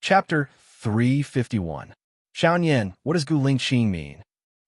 Chapter 351. Xiaoyan, what does Guling mean?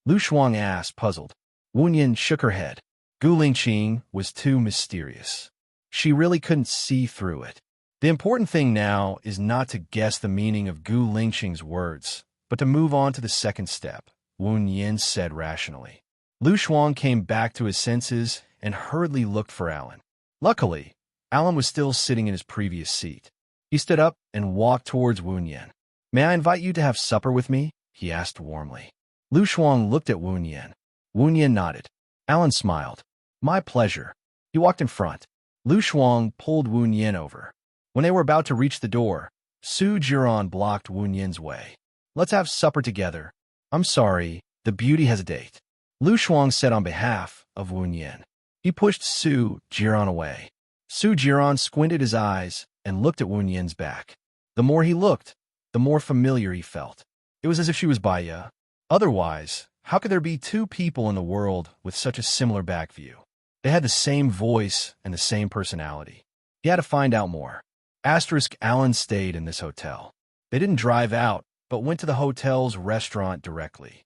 Lu Shuang asked, puzzled. Wu Yin shook her head. Guling was too mysterious. She really couldn't see through it. The important thing now is not to guess the meaning of Guling's words, but to move on to the second step, Wu Yin said rationally. Lu Shuang came back to his senses and hurriedly looked for Alan. Luckily, Alan was still sitting in his previous seat. He stood up and walked towards Wu Yin. May I invite you to have supper with me? He asked warmly. Lu Shuang looked at Wu Yin. Wu Yin nodded. Alan smiled. My pleasure. He walked in front. Lu Shuang pulled Wu Yin over. When they were about to reach the door, Su Jiran blocked Wu Yin's way. Let's have supper together. I'm sorry, the beauty has a date. Lu Shuang said on behalf of Wu Yin. He pushed Su Jiran away. Su Jiran squinted his eyes and looked at Wu Yin's back. The more he looked, the more familiar he felt. It was as if she was Baya. Otherwise, how could there be two people in the world with such a similar back view? They had the same voice and the same personality. He had to find out more. Alan stayed in this hotel. They didn't drive out, but went to the hotel's restaurant directly.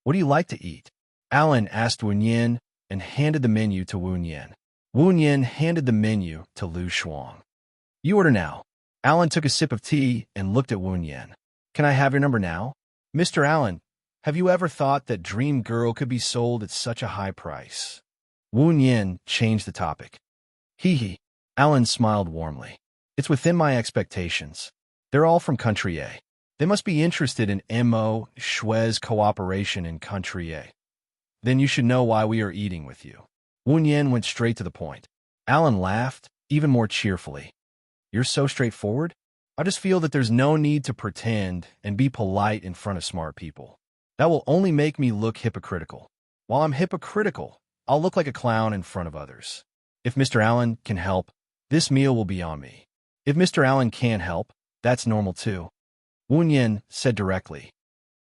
What do you like to eat? Alan asked Wu Yin and handed the menu to Wu Yin. Wu Yin handed the menu to Lu Shuang. You order now. Alan took a sip of tea and looked at Wu Yin. Can I have your number now? Mr. Alan, have you ever thought that Dream Girl could be sold at such a high price? Wu Yin changed the topic. Hee. Alan smiled warmly. It's within my expectations. They're all from Country A. They must be interested in Mo. Shui's cooperation in Country A. Then you should know why we are eating with you. Wu Yin went straight to the point. Alan laughed, even more cheerfully. You're so straightforward? I just feel that there's no need to pretend and be polite in front of smart people. That will only make me look hypocritical. While I'm hypocritical, I'll look like a clown in front of others. If Mr. Allen can help, this meal will be on me. If Mr. Allen can't help, that's normal too. Wu Yin said directly.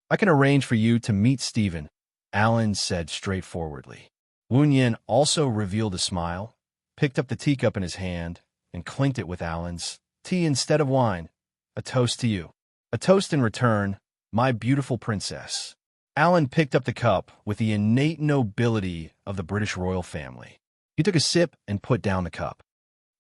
I can arrange for you to meet Stephen, Alan said straightforwardly. Wu Yin also revealed a smile, picked up the teacup in his hand, and clinked it with Alan's. Tea instead of wine. A toast to you. A toast in return, my beautiful princess. Alan picked up the cup with the innate nobility of the British royal family. He took a sip and put down the cup.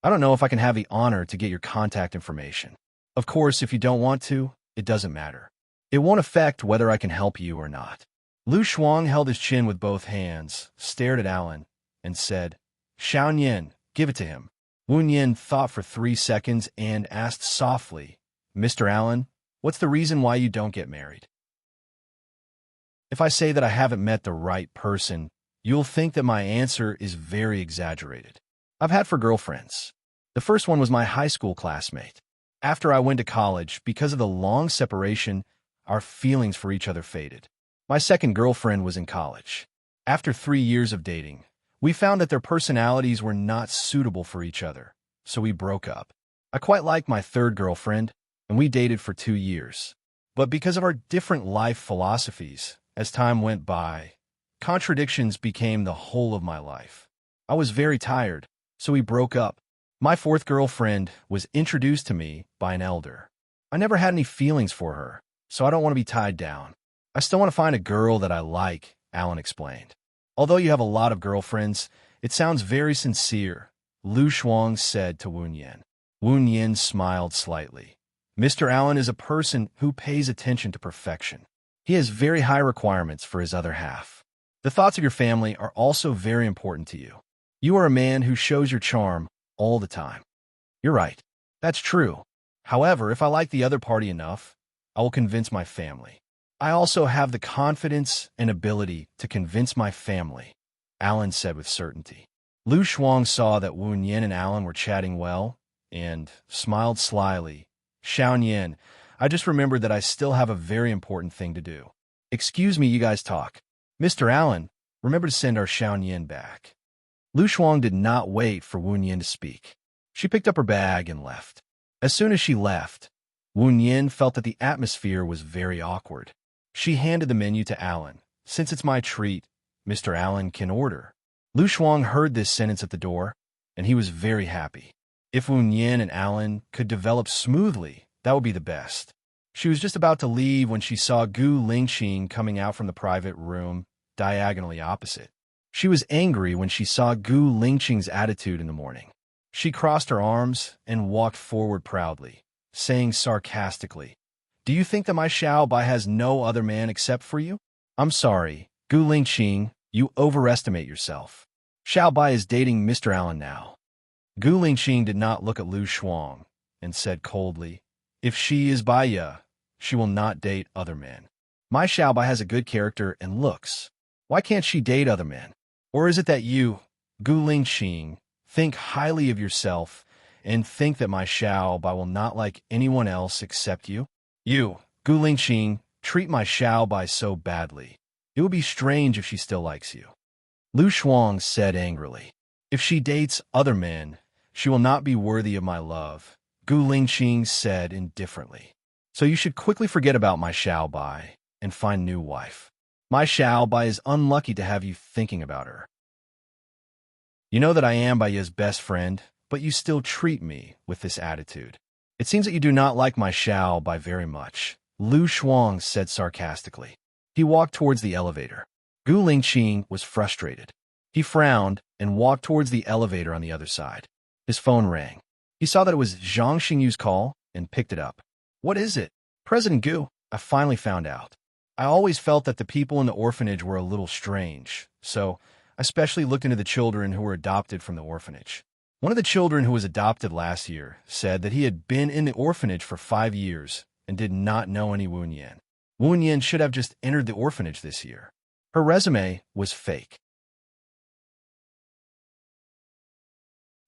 I don't know if I can have the honor to get your contact information. Of course, if you don't want to, it doesn't matter. It won't affect whether I can help you or not. Lu Shuang held his chin with both hands, stared at Alan, and said, Xiaoyan, give it to him. Wu Yin thought for 3 seconds and asked softly, Mr. Allen, what's the reason why you don't get married? If I say that I haven't met the right person, you'll think that my answer is very exaggerated. I've had 4 girlfriends. The first one was my high school classmate. After I went to college, because of the long separation, our feelings for each other faded. My second girlfriend was in college. After 3 years of dating, we found that their personalities were not suitable for each other, so we broke up. I quite liked my third girlfriend, and we dated for 2 years. But because of our different life philosophies, as time went by, contradictions became the whole of my life. I was very tired, so we broke up. My fourth girlfriend was introduced to me by an elder. I never had any feelings for her, so I don't want to be tied down. I still want to find a girl that I like, Alan explained. Although you have a lot of girlfriends, it sounds very sincere, Lu Shuang said to Wu Yin. Wu Yin smiled slightly. Mr. Allen is a person who pays attention to perfection. He has very high requirements for his other half. The thoughts of your family are also very important to you. You are a man who shows your charm all the time. You're right. That's true. However, if I like the other party enough, I will convince my family. I also have the confidence and ability to convince my family, Alan said with certainty. Lu Shuang saw that Wu Yin and Alan were chatting well and smiled slyly. Xiaoyan, I just remembered that I still have a very important thing to do. Excuse me, you guys talk. Mr. Allen, remember to send our Xiaoyan back. Lu Shuang did not wait for Wu Yin to speak. She picked up her bag and left. As soon as she left, Wu Yin felt that the atmosphere was very awkward. She handed the menu to Alan. Since it's my treat, Mr. Allen can order. Lu Shuang heard this sentence at the door, and he was very happy. If Wu Yin and Alan could develop smoothly, that would be the best. She was just about to leave when she saw Gu Lingqing coming out from the private room diagonally opposite. She was angry when she saw Gu Lingqing's attitude in the morning. She crossed her arms and walked forward proudly, saying sarcastically, "Do you think that my Xiao Bai has no other man except for you? I'm sorry, Gu Lingqing, you overestimate yourself. Xiao Bai is dating Mr. Allen now." Gu Lingqing did not look at Lu Shuang and said coldly, "If she is Bai Ye, she will not date other men. My Xiao Bai has a good character and looks. Why can't she date other men? Or is it that you, Gu Lingqing, think highly of yourself and think that my Xiao Bai will not like anyone else except you? You, Gu Lingqing, treat my Xiao Bai so badly. It would be strange if she still likes you." Lu Shuang said angrily, "If she dates other men, she will not be worthy of my love," Gu Lingqing said indifferently. "So you should quickly forget about my Xiao Bai and find a new wife. My Xiao Bai is unlucky to have you thinking about her. You know that I am Bai Ye's best friend, but you still treat me with this attitude. It seems that you do not like my Xiao Bai very much," Lu Shuang said sarcastically. He walked towards the elevator. Gu Lingqing was frustrated. He frowned and walked towards the elevator on the other side. His phone rang. He saw that it was Zhang Xingyu's call and picked it up. "What is it?" "President Gu, I finally found out. I always felt that the people in the orphanage were a little strange, so I especially looked into the children who were adopted from the orphanage. One of the children who was adopted last year said that he had been in the orphanage for 5 years and did not know any Wu Nian. Wu Nian should have just entered the orphanage this year. Her resume was fake."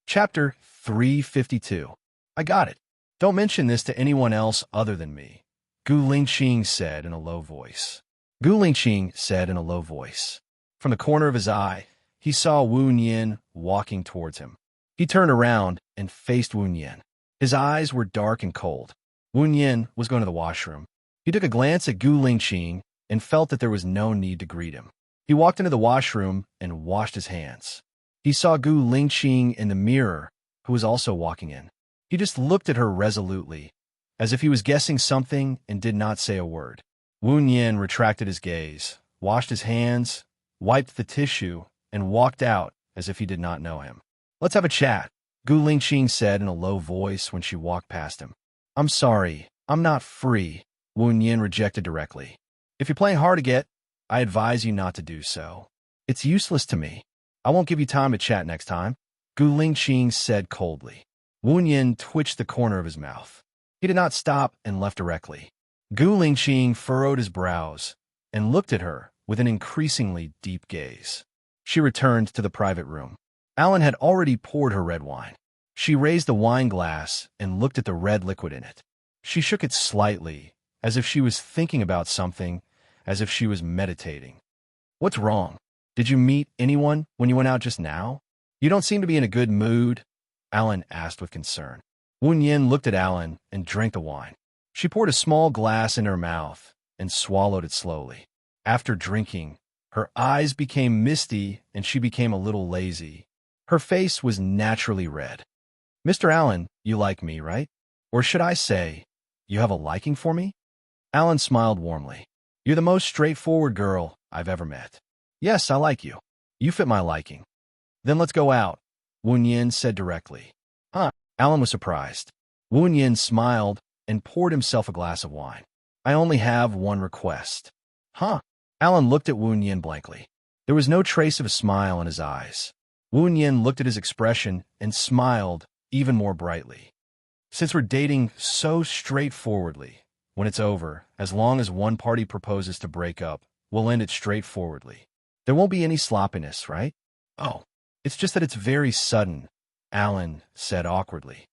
Chapter 352. "I got it. Don't mention this to anyone else other than me," Gu Lingqing said in a low voice. Gu Lingqing said in a low voice. From the corner of his eye, he saw Wu Nian walking towards him. He turned around and faced Wu Nian. His eyes were dark and cold. Wu Nian was going to the washroom. He took a glance at Gu Lingqing and felt that there was no need to greet him. He walked into the washroom and washed his hands. He saw Gu Lingqing in the mirror, who was also walking in. He just looked at her resolutely, as if he was guessing something and did not say a word. Wu Nian retracted his gaze, washed his hands, wiped the tissue, and walked out as if he did not know him. "Let's have a chat," Gu Lingqing said in a low voice when she walked past him. "I'm sorry, I'm not free," Wu Nian rejected directly. "If you're playing hard to get, I advise you not to do so. It's useless to me. I won't give you time to chat next time," Gu Lingqing said coldly. Wu Nian twitched the corner of his mouth. He did not stop and left directly. Gu Lingqing furrowed his brows and looked at her with an increasingly deep gaze. She returned to the private room. Alan had already poured her red wine. She raised the wine glass and looked at the red liquid in it. She shook it slightly, as if she was thinking about something, as if she was meditating. "What's wrong? Did you meet anyone when you went out just now? You don't seem to be in a good mood," Alan asked with concern. Wu Nian looked at Alan and drank the wine. She poured a small glass in her mouth and swallowed it slowly. After drinking, her eyes became misty and she became a little lazy. Her face was naturally red. "Mr. Allen, you like me, right? Or should I say, you have a liking for me?" Alan smiled warmly. "You're the most straightforward girl I've ever met. Yes, I like you. You fit my liking. Then let's go out," Wu Nian said directly. "Huh?" Alan was surprised. Wu Nian smiled and poured himself a glass of wine. "I only have one request." "Huh?" Alan looked at Wu Nian blankly. There was no trace of a smile in his eyes. Wu Nian looked at his expression and smiled even more brightly. "Since we're dating so straightforwardly, when it's over, as long as one party proposes to break up, we'll end it straightforwardly. There won't be any sloppiness, right?" "Oh, it's just that it's very sudden," Alan said awkwardly.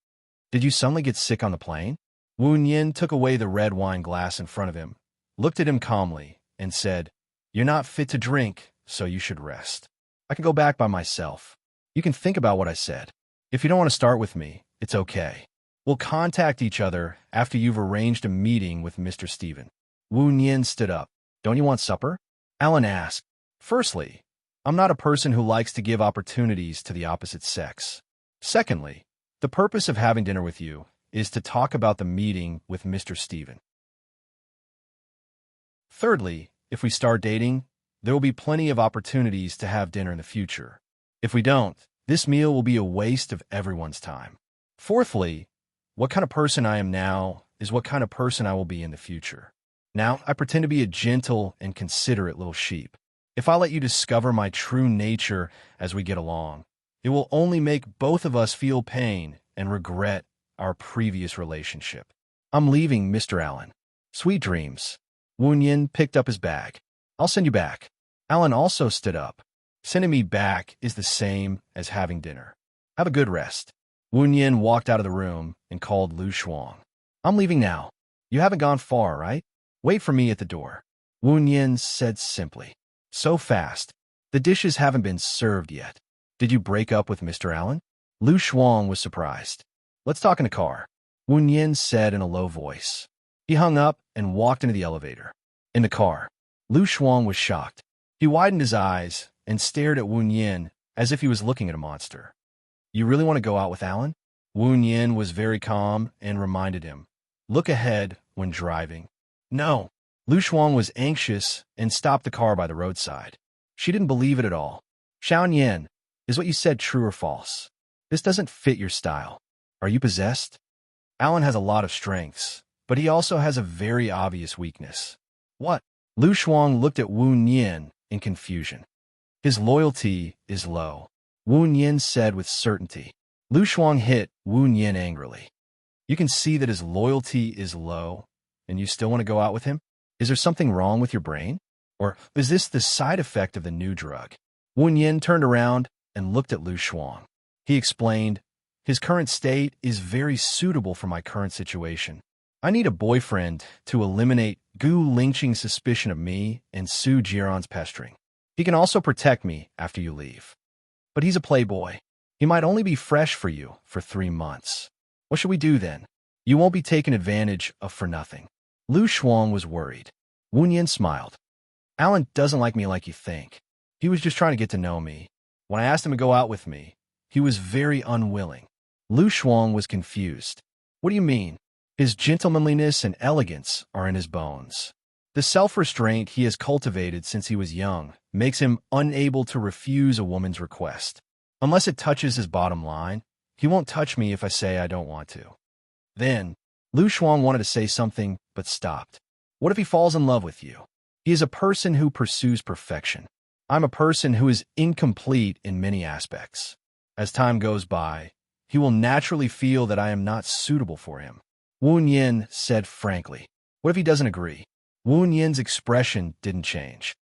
"Did you suddenly get sick on the plane?" Wu Nian took away the red wine glass in front of him, looked at him calmly, and said, "You're not fit to drink, so you should rest. I can go back by myself. You can think about what I said. If you don't want to start with me, it's okay. We'll contact each other after you've arranged a meeting with Mr. Stephen." Wu Nian stood up. "Don't you want supper?" Alan asked. "Firstly, I'm not a person who likes to give opportunities to the opposite sex. Secondly, the purpose of having dinner with you is to talk about the meeting with Mr. Stephen." Thirdly, if we start dating, there will be plenty of opportunities to have dinner in the future. If we don't, this meal will be a waste of everyone's time. Fourthly, what kind of person I am now is what kind of person I will be in the future. Now, I pretend to be a gentle and considerate little sheep. If I let you discover my true nature as we get along, it will only make both of us feel pain and regret our previous relationship. I'm leaving, Mr. Allen. Sweet dreams. Woon Yin picked up his bag. I'll send you back. Allen also stood up. Sending me back is the same as having dinner. Have a good rest. Woon Yin walked out of the room and called Lu Shuang. I'm leaving now. You haven't gone far, right? Wait for me at the door. Woon Yin said simply. So fast. The dishes haven't been served yet. Did you break up with Mr. Allen? Lu Shuang was surprised. Let's talk in the car. Woon Yin said in a low voice. He hung up and walked into the elevator. In the car, Lu Shuang was shocked. He widened his eyes and stared at Woon Yin as if he was looking at a monster. You really want to go out with Allen? Woon Yin was very calm and reminded him. Look ahead when driving. No. Lu Shuang was anxious and stopped the car by the roadside. She didn't believe it at all. Xiaoyan, is what you said true or false? This doesn't fit your style. Are you possessed? Allen has a lot of strengths, but he also has a very obvious weakness. What? Lu Shuang looked at Woon Yin in confusion. His loyalty is low, Woon Yin said with certainty. Lu Shuang hit Woon Yin angrily. You can see that his loyalty is low, and you still want to go out with him? Is there something wrong with your brain? Or is this the side effect of the new drug? Woon Yin turned around and looked at Lu Shuang. He explained, his current state is very suitable for my current situation. I need a boyfriend to eliminate Gu Lingqing's suspicion of me and Su Jiran's pestering. He can also protect me after you leave. But he's a playboy. He might only be fresh for you for 3 months. What should we do then? You won't be taken advantage of for nothing. Lu Shuang was worried. Woon Yin smiled. Allen doesn't like me like you think. He was just trying to get to know me. When I asked him to go out with me, he was very unwilling. Lu Shuang was confused. What do you mean? His gentlemanliness and elegance are in his bones. The self-restraint he has cultivated since he was young makes him unable to refuse a woman's request. Unless it touches his bottom line, he won't touch me if I say I don't want to. Then, Lu Shuang wanted to say something, but stopped. What if he falls in love with you? He is a person who pursues perfection. I'm a person who is incomplete in many aspects. As time goes by, he will naturally feel that I am not suitable for him. Woon Yin said frankly. What if he doesn't agree? Woon Yin's expression didn't change.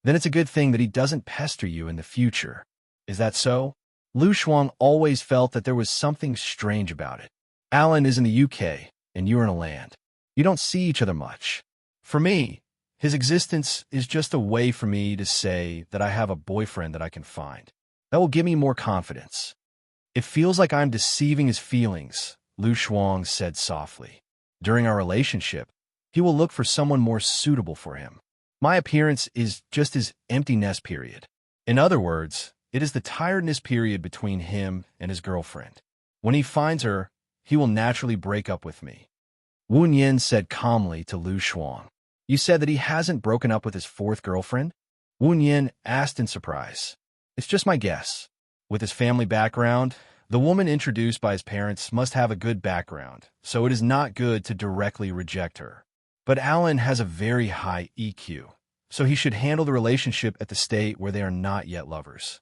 Then it's a good thing that he doesn't pester you in the future. Is that so? Lu Shuang always felt that there was something strange about it. Allen is in the UK, and you're in a land. You don't see each other much. For me, his existence is just a way for me to say that I have a boyfriend that I can find. That will give me more confidence. It feels like I'm deceiving his feelings, Lu Shuang said softly. During our relationship, he will look for someone more suitable for him. My appearance is just his empty nest period. In other words, it is the tiredness period between him and his girlfriend. When he finds her, he will naturally break up with me. Woon Yin said calmly to Lu Shuang. You said that he hasn't broken up with his 4th girlfriend? Woon Yin asked in surprise. It's just my guess. With his family background, the woman introduced by his parents must have a good background, so it is not good to directly reject her. But Allen has a very high EQ, so he should handle the relationship at the state where they are not yet lovers.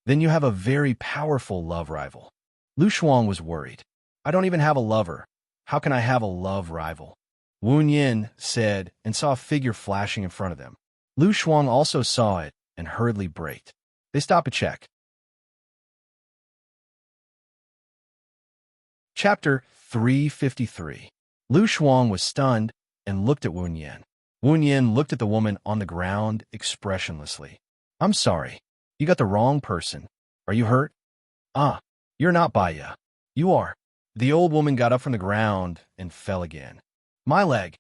Then you have a very powerful love rival. Lu Shuang was worried. I don't even have a lover. How can I have a love rival? Woon Yin said and saw a figure flashing in front of them. Lu Shuang also saw it and hurriedly braked. They stopped to check. Chapter 353. Lu Shuang was stunned and looked at Woon Yin. Woon Yin looked at the woman on the ground expressionlessly. I'm sorry. You got the wrong person. Are you hurt? You're not Baya. You are. The old woman got up from the ground and fell again. My leg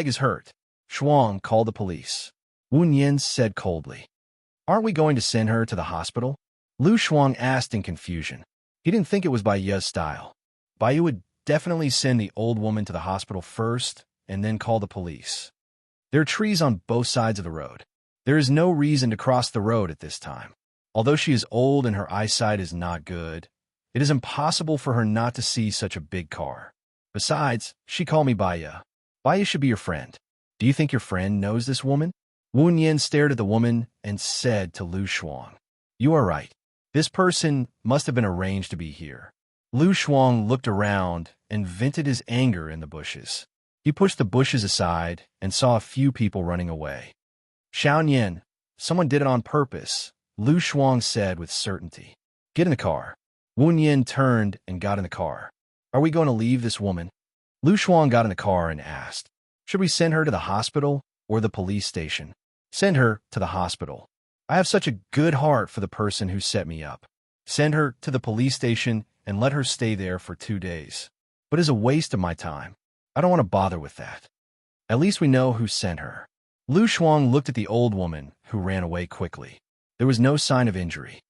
is hurt. Shuang called the police. Woon Yin said coldly. Aren't we going to send her to the hospital? Lu Shuang asked in confusion. He didn't think it was Baya's style. Baya would definitely send the old woman to the hospital first and then call the police. There are trees on both sides of the road. There is no reason to cross the road at this time. Although she is old and her eyesight is not good, it is impossible for her not to see such a big car. Besides, she called me Baya. Baya should be your friend. Do you think your friend knows this woman? Wu Yin stared at the woman and said to Lu Shuang, "You are right. This person must have been arranged to be here." Lu Shuang looked around and vented his anger in the bushes. He pushed the bushes aside and saw a few people running away. "Xiaoyan, someone did it on purpose," Lu Shuang said with certainty. "Get in the car." Wu Yin turned and got in the car. "Are we going to leave this woman?" Lu Shuang got in the car and asked, "Should we send her to the hospital or the police station?" "Send her to the hospital. I have such a good heart for the person who set me up. Send her to the police station and let her stay there for 2 days. But it's a waste of my time. I don't want to bother with that. At least we know who sent her." Lu Shuang looked at the old woman, who ran away quickly. There was no sign of injury.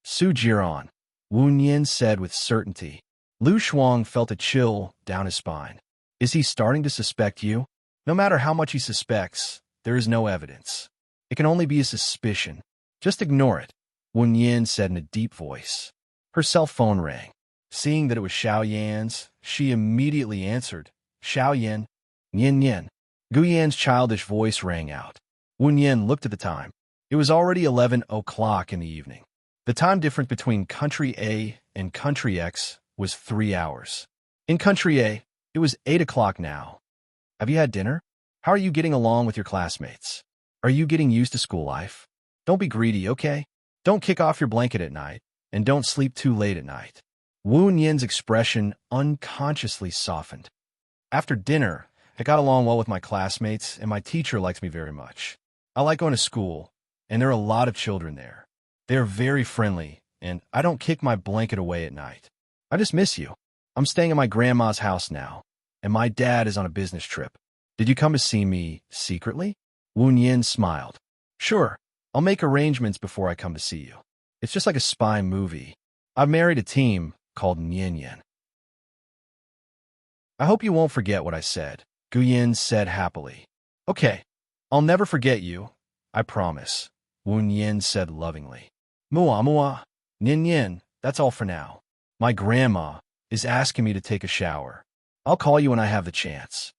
"Su Jiran," Wu Yin said with certainty. Lu Shuang felt a chill down his spine. "Is he starting to suspect you?" "No matter how much he suspects, there is no evidence. It can only be a suspicion. Just ignore it," Wu Yin said in a deep voice. Her cell phone rang. Seeing that it was Xiaoyan's, she immediately answered. "Xiaoyan." "Yin Yin." Gu Yan's childish voice rang out. Wu Yin looked at the time. It was already 11 o'clock in the evening. The time difference between Country A and Country X was 3 hours. In Country A, it was 8 o'clock now. "Have you had dinner? How are you getting along with your classmates? Are you getting used to school life? Don't be greedy, okay? Don't kick off your blanket at night, and don't sleep too late at night." Wu Yin's expression unconsciously softened. "After dinner, I got along well with my classmates, and my teacher likes me very much. I like going to school, and there are a lot of children there. They are very friendly, and I don't kick my blanket away at night. I just miss you. I'm staying at my grandma's house now, and my dad is on a business trip. Did you come to see me secretly?" Wu Yin smiled. "Sure, I'll make arrangements before I come to see you. It's just like a spy movie. I've married a team called Yin Yin." "I hope you won't forget what I said," Gu Yin said happily. "Okay, I'll never forget you, I promise," Wu Yin said lovingly. "Mua mua, Yin Yin, that's all for now. My grandma is asking me to take a shower. I'll call you when I have the chance."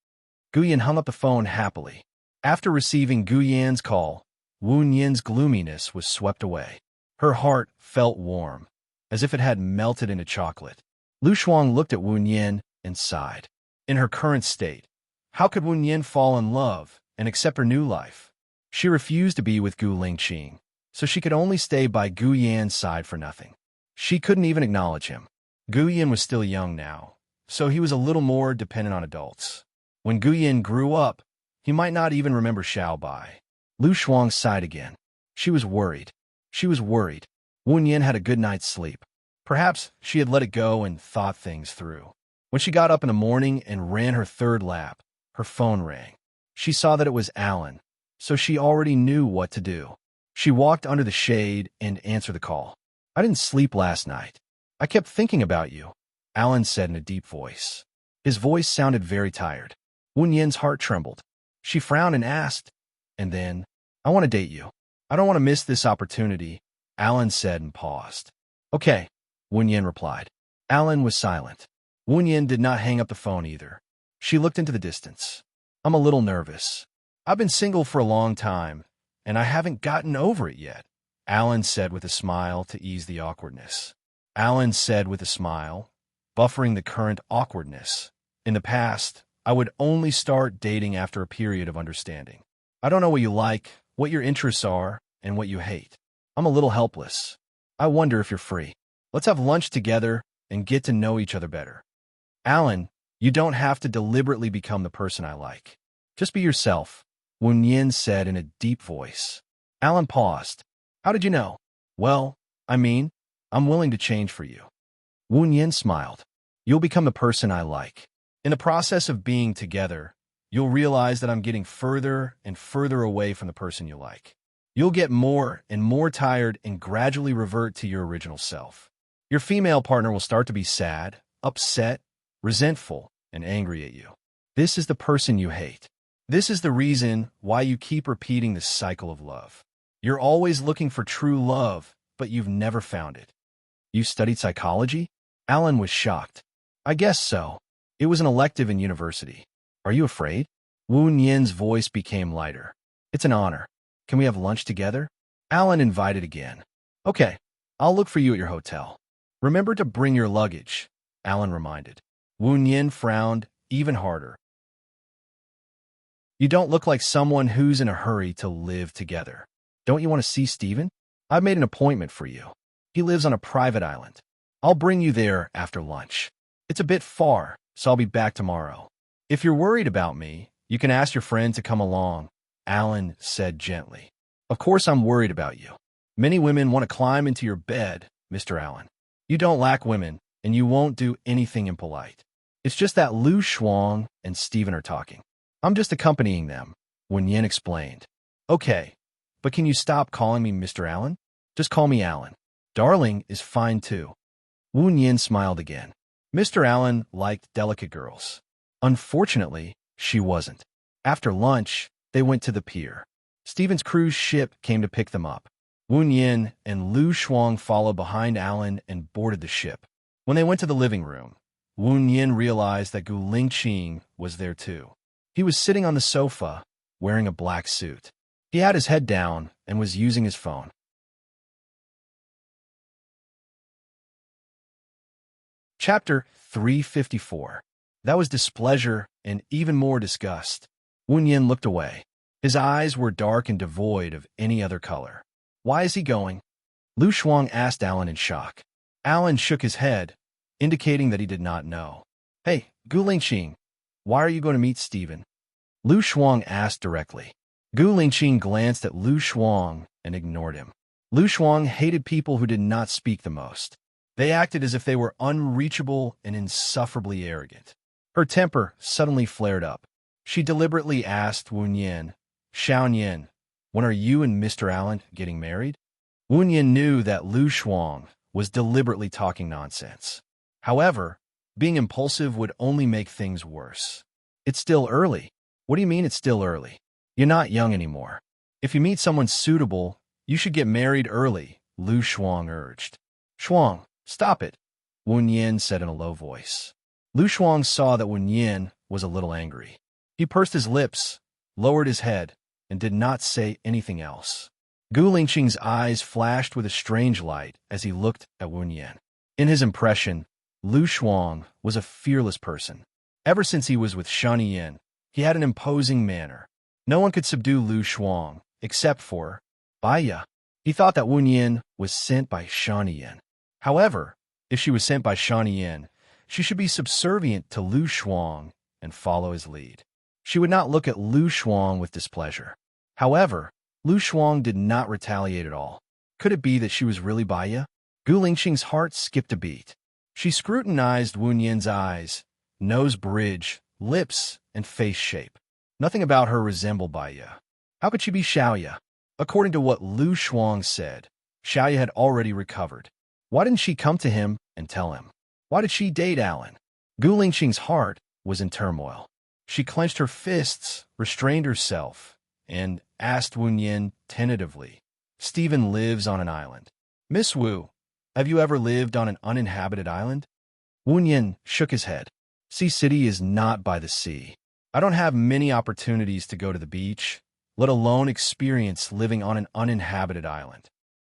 Gu Yin hung up the phone happily. After receiving Gu Yan's call, Wu Yin's gloominess was swept away. Her heart felt warm, as if it had melted into chocolate. Lu Shuang looked at Wu Yin and sighed. In her current state, how could Wu Yin fall in love and accept her new life? She refused to be with Gu Lingqing, so she could only stay by Gu Yan's side for nothing. She couldn't even acknowledge him. Gu Yin was still young now, so he was a little more dependent on adults. When Gu Yin grew up, he might not even remember Xiao Bai. Lu Shuang sighed again. She was worried. She was worried. Wu Yin had a good night's sleep. Perhaps she had let it go and thought things through. When she got up in the morning and ran her third lap, her phone rang. She saw that it was Alan, so she already knew what to do. She walked under the shade and answered the call. "I didn't sleep last night. I kept thinking about you," Alan said in a deep voice. His voice sounded very tired. Wu Yin's heart trembled. She frowned and asked, "And then?" "I want to date you. I don't want to miss this opportunity," Alan said and paused. "Okay," Wu Yin replied. Alan was silent. Wu Yin did not hang up the phone either. She looked into the distance. "I'm a little nervous. I've been single for a long time, and I haven't gotten over it yet," Alan said with a smile to ease the awkwardness. Alan said with a smile, buffering the current awkwardness. "In the past, I would only start dating after a period of understanding. I don't know what you like, what your interests are, and what you hate. I'm a little helpless. I wonder if you're free. Let's have lunch together and get to know each other better." "Alan, you don't have to deliberately become the person I like. Just be yourself," Wu Yin said in a deep voice. Alan paused. "How did you know?" "Well, I mean, I'm willing to change for you." Wu Yin smiled. "You'll become the person I like. In the process of being together, you'll realize that I'm getting further and further away from the person you like. You'll get more and more tired and gradually revert to your original self. Your female partner will start to be sad, upset, resentful, and angry at you. This is the person you hate. This is the reason why you keep repeating this cycle of love. You're always looking for true love, but you've never found it. You studied psychology? Alan was shocked. I guess so. It was an elective in university. Are you afraid? Wu Nian's voice became lighter. It's an honor. Can we have lunch together? Alan invited again. Okay, I'll look for you at your hotel. Remember to bring your luggage, Alan reminded. Wu Nian frowned even harder. You don't look like someone who's in a hurry to live together. Don't you want to see Steven? I've made an appointment for you. He lives on a private island. I'll bring you there after lunch. It's a bit far, so I'll be back tomorrow. If you're worried about me, you can ask your friend to come along, Alan said gently. Of course I'm worried about you. Many women want to climb into your bed, Mr. Allen. You don't lack women, and you won't do anything impolite. It's just that Lu Shuang and Steven are talking. I'm just accompanying them, Wen Yin explained. Okay, but can you stop calling me Mr. Allen? Just call me Allen. Darling is fine too. Wu Yin smiled again. Mr. Allen liked delicate girls. Unfortunately, she wasn't. After lunch, they went to the pier. Steven's cruise ship came to pick them up. Wu Yin and Lu Shuang followed behind Allen and boarded the ship. When they went to the living room, Wu Yin realized that Gu Lingqing was there too. He was sitting on the sofa, wearing a black suit. He had his head down and was using his phone. Chapter 354. That was displeasure and even more disgust. Wu Yin looked away. His eyes were dark and devoid of any other color. Why is he going? Lu Shuang asked Alan in shock. Alan shook his head, indicating that he did not know. Hey, Gu Lingqing, why are you going to meet Steven? Lu Shuang asked directly. Gu Lingqing glanced at Lu Shuang and ignored him. Lu Shuang hated people who did not speak the most. They acted as if they were unreachable and insufferably arrogant. Her temper suddenly flared up. She deliberately asked Wu Yin, Xiao Yin, when are you and Mr. Allen getting married? Wu Yin knew that Lu Shuang was deliberately talking nonsense. However, being impulsive would only make things worse. It's still early. What do you mean it's still early? You're not young anymore. If you meet someone suitable, you should get married early, Lu Shuang urged. Shuang, stop it, Wu Yin said in a low voice. Lu Shuang saw that Wu Yin was a little angry. He pursed his lips, lowered his head, and did not say anything else. Gu Lingqing's eyes flashed with a strange light as he looked at Wu Yin. In his impression, Lu Shuang was a fearless person. Ever since he was with Shani Yin, he had an imposing manner. No one could subdue Lu Shuang, except for Baiya. He thought that Wu Yin was sent by Shani Yin. However, if she was sent by Shani Yin, she should be subservient to Lu Shuang and follow his lead. She would not look at Lu Shuang with displeasure. However, Lu Shuang did not retaliate at all. Could it be that she was really Baiya? Gu Lingqing's heart skipped a beat. She scrutinized Wu Yin's eyes, nose bridge, lips, and face shape. Nothing about her resembled Baiya. How could she be Xiaoya? According to what Lu Shuang said, Xiaoya had already recovered. Why didn't she come to him and tell him? Why did she date Alan? Gu Lingqing's heart was in turmoil. She clenched her fists, restrained herself, and asked Wu Yin tentatively, Steven lives on an island. Miss Wu, have you ever lived on an uninhabited island? Wu Yin shook his head. Sea City is not by the sea. I don't have many opportunities to go to the beach, let alone experience living on an uninhabited island.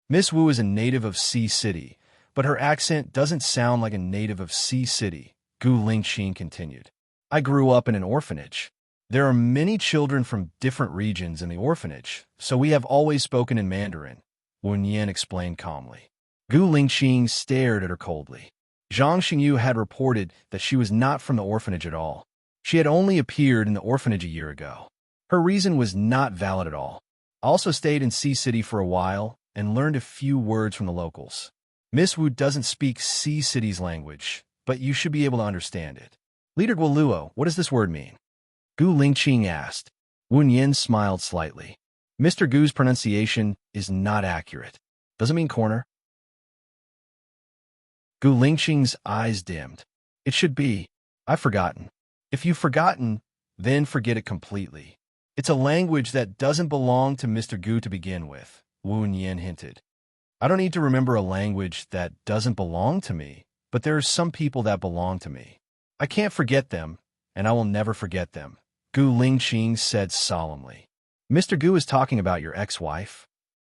Miss Wu is a native of Sea City, but her accent doesn't sound like a native of Sea City, Gu Lingqing continued. I grew up in an orphanage. There are many children from different regions in the orphanage, so we have always spoken in Mandarin, Wu Yin explained calmly. Gu Lingqing stared at her coldly. Zhang Xingyu had reported that she was not from the orphanage at all. She had only appeared in the orphanage a year ago. Her reason was not valid at all. I also stayed in Sea City for a while and learned a few words from the locals. Miss Wu doesn't speak Sea City's language, but you should be able to understand it. Leader Guoluo, what does this word mean? Gu Lingqing asked. Wu Yin smiled slightly. Mr. Gu's pronunciation is not accurate. Does it mean corner? Gu Lingqing's eyes dimmed. It should be. I've forgotten. If you've forgotten, then forget it completely. It's a language that doesn't belong to Mr. Gu to begin with, Wu Yin hinted. I don't need to remember a language that doesn't belong to me, but there are some people that belong to me. I can't forget them, and I will never forget them, Gu Lingqing said solemnly. Mr. Gu is talking about your ex-wife?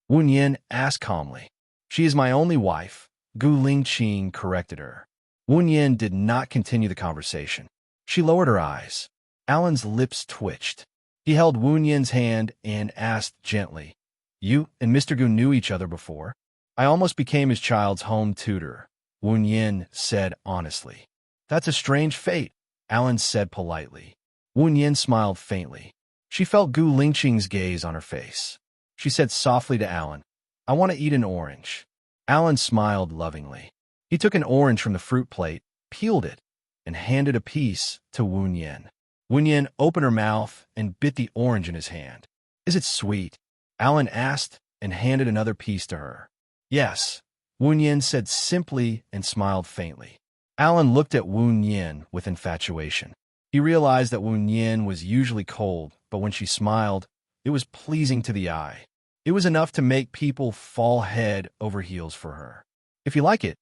Wu Yin asked calmly. She is my only wife, Gu Lingqing corrected her. Wu Yin did not continue the conversation. She lowered her eyes. Alan's lips twitched. He held Wu Yin's hand and asked gently, You and Mr. Gu knew each other before? I almost became his child's home tutor, Wu Yin said honestly. That's a strange fate, Alan said politely. Wu Yin smiled faintly. She felt Gu Lingqing's gaze on her face. She said softly to Alan, I want to eat an orange. Alan smiled lovingly. He took an orange from the fruit plate, peeled it, and handed a piece to Wu Yin. Wu Yin opened her mouth and bit the orange in his hand. Is it sweet? Alan asked and handed another piece to her. Yes, Wu Yin said simply and smiled faintly. Alan looked at Wu Yin with infatuation. He realized that Wu Yin was usually cold, but when she smiled, it was pleasing to the eye. It was enough to make people fall head over heels for her. If you like it,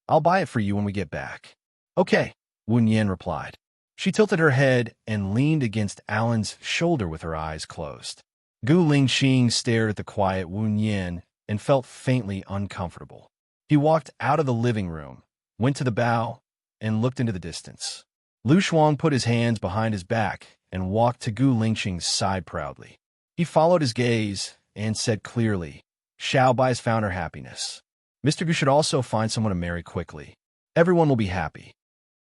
I'll buy it for you when we get back. Okay, Wu Yin replied. She tilted her head and leaned against Alan's shoulder with her eyes closed. Gu Lingqing stared at the quiet Wu Yin and felt faintly uncomfortable. He walked out of the living room, went to the bow, and looked into the distance. Lu Shuang put his hands behind his back and walked to Gu Lingqing's side proudly. He followed his gaze and said clearly, Xiao Bai's found her happiness. Mr. Gu should also find someone to marry quickly. Everyone will be happy.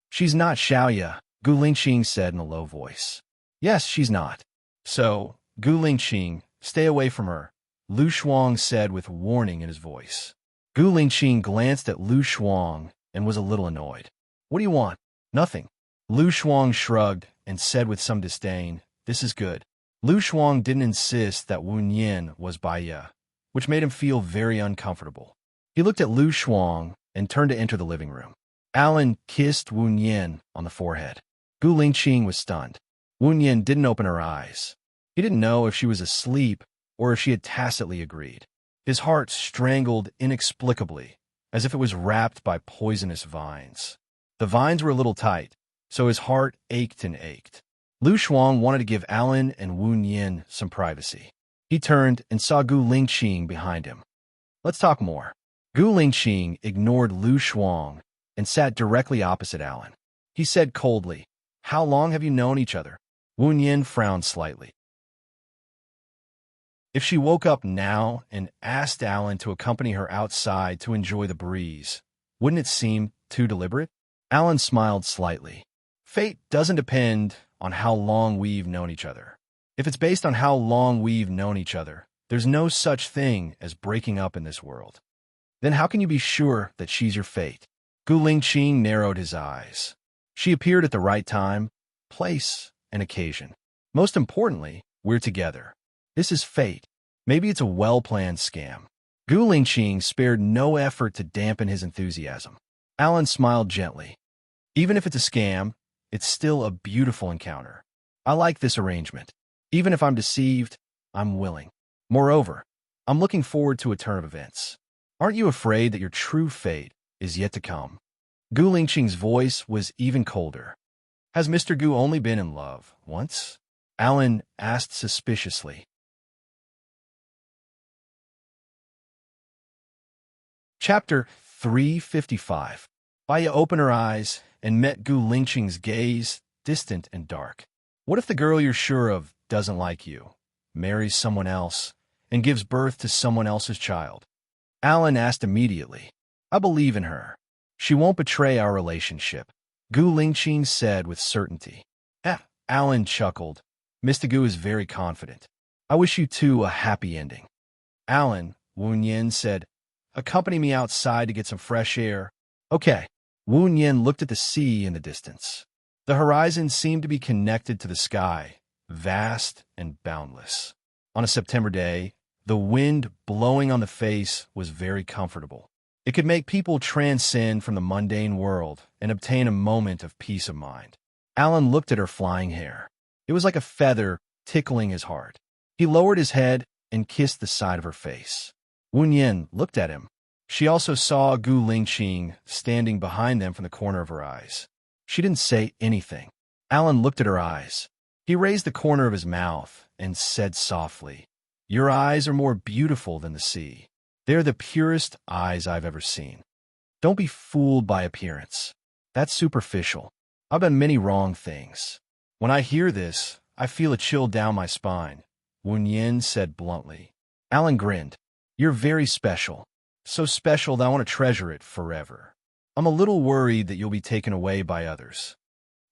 She's not Xiaoya, Gu Lingqing said in a low voice. Yes, she's not. So, Gu Lingqing, stay away from her, Lu Shuang said with warning in his voice. Gu Lingqing glanced at Lu Shuang and was a little annoyed. What do you want? Nothing. Lu Shuang shrugged and said with some disdain, This is good. Lu Shuang didn't insist that Wu Yin was Baiya, which made him feel very uncomfortable. He looked at Lu Shuang and turned to enter the living room. Alan kissed Wu Yin on the forehead. Gu Lingqing was stunned. Wu Yin didn't open her eyes. He didn't know if she was asleep or if she had tacitly agreed. His heart strangled inexplicably, as if it was wrapped by poisonous vines. The vines were a little tight, so his heart ached and ached. Lu Shuang wanted to give Alan and Wu Yin some privacy. He turned and saw Gu Lingqing behind him. Let's talk more. Gu Lingqing ignored Lu Shuang and sat directly opposite Alan. He said coldly, How long have you known each other? Wu Yin frowned slightly. If she woke up now and asked Alan to accompany her outside to enjoy the breeze, wouldn't it seem too deliberate? Alan smiled slightly. Fate doesn't depend on how long we've known each other. If it's based on how long we've known each other, there's no such thing as breaking up in this world. Then how can you be sure that she's your fate? Gu Lingqing narrowed his eyes. She appeared at the right time, place, and occasion. Most importantly, we're together. This is fate. Maybe it's a well-planned scam. Gu Lingqing spared no effort to dampen his enthusiasm. Alan smiled gently. Even if it's a scam, it's still a beautiful encounter. I like this arrangement. Even if I'm deceived, I'm willing. Moreover, I'm looking forward to a turn of events. Aren't you afraid that your true fate is yet to come? Gu Lingqing's voice was even colder. Has Mr. Gu only been in love once? Alan asked suspiciously. Chapter 355. Baiya opened her eyes and met Gu Lingqing's gaze, distant and dark. What if the girl you're sure of doesn't like you, marries someone else, and gives birth to someone else's child? Alan asked immediately. I believe in her. She won't betray our relationship, Gu Lingqing said with certainty. Alan chuckled. Mr. Gu is very confident. I wish you two a happy ending. Alan, Wu Yin said, accompany me outside to get some fresh air. Okay. Wu Yin looked at the sea in the distance. The horizon seemed to be connected to the sky, vast and boundless. On a September day, the wind blowing on the face was very comfortable. It could make people transcend from the mundane world and obtain a moment of peace of mind. Alan looked at her flying hair. It was like a feather tickling his heart. He lowered his head and kissed the side of her face. Wu Yin looked at him. She also saw Gu Lingqing standing behind them from the corner of her eyes. She didn't say anything. Alan looked at her eyes. He raised the corner of his mouth and said softly, "Your eyes are more beautiful than the sea. They're the purest eyes I've ever seen. Don't be fooled by appearance. That's superficial. I've done many wrong things." "When I hear this, I feel a chill down my spine," Wu Yin said bluntly. Alan grinned. "You're very special. So special that I want to treasure it forever. I'm a little worried that you'll be taken away by others.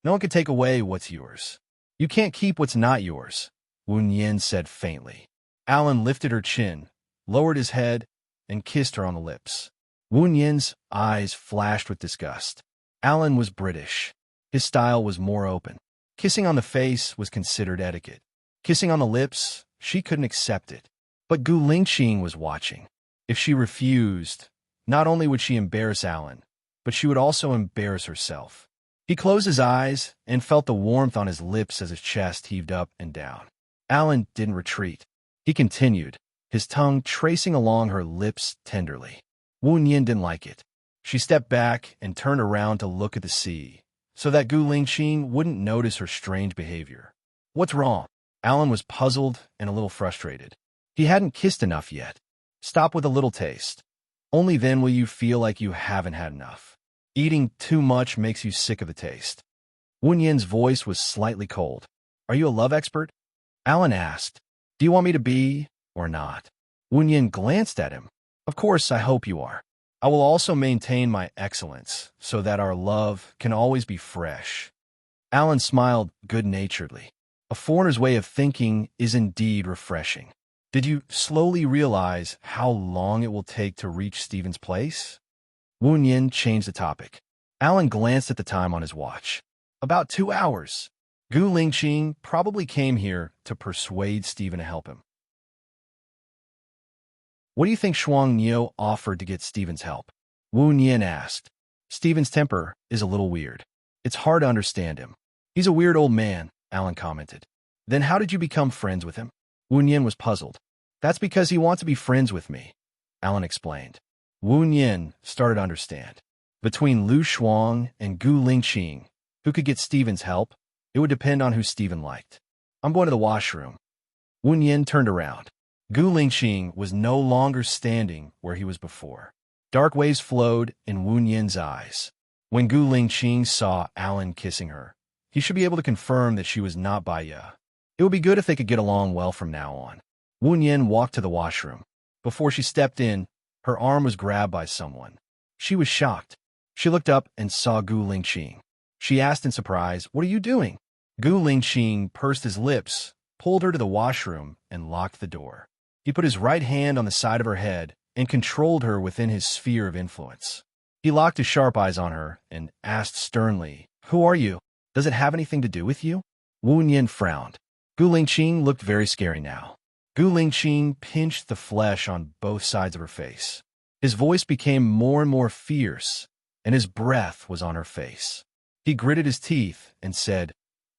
No one can take away what's yours. You can't keep what's not yours," Wu Yin said faintly. Alan lifted her chin, lowered his head, and kissed her on the lips. Wu Yin's eyes flashed with disgust. Alan was British. His style was more open. Kissing on the face was considered etiquette. Kissing on the lips, she couldn't accept it. But Gu Lingqing was watching. If she refused, not only would she embarrass Alan, but she would also embarrass herself. He closed his eyes and felt the warmth on his lips as his chest heaved up and down. Alan didn't retreat. He continued, his tongue tracing along her lips tenderly. Wu Yin didn't like it. She stepped back and turned around to look at the sea, so that Gu Lingqing wouldn't notice her strange behavior. "What's wrong?" Alan was puzzled and a little frustrated. He hadn't kissed enough yet. "Stop with a little taste. Only then will you feel like you haven't had enough. Eating too much makes you sick of the taste." Wu Yin's voice was slightly cold. "Are you a love expert?" Alan asked. "Do you want me to be or not?" Wu Yin glanced at him. "Of course, I hope you are. I will also maintain my excellence so that our love can always be fresh." Alan smiled good-naturedly. A foreigner's way of thinking is indeed refreshing. "Did you slowly realize how long it will take to reach Stephen's place?" Wu Yin changed the topic. Alan glanced at the time on his watch. "About 2 hours. Gu Lingqing probably came here to persuade Stephen to help him." "What do you think Shuang Niu offered to get Stephen's help?" Wu Yin asked. "Stephen's temper is a little weird. It's hard to understand him." "He's a weird old man," Alan commented. "Then how did you become friends with him?" Wu Yin was puzzled. "That's because he wants to be friends with me," Alan explained. Wu Yin started to understand. Between Lu Shuang and Gu Lingqing, who could get Stephen's help, it would depend on who Stephen liked. "I'm going to the washroom." Wu Yin turned around. Gu Lingqing was no longer standing where he was before. Dark waves flowed in Wu Yin's eyes. When Gu Lingqing saw Alan kissing her, he should be able to confirm that she was not Baiya. It would be good if they could get along well from now on. Wu Yin walked to the washroom. Before she stepped in, her arm was grabbed by someone. She was shocked. She looked up and saw Gu Lingqing. She asked in surprise, "What are you doing?" Gu Lingqing pursed his lips, pulled her to the washroom, and locked the door. He put his right hand on the side of her head and controlled her within his sphere of influence. He locked his sharp eyes on her and asked sternly, "Who are you? Does it have anything to do with you?" Wu Yin frowned. Gu Lingqing looked very scary now. Gu Lingqing pinched the flesh on both sides of her face. His voice became more and more fierce, and his breath was on her face. He gritted his teeth and said,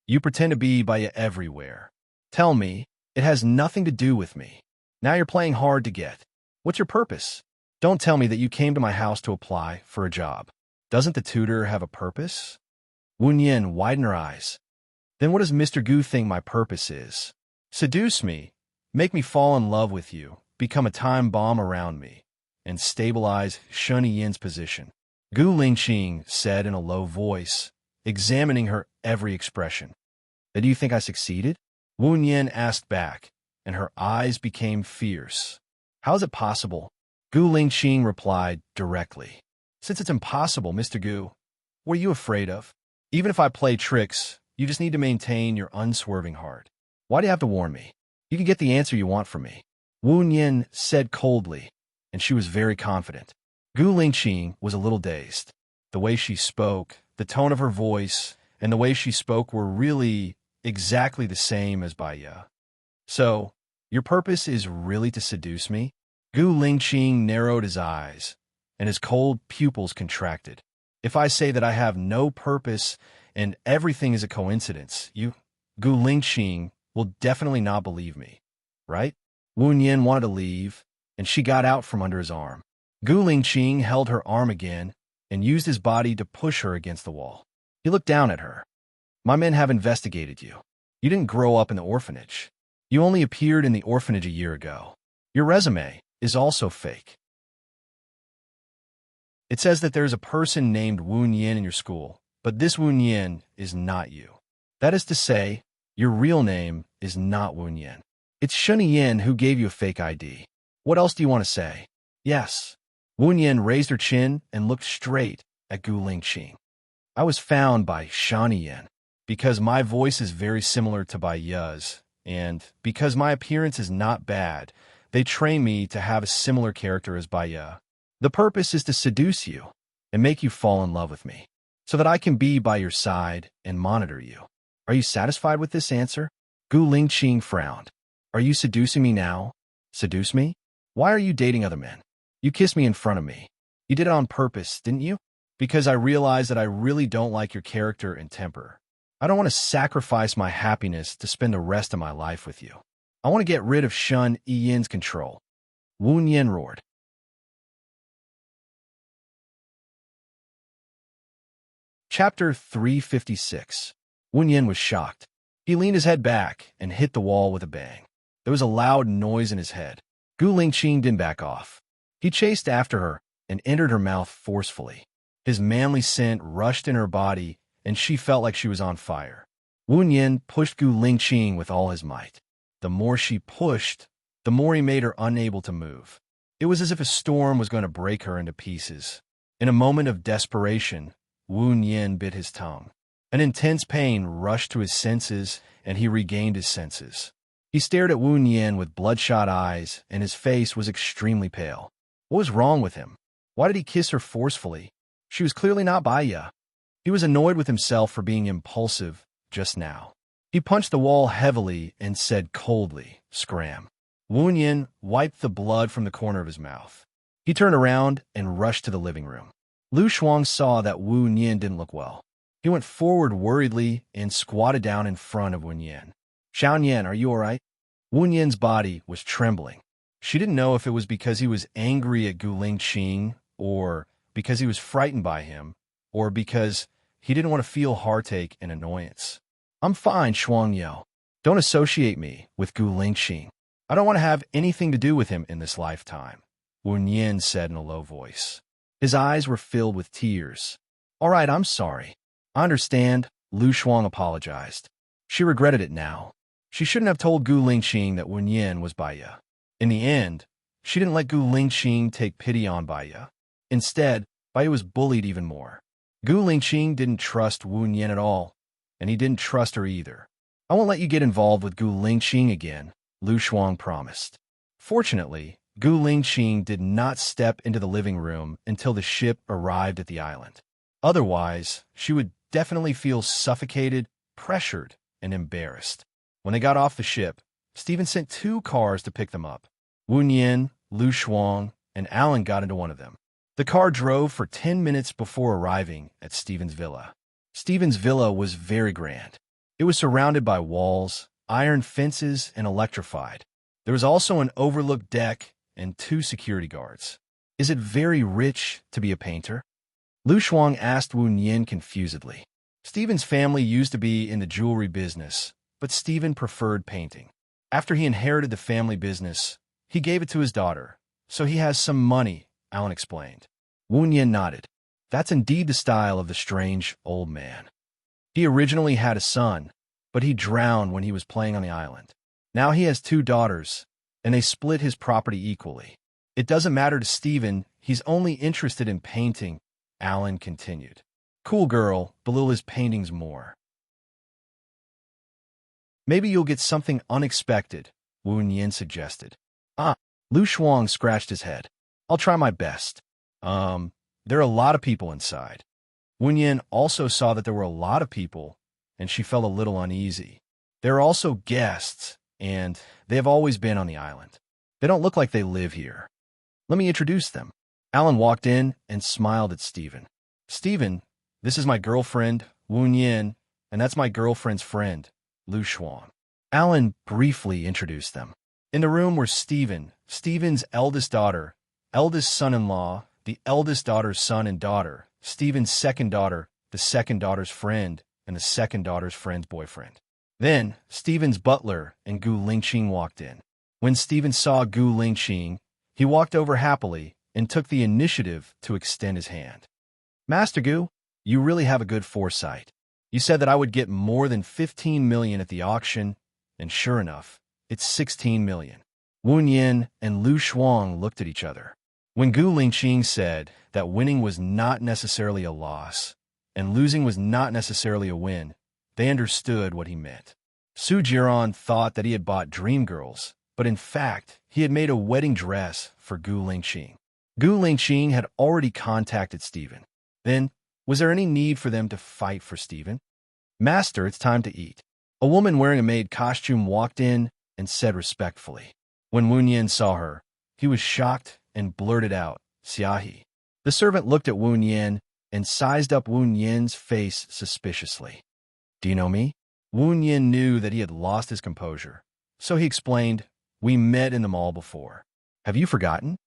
"You pretend to be Baiya everywhere. Tell me, it has nothing to do with me. Now you're playing hard to get. What's your purpose? Don't tell me that you came to my house to apply for a job. Doesn't the tutor have a purpose?" Wu Yin widened her eyes. "Then what does Mr. Gu think my purpose is? Seduce me, make me fall in love with you, become a time bomb around me, and stabilize Shun Yin's position," Gu Lingqing said in a low voice, examining her every expression. "And do you think I succeeded?" Wu Yin asked back, and her eyes became fierce. "How is it possible?" Gu Lingqing replied directly. "Since it's impossible, Mr. Gu, what are you afraid of? Even if I play tricks, you just need to maintain your unswerving heart. Why do you have to warn me? You can get the answer you want from me," Wu Yin said coldly, and she was very confident. Gu Lingqing was a little dazed. The way she spoke, the tone of her voice, and the way she spoke were really exactly the same as Baiya. "So, your purpose is really to seduce me?" Gu Lingqing narrowed his eyes, and his cold pupils contracted. "If I say that I have no purpose and everything is a coincidence, you Gu Lingqing will definitely not believe me, right? Wu Yin wanted to leave, and she got out from under his arm. Gu Lingqing held her arm again and used his body to push her against the wall. He looked down at her. My men have investigated you. You didn't grow up in the orphanage. You only appeared in the orphanage a year ago. Your resume is also fake. It says that there's a person named Wu Yin in your school, but this Wu Yin is not you. That is to say, your real name is not Wu Yin. It's Shun Yin who gave you a fake ID. What else do you want to say? Yes. Wu Yin raised her chin and looked straight at Gu Lingqing. I was found by Shan Yin because my voice is very similar to Bai Ye's, and because my appearance is not bad, they trained me to have a similar character as Bai Ye. The purpose is to seduce you and make you fall in love with me, so that I can be by your side and monitor you. Are you satisfied with this answer? Gu Lingqing frowned. Are you seducing me now? Seduce me? Why are you dating other men? You kissed me in front of me. You did it on purpose, didn't you? Because I realized that I really don't like your character and temper. I don't want to sacrifice my happiness to spend the rest of my life with you. I want to get rid of Shun Yin's control. Wu Yin roared. Chapter 356. Wu Yin was shocked. He leaned his head back and hit the wall with a bang. There was a loud noise in his head. Gu Lingqing didn't back off. He chased after her and entered her mouth forcefully. His manly scent rushed in her body, and she felt like she was on fire. Wu Yin pushed Gu Lingqing with all his might. The more she pushed, the more he made her unable to move. It was as if a storm was going to break her into pieces. In a moment of desperation, Wu Yin bit his tongue. An intense pain rushed to his senses, and he regained his senses. He stared at Wu Yin with bloodshot eyes, and his face was extremely pale. What was wrong with him? Why did he kiss her forcefully? She was clearly not Bai Ye. He was annoyed with himself for being impulsive just now. He punched the wall heavily and said coldly, "Scram." Wu Yin wiped the blood from the corner of his mouth. He turned around and rushed to the living room. Lu Shuang saw that Wu Yin didn't look well. He went forward worriedly and squatted down in front of Wu Yin. "Xiao Yan, are you all right?" Wu Yin's body was trembling. She didn't know if it was because he was angry at Gu Lingqing, or because he was frightened by him, or because he didn't want to feel heartache and annoyance. "I'm fine," Shuang yelled. "Don't associate me with Gu Lingqing. I don't want to have anything to do with him in this lifetime," Wu Yin said in a low voice. His eyes were filled with tears. "All right, I'm sorry. I understand," Lu Shuang apologized. She regretted it now. She shouldn't have told Gu Lingqing that Wu Yin was Bai Ye. In the end, she didn't let Gu Lingqing take pity on Bai Ye. Instead, Bai Ye was bullied even more. Gu Lingqing didn't trust Wu Yin at all, and he didn't trust her either. "I won't let you get involved with Gu Lingqing again," Lu Shuang promised. Fortunately, Gu Lingqing did not step into the living room until the ship arrived at the island. Otherwise, she would definitely feel suffocated, pressured, and embarrassed. When they got off the ship, Stephen sent 2 cars to pick them up. Wu Yin, Lu Shuang, and Alan got into one of them. The car drove for 10 minutes before arriving at Stephen's villa. Stephen's villa was very grand. It was surrounded by walls, iron fences, and electrified. There was also an overlooked deck and 2 security guards. "Is it very rich to be a painter?" Lu Shuang asked Wu Yin confusedly. Stephen's family used to be in the jewelry business, but Stephen preferred painting. After he inherited the family business, he gave it to his daughter, so he has some money, Alan explained. Wu Yin nodded. That's indeed the style of the strange old man. He originally had a son, but he drowned when he was playing on the island. Now he has 2 daughters, and they split his property equally. It doesn't matter to Stephen, he's only interested in painting, Alan continued. Cool girl, belittle his paintings more. Maybe you'll get something unexpected, Wu Yin suggested. Lu Shuang scratched his head. I'll try my best. There are a lot of people inside. Wu Yin also saw that there were a lot of people, and she felt a little uneasy. There are also guests, and they have always been on the island. They don't look like they live here. Let me introduce them. Alan walked in and smiled at Stephen. Stephen, this is my girlfriend, Wu Yin, and that's my girlfriend's friend, Lu Shuang. Alan briefly introduced them. In the room were Stephen's eldest daughter, eldest son-in-law, the eldest daughter's son and daughter, Stephen's second daughter, the second daughter's friend, and the second daughter's friend's boyfriend. Then, Stephen's butler and Gu Lingqing walked in. When Stephen saw Gu Lingqing, he walked over happily and took the initiative to extend his hand. Master Gu, you really have a good foresight. You said that I would get more than 15 million at the auction, and sure enough, it's 16 million. Wu Yin and Lu Shuang looked at each other. When Gu Lingqing said that winning was not necessarily a loss, and losing was not necessarily a win, they understood what he meant. Su Jiran thought that he had bought dream girls, but in fact, he had made a wedding dress for Gu Lingqing. Gu Lingqing had already contacted Stephen. Then, was there any need for them to fight for Stephen? Master, it's time to eat. A woman wearing a maid costume walked in and said respectfully. When Wu Yin saw her, he was shocked and blurted out, Xiaohe. The servant looked at Wu Yin and sized up Wu Yin's face suspiciously. Do you know me? Wu Yin knew that he had lost his composure, so he explained, we met in the mall before. Have you forgotten?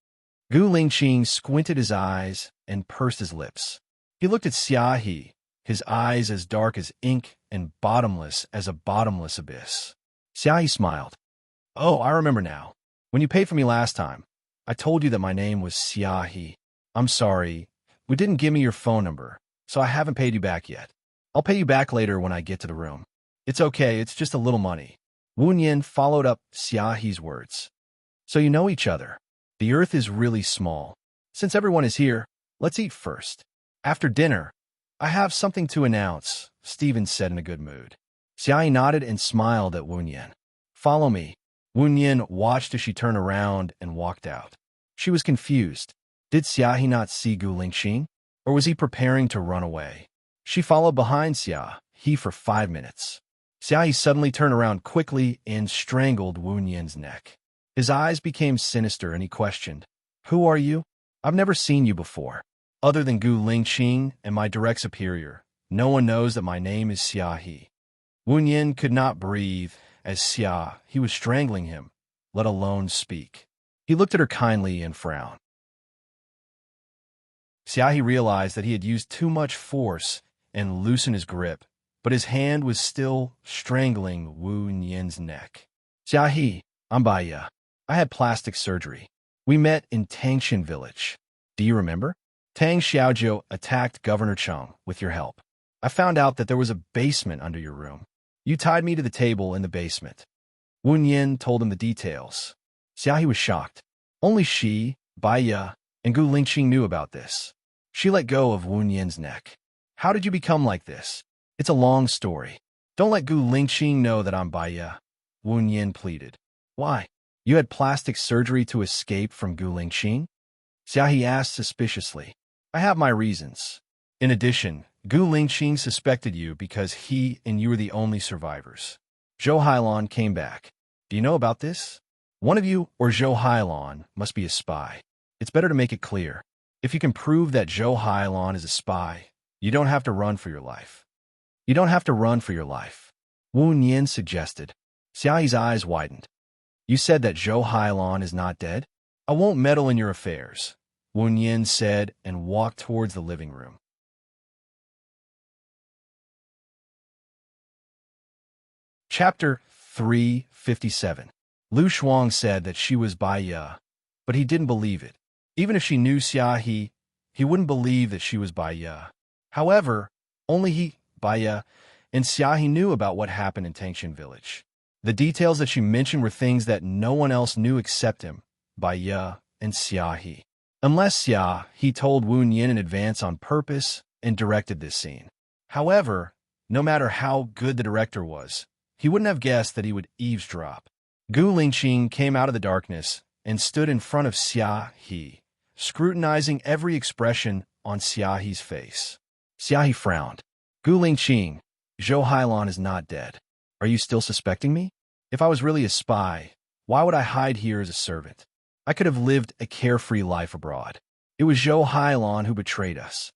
Gu Lingqing squinted his eyes and pursed his lips. He looked at Xiaohe, his eyes as dark as ink and bottomless as a bottomless abyss. Xiaohe smiled. Oh, I remember now. When you paid for me last time, I told you that my name was Xiaohe. I'm sorry, you didn't give me your phone number, so I haven't paid you back yet. I'll pay you back later when I get to the room. It's okay, it's just a little money. Wu Yin followed up Xiaohe's words. So you know each other. The earth is really small. Since everyone is here, let's eat first. After dinner, I have something to announce, Stephen said in a good mood. Xiaohe nodded and smiled at Wu Yin. Follow me. Wu Yin watched as she turned around and walked out. She was confused. Did Xiaohe see Gu Lingqing, or was he preparing to run away? She followed behind Xiaohe for 5 minutes. Xiaohe suddenly turned around quickly and strangled Wu Yin's neck. His eyes became sinister and he questioned, Who are you? I've never seen you before. Other than Gu Lingqing and my direct superior, no one knows that my name is Xiaohe. Wu Yin could not breathe as Xiaohe was strangling him, let alone speak. He looked at her kindly and frowned. Xiaohe realized that he had used too much force and loosened his grip, but his hand was still strangling Wu Yin's neck. Xiaohe, I'm Baiya. I had plastic surgery. We met in Tangshan village. Do you remember? Tang Xiaojiu attacked Governor Cheng with your help. I found out that there was a basement under your room. You tied me to the table in the basement. Wu Yin told him the details. Xiaohe was shocked. Only she, Baiya, and Gu Lingqing knew about this. She let go of Wu Yin's neck. How did you become like this? It's a long story. Don't let Gu Lingqing know that I'm Baiya, Wu Yin pleaded. Why? You had plastic surgery to escape from Gu Lingqing? Xiaohe asked suspiciously. I have my reasons. In addition, Gu Lingqing suspected you because he and you were the only survivors. Zhou Hailan came back. Do you know about this? One of you or Zhou Hailan must be a spy. It's better to make it clear. If you can prove that Zhou Hailan is a spy, you don't have to run for your life. You don't have to run for your life. Wu Yin suggested. Xiaohe's eyes widened. You said that Zhou Hailan is not dead? I won't meddle in your affairs, Wu Yin said and walked towards the living room. Chapter 357. Lu Shuang said that she was Baiya, but he didn't believe it. Even if she knew Xiaohe, he wouldn't believe that she was Baiya. However, only he, Baiya, and Xiaohe knew about what happened in Tangshan village. The details that she mentioned were things that no one else knew except him, Baiya, and Xiaohe. Unless Xiaohe told Wu Yin in advance on purpose and directed this scene. However, no matter how good the director was, he wouldn't have guessed that he would eavesdrop. Gu Lingqing came out of the darkness and stood in front of Xiaohe, scrutinizing every expression on Xiaohe's face. Xiaohe frowned. Gu Lingqing, Zhou Hailan is not dead. Are you still suspecting me? If I was really a spy, why would I hide here as a servant? I could have lived a carefree life abroad. It was Zhou Hailan who betrayed us.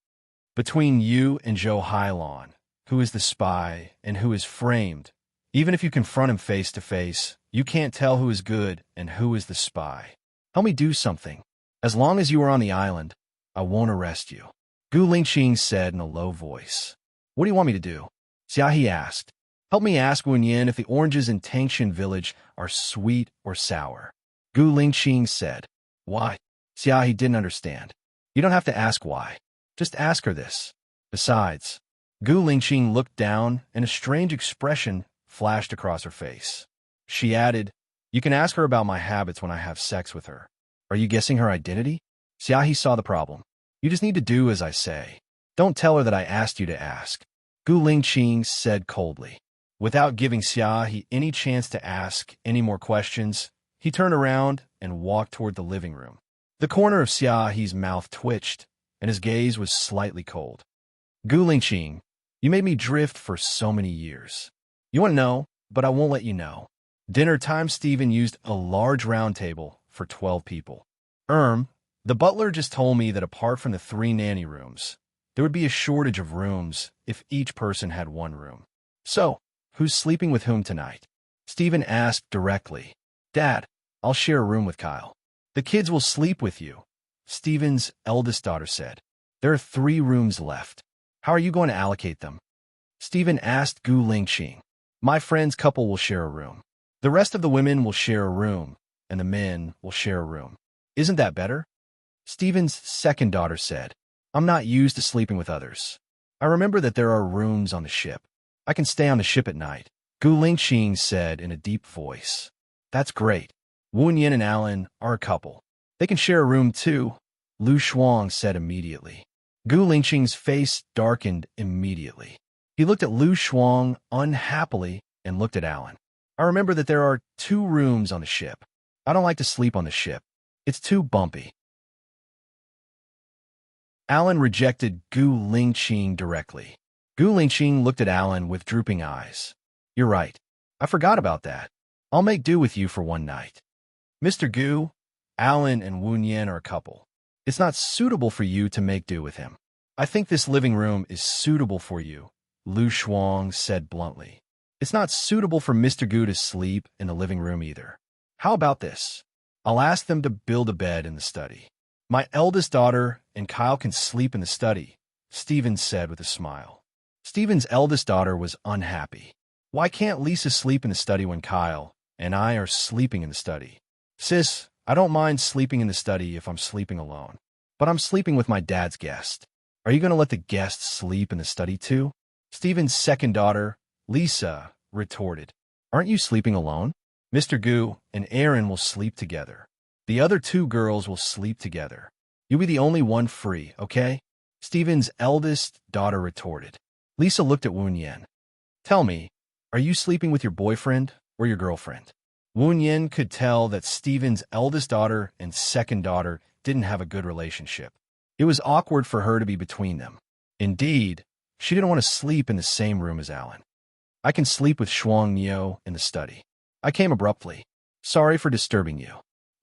Between you and Zhou Hailan, who is the spy and who is framed, Even if you confront him face to face, you can't tell who is good and who is the spy. Help me do something. As long as you are on the island, I won't arrest you. Gu Lingqing said in a low voice. What do you want me to do? Xiaohe asked. Help me ask Wen Yin if the oranges in Tangshan village are sweet or sour. Gu Lingqing said. Why? Xiaohe didn't understand. You don't have to ask why. Just ask her this. Besides, Gu Lingqing looked down and a strange expression flashed across her face. She added, You can ask her about my habits when I have sex with her. Are you guessing her identity? Xiaohe saw the problem. You just need to do as I say. Don't tell her that I asked you to ask. Gu Lingqing said coldly. Without giving Xiaohe any chance to ask any more questions, he turned around and walked toward the living room. The corner of Xiaohe's mouth twitched, and his gaze was slightly cold. Gu Lingqing, you made me drift for so many years. You want to know, but I won't let you know. Dinner time. Stephen used a large round table for 12 people. The butler just told me that apart from the 3 nanny rooms, there would be a shortage of rooms if each person had 1 room. So, who's sleeping with whom tonight? Stephen asked directly. Dad, I'll share a room with Kyle. The kids will sleep with you, Stephen's eldest daughter said. There are 3 rooms left. How are you going to allocate them? Stephen asked Gu Lingqing. My friend's couple will share a room. The rest of the women will share a room, and the men will share a room. Isn't that better? Stephen's second daughter said. I'm not used to sleeping with others. I remember that there are rooms on the ship. I can stay on the ship at night, Gu Lingqing said in a deep voice. That's great. Wen Yin and Alan are a couple. They can share a room too, Lu Shuang said immediately. Gu Lingqing's face darkened immediately. He looked at Lu Shuang unhappily and looked at Alan. I remember that there are 2 rooms on the ship. I don't like to sleep on the ship. It's too bumpy. Alan rejected Gu Lingqing directly. Gu Lingqing looked at Alan with drooping eyes. You're right. I forgot about that. I'll make do with you for 1 night. Mr. Gu, Alan and Wen Yin are a couple. It's not suitable for you to make do with him. I think this living room is suitable for you, Lu Shuang said bluntly. It's not suitable for Mr. Gu to sleep in the living room either. How about this? I'll ask them to build a bed in the study. My eldest daughter and Kyle can sleep in the study, Stephen said with a smile. Stephen's eldest daughter was unhappy. Why can't Lisa sleep in the study when Kyle and I are sleeping in the study? Sis, I don't mind sleeping in the study if I'm sleeping alone, but I'm sleeping with my dad's guest. Are you going to let the guests sleep in the study too? Stephen's second daughter, Lisa, retorted. Aren't you sleeping alone? Mr. Gu and Aaron will sleep together. The other 2 girls will sleep together. You'll be the only one free, okay? Stephen's eldest daughter retorted. Lisa looked at Wen Yin. Tell me, are you sleeping with your boyfriend or your girlfriend? Wen Yin could tell that Stephen's eldest daughter and second daughter didn't have a good relationship. It was awkward for her to be between them. Indeed, she didn't want to sleep in the same room as Alan. I can sleep with Shuang Niu in the study. I came abruptly. Sorry for disturbing you.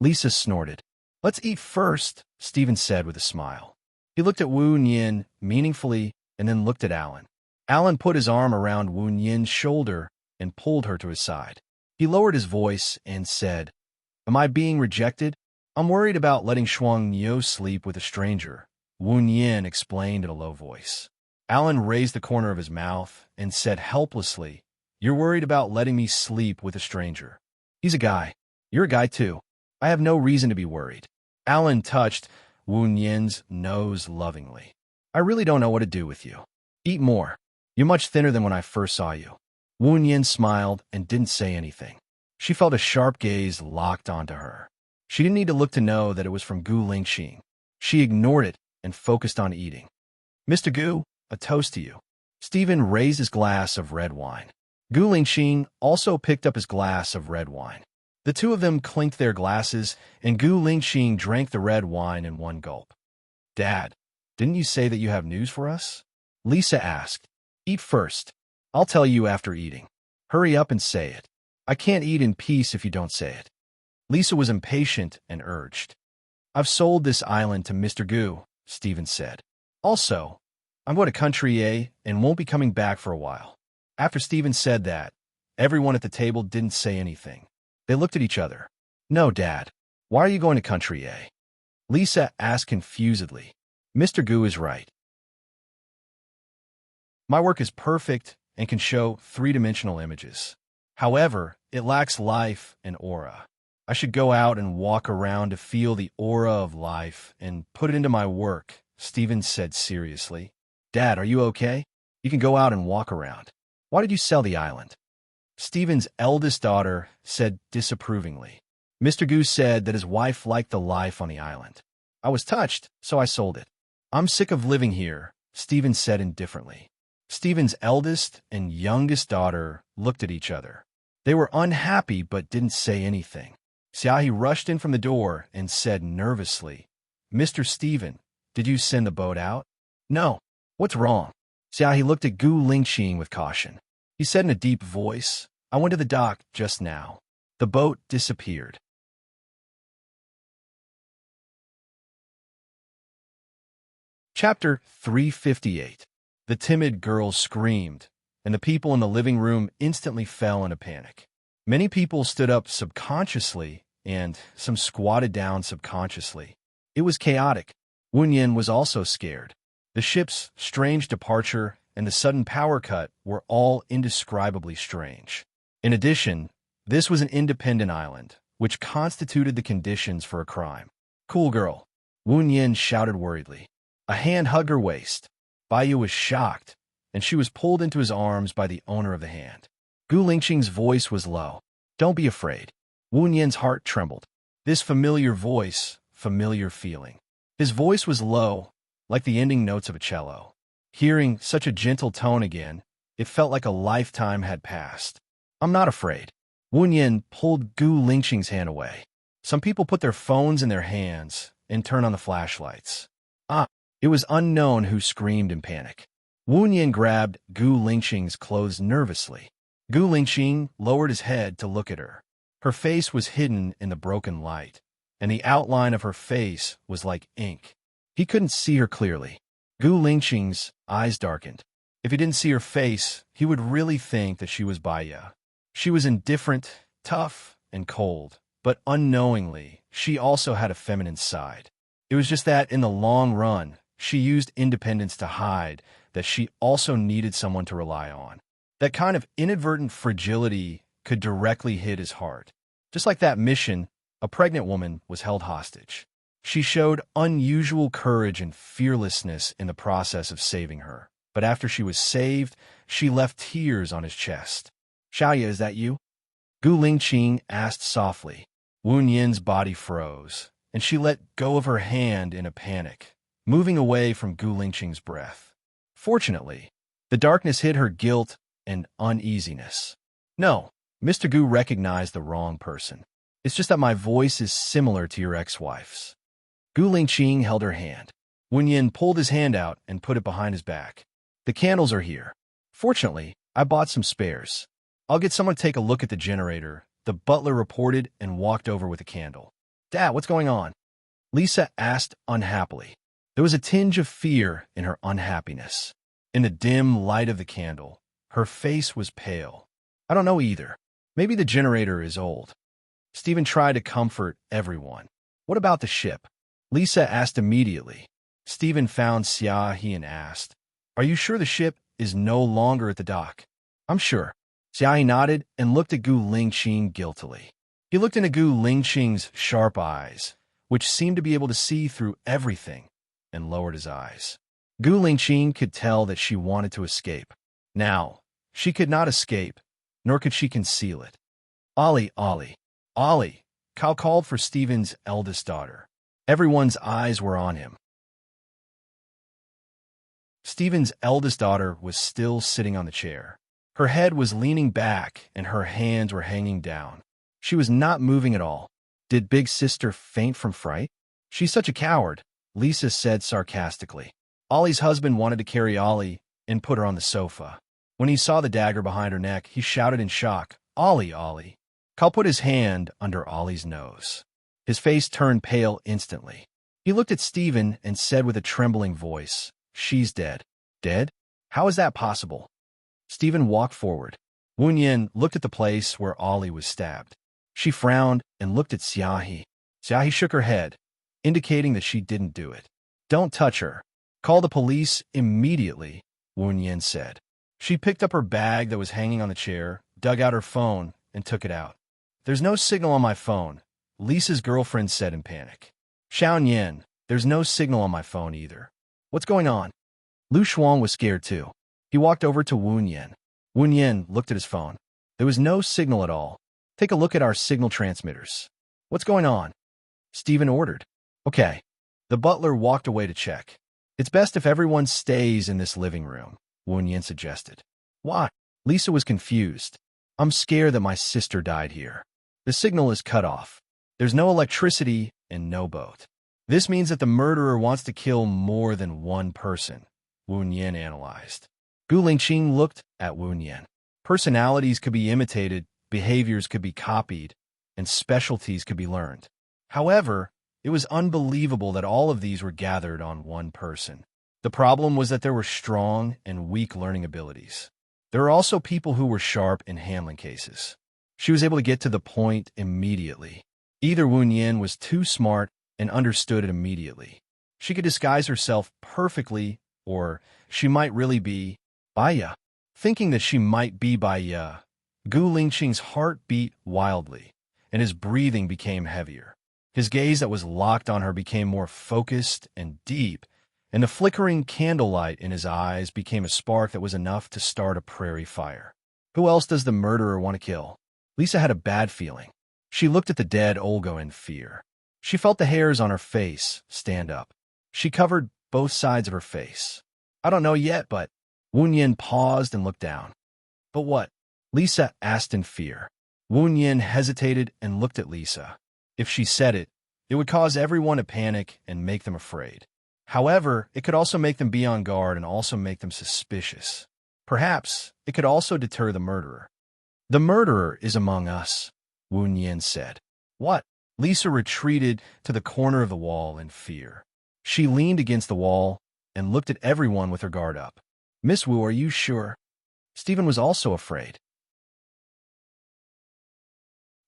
Lisa snorted. Let's eat first, Stephen said with a smile. He looked at Wen Yin meaningfully and then looked at Alan. Alan put his arm around Wen Yin's shoulder and pulled her to his side. He lowered his voice and said, Am I being rejected? I'm worried about letting Shuang Niu sleep with a stranger, Wen Yin explained in a low voice. Alan raised the corner of his mouth and said helplessly, You're worried about letting me sleep with a stranger. He's a guy. You're a guy too. I have no reason to be worried. Alan touched Wen Yin's nose lovingly. I really don't know what to do with you. Eat more. You're much thinner than when I first saw you. Wen Yin smiled and didn't say anything. She felt a sharp gaze locked onto her. She didn't need to look to know that it was from Gu Lingqing. She ignored it and focused on eating. Mr. Gu, a toast to you. Stephen raised his glass of red wine. Gu Lingqing also picked up his glass of red wine. The 2 of them clinked their glasses, and Gu Lingqing drank the red wine in 1 gulp. Dad, didn't you say that you have news for us? Lisa asked. Eat first. I'll tell you after eating. Hurry up and say it. I can't eat in peace if you don't say it. Lisa was impatient and urged. I've sold this island to Mr. Gu, Stephen said. Also, I'm going to Country A and won't be coming back for a while. After Stephen said that, Everyone at the table didn't say anything. They looked at each other. No, Dad. Why are you going to country A? Lisa asked confusedly. Mr. Gu is right. My work is perfect and can show three-dimensional images. However, it lacks life and aura. I should go out and walk around to feel the aura of life and put it into my work, Stephen said seriously. Dad, are you okay? You can go out and walk around. Why did you sell the island? Stephen's eldest daughter said disapprovingly. Mr. Goose said that his wife liked the life on the island. I was touched, so I sold it. I'm sick of living here, Stephen said indifferently. Stephen's eldest and youngest daughter looked at each other. They were unhappy but didn't say anything. Xiaohi rushed in from the door and said nervously, Mr. Stephen, did you send the boat out? No. What's wrong? Xiaohi looked at Gu Lingqing with caution. He said in a deep voice, I went to the dock just now. The boat disappeared. Chapter 358. The timid girl screamed, and the people in the living room instantly fell into panic. Many people stood up subconsciously, and some squatted down subconsciously. It was chaotic. Wen Yin was also scared. The ship's strange departure and the sudden power cut were all indescribably strange. In addition, this was an independent island, which constituted the conditions for a crime. Cool girl, Wen Yin shouted worriedly. A hand hugged her waist. Baiyu was shocked, and she was pulled into his arms by the owner of the hand. Gu Lingqing's voice was low. Don't be afraid. Wen Yin's heart trembled. This familiar voice, familiar feeling. His voice was low, like the ending notes of a cello. Hearing such a gentle tone again, it felt like a lifetime had passed. I'm not afraid. Wen Yin pulled Gu Lingqing's hand away. Some people put their phones in their hands and turned on the flashlights. It was unknown who screamed in panic. Wen Yin grabbed Gu Lingqing's clothes nervously. Gu Lingqing lowered his head to look at her. Her face was hidden in the broken light, and the outline of her face was like ink. He couldn't see her clearly. Gu Lingqing's eyes darkened. If he didn't see her face, he would really think that she was Baiya. She was indifferent, tough, and cold, but unknowingly, she also had a feminine side. It was just that, in the long run, she used independence to hide that she also needed someone to rely on. That kind of inadvertent fragility could directly hit his heart. Just like that mission, a pregnant woman was held hostage. She showed unusual courage and fearlessness in the process of saving her. But after she was saved, she left tears on his chest. Xiaoya, is that you? Gu Lingqing asked softly. Wen Yin's body froze, and she let go of her hand in a panic, moving away from Gu Lingqing's breath. Fortunately, the darkness hid her guilt and uneasiness. No, Mr. Gu recognized the wrong person. It's just that my voice is similar to your ex-wife's. Gu Lingqing held her hand. Wen Yin pulled his hand out and put it behind his back. The candles are here. Fortunately, I bought some spares. I'll get someone to take a look at the generator, the butler reported and walked over with a candle. Dad, what's going on? Lisa asked unhappily. There was a tinge of fear in her unhappiness. In the dim light of the candle, her face was pale. I don't know either. Maybe the generator is old. Stephen tried to comfort everyone. What about the ship? Lisa asked immediately. Stephen found Xiaohi and asked, Are you sure the ship is no longer at the dock? I'm sure. Xiaohi nodded and looked at Gu Lingqing guiltily. He looked into Gu Lingqing's sharp eyes, which seemed to be able to see through everything, and lowered his eyes. Gu Lingqing could tell that she wanted to escape. Now, she could not escape, nor could she conceal it. Ollie, Ollie, Ollie, Cao called for Stephen's eldest daughter. Everyone's eyes were on him. Stephen's eldest daughter was still sitting on the chair. Her head was leaning back and her hands were hanging down. She was not moving at all. Did big sister faint from fright? She's such a coward, Lisa said sarcastically. Ollie's husband wanted to carry Ollie and put her on the sofa. When he saw the dagger behind her neck, he shouted in shock, Ollie, Ollie. Cal put his hand under Ollie's nose. His face turned pale instantly. He looked at Stephen and said with a trembling voice, She's dead. Dead? How is that possible? Stephen walked forward. Wu Yin looked at the place where Ollie was stabbed. She frowned and looked at Xiaohe. Xiaohe shook her head, indicating that she didn't do it. Don't touch her. Call the police immediately, Wu Yin said. She picked up her bag that was hanging on the chair, dug out her phone, and took it out. There's no signal on my phone, Lisa's girlfriend said in panic. Xiaoyan, there's no signal on my phone either. What's going on? Lu Shuang was scared too. He walked over to Wu Yin. Wu Yin looked at his phone. There was no signal at all. Take a look at our signal transmitters. What's going on? Stephen ordered. Okay. The butler walked away to check. It's best if everyone stays in this living room, Wu Yin suggested. Why? Lisa was confused. I'm scared that my sister died here. The signal is cut off. There's no electricity and no boat. This means that the murderer wants to kill more than one person, Wu Yin analyzed. Gu Lingqing looked at Wu Yin. Personalities could be imitated, behaviors could be copied, and specialties could be learned. However, it was unbelievable that all of these were gathered on one person. The problem was that there were strong and weak learning abilities. There were also people who were sharp in handling cases. She was able to get to the point immediately. Either Wu Yin was too smart and understood it immediately. She could disguise herself perfectly, or she might really be Baya. Thinking that she might be Baya, Gu Lingqing's heart beat wildly, and his breathing became heavier. His gaze that was locked on her became more focused and deep, and the flickering candlelight in his eyes became a spark that was enough to start a prairie fire. Who else does the murderer want to kill? Lisa had a bad feeling. She looked at the dead Olga in fear. She felt the hairs on her face stand up. She covered both sides of her face. I don't know yet, but... Wu Yin paused and looked down. But what? Lisa asked in fear. Wu Yin hesitated and looked at Lisa. If she said it, it would cause everyone to panic and make them afraid. However, it could also make them be on guard and also make them suspicious. Perhaps it could also deter the murderer. The murderer is among us, Wu Yin said. What? Lisa retreated to the corner of the wall in fear. She leaned against the wall and looked at everyone with her guard up. Miss Wu, are you sure? Stephen was also afraid.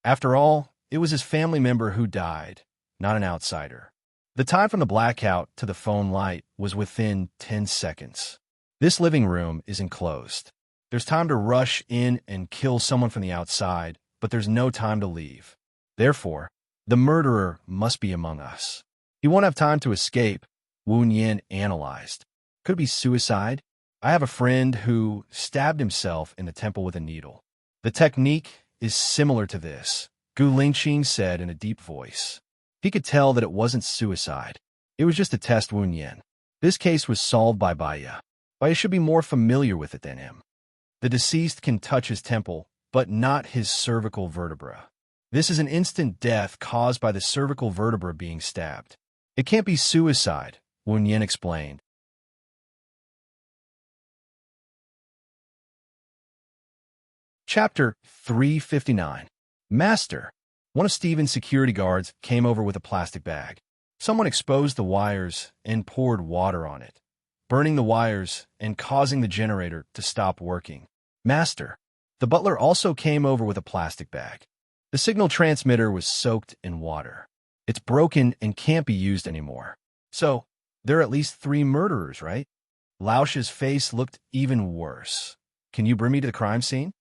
After all, it was his family member who died, not an outsider. The time from the blackout to the phone light was within 10 seconds. This living room is enclosed. There's time to rush in and kill someone from the outside, but there's no time to leave. Therefore, the murderer must be among us. He won't have time to escape, Wu Yin analyzed. Could it be suicide? I have a friend who stabbed himself in the temple with a needle. The technique is similar to this, Gu Lingqing said in a deep voice. He could tell that it wasn't suicide. It was just to test Wu Yin. This case was solved by Baya. Baya should be more familiar with it than him. The deceased can touch his temple, but not his cervical vertebra. This is an instant death caused by the cervical vertebra being stabbed. It can't be suicide, Wu Yin explained. Chapter 359. Master. One of Stephen's security guards came over with a plastic bag. Someone exposed the wires and poured water on it, burning the wires and causing the generator to stop working. Master. The butler also came over with a plastic bag. The signal transmitter was soaked in water. It's broken and can't be used anymore. So, there are at least 3 murderers, right? Lausch's face looked even worse. Can you bring me to the crime scene?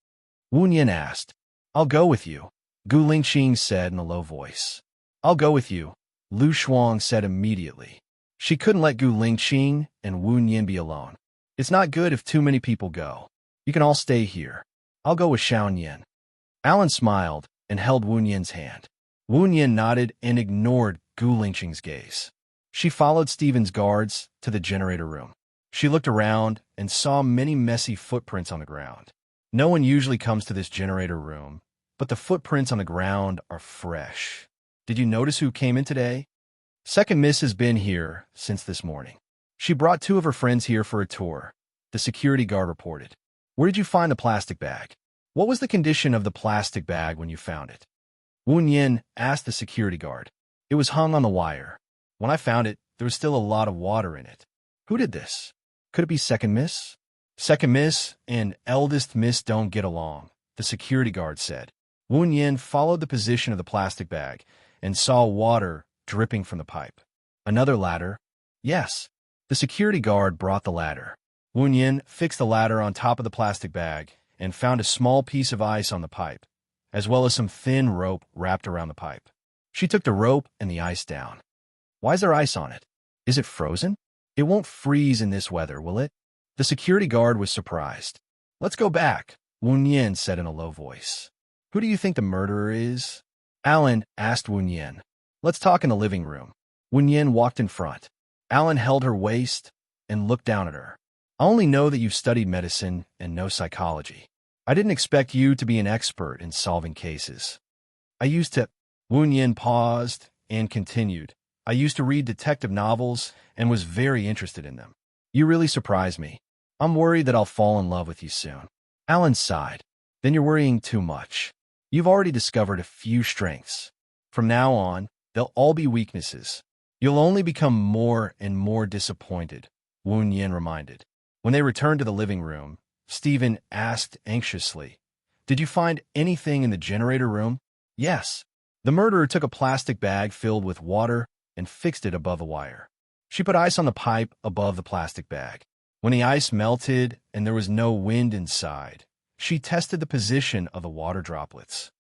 Wu Yin asked. I'll go with you, Gu Lingqing said in a low voice. I'll go with you, Lu Shuang said immediately. She couldn't let Gu Lingqing and Wu Yin be alone. It's not good if too many people go. You can all stay here. I'll go with Xiaoyan. Alan smiled and held Wu Yin's hand. Wu Yin nodded and ignored Gu Lingqing's gaze. She followed Stephen's guards to the generator room. She looked around and saw many messy footprints on the ground. No one usually comes to this generator room, but the footprints on the ground are fresh. Did you notice who came in today? Second Miss has been here since this morning. She brought 2 of her friends here for a tour, the security guard reported. Where did you find the plastic bag? What was the condition of the plastic bag when you found it? Wu Yin asked the security guard. It was hung on the wire. When I found it, there was still a lot of water in it. Who did this? Could it be Second Miss? Second Miss and Eldest Miss don't get along, the security guard said. Wu Yin followed the position of the plastic bag and saw water dripping from the pipe. Another ladder? Yes. The security guard brought the ladder. Wu Yin fixed the ladder on top of the plastic bag and found a small piece of ice on the pipe, as well as some thin rope wrapped around the pipe. She took the rope and the ice down. Why is there ice on it? Is it frozen? It won't freeze in this weather, will it? The security guard was surprised. Let's go back, Wu Yin said in a low voice. Who do you think the murderer is? Alan asked Wu Yin. Let's talk in the living room. Wu Yin walked in front. Alan held her waist and looked down at her. I only know that you've studied medicine and know psychology. I didn't expect you to be an expert in solving cases. I used to... Wu Yin paused and continued. I used to read detective novels and was very interested in them. You really surprised me. I'm worried that I'll fall in love with you soon. Alan sighed. Then you're worrying too much. You've already discovered a few strengths. From now on, they'll all be weaknesses. You'll only become more and more disappointed, Wu Yin reminded. When they returned to the living room, Stephen asked anxiously, Did you find anything in the generator room? Yes. The murderer took a plastic bag filled with water and fixed it above the wire. She put ice on the pipe above the plastic bag. When the ice melted and there was no wind inside, she tested the position of the water droplets.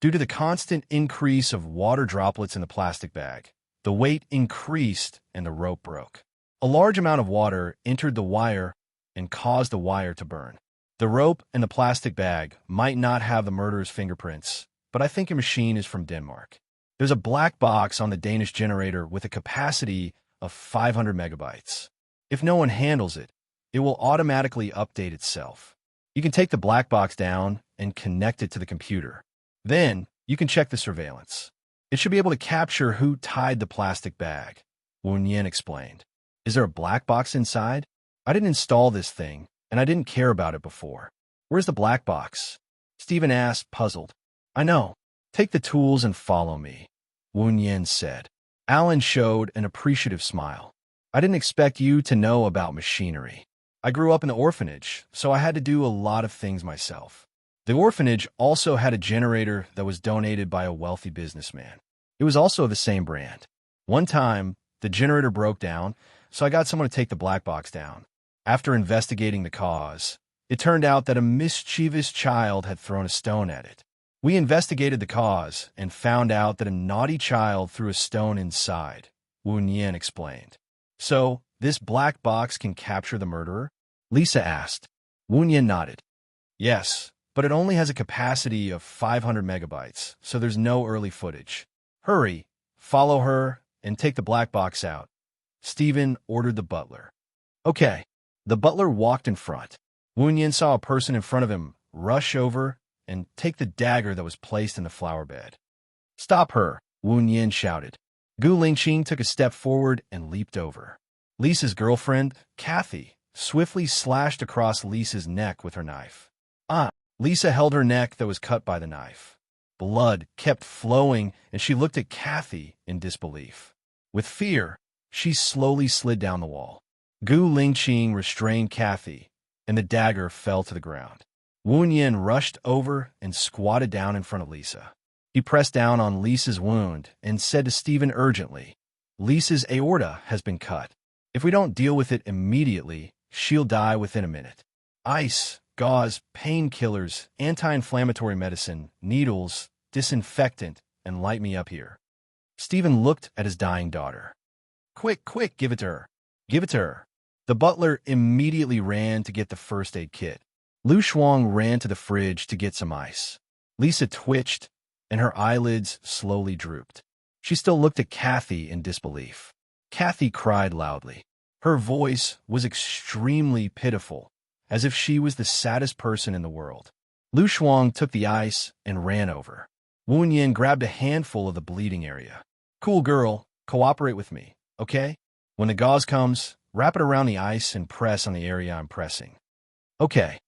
Due to the constant increase of water droplets in the plastic bag, the weight increased and the rope broke. A large amount of water entered the wire and caused the wire to burn. The rope and the plastic bag might not have the murderer's fingerprints, but I think your machine is from Denmark. There's a black box on the Danish generator with a capacity of 500 megabytes. If no one handles it, it will automatically update itself. You can take the black box down and connect it to the computer. Then, you can check the surveillance. It should be able to capture who tied the plastic bag, Wu Yin explained. Is there a black box inside? I didn't install this thing, and I didn't care about it before. Where's the black box? Stephen asked, puzzled. I know. Take the tools and follow me, Wu Yin said. Alan showed an appreciative smile. I didn't expect you to know about machinery. I grew up in the orphanage, so I had to do a lot of things myself. The orphanage also had a generator that was donated by a wealthy businessman. It was also the same brand. One time, the generator broke down, so I got someone to take the black box down. After investigating the cause, it turned out that a mischievous child had thrown a stone at it. We investigated the cause and found out that a naughty child threw a stone inside, Wu Yin explained. So, this black box can capture the murderer? Lisa asked. Wu Yin nodded. Yes, but it only has a capacity of 500 megabytes, so there's no early footage. Hurry, follow her, and take the black box out. Stephen ordered the butler. Okay. The butler walked in front. Wu Yin saw a person in front of him rush over and take the dagger that was placed in the flower bed. Stop her, Wu Yin shouted. Gu Lingqing took a step forward and leaped over. Lisa's girlfriend, Kathy, swiftly slashed across Lisa's neck with her knife. Lisa held her neck that was cut by the knife. Blood kept flowing, and she looked at Kathy in disbelief. With fear, she slowly slid down the wall. Gu Lingqing restrained Kathy, and the dagger fell to the ground. Wu Yin rushed over and squatted down in front of Lisa. He pressed down on Lisa's wound and said to Stephen urgently, Lisa's aorta has been cut. If we don't deal with it immediately, she'll die within a minute. Ice, gauze, painkillers, anti-inflammatory medicine, needles, disinfectant, and light me up here. Stephen looked at his dying daughter. Quick, quick, give it to her. Give it to her. The butler immediately ran to get the first aid kit. Lu Shuang ran to the fridge to get some ice. Lisa twitched, and her eyelids slowly drooped. She still looked at Kathy in disbelief. Kathy cried loudly. Her voice was extremely pitiful, as if she was the saddest person in the world. Lu Shuang took the ice and ran over. Wu Yin grabbed a handful of the bleeding area. Cool girl, cooperate with me, okay? When the gauze comes, wrap it around the ice and press on the area I'm pressing. Okay.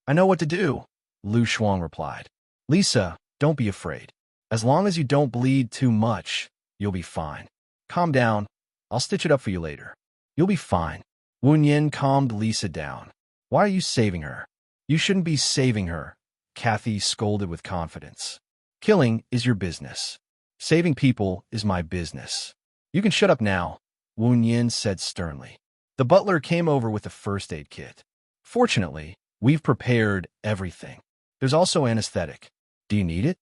I know what to do, Lu Shuang replied. Lisa, don't be afraid. As long as you don't bleed too much, you'll be fine. Calm down. I'll stitch it up for you later. You'll be fine. Wu Yin calmed Lisa down. Why are you saving her? You shouldn't be saving her, Kathy scolded with confidence. Killing is your business. Saving people is my business. You can shut up now, Wu Yin said sternly. The butler came over with the first aid kit. Fortunately, we've prepared everything. There's also anesthetic. Do you need it?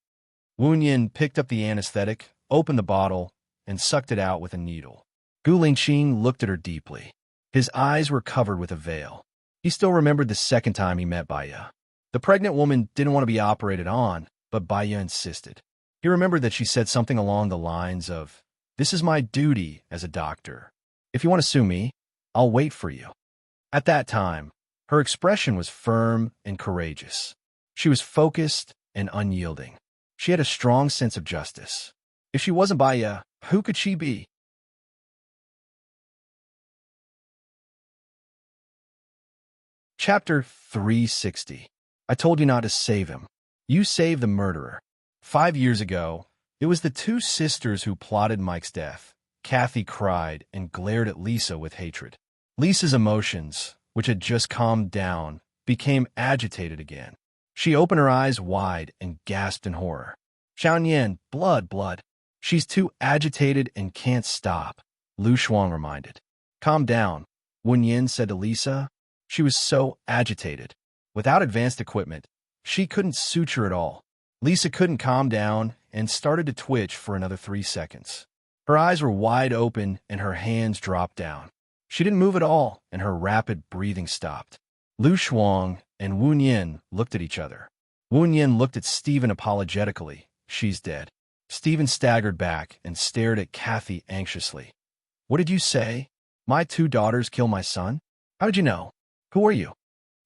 Wu Yin picked up the anesthetic, opened the bottle, and sucked it out with a needle. Gu Lingqing looked at her deeply. His eyes were covered with a veil. He still remembered the second time he met Baya. The pregnant woman didn't want to be operated on, but Baya insisted. He remembered that she said something along the lines of, "This is my duty as a doctor. If you want to sue me, I'll wait for you." At that time, her expression was firm and courageous. She was focused and unyielding. She had a strong sense of justice. If she wasn't Baya, who could she be? Chapter 360. I told you not to save him. You saved the murderer. 5 years ago, it was the two sisters who plotted Mike's death. Kathy cried and glared at Lisa with hatred. Lisa's emotions, which had just calmed down, became agitated again. She opened her eyes wide and gasped in horror. Xiaoyan, blood. She's too agitated and can't stop, Lu Shuang reminded. Calm down, Wu Yin said to Lisa. She was so agitated. Without advanced equipment, she couldn't suture at all. Lisa couldn't calm down and started to twitch for another 3 seconds. Her eyes were wide open and her hands dropped down. She didn't move at all, and her rapid breathing stopped. Lu Shuang and Wu Yin looked at each other. Wu Yin looked at Stephen apologetically. She's dead. Stephen staggered back and stared at Kathy anxiously. What did you say? My 2 daughters kill my son? How did you know? Who are you?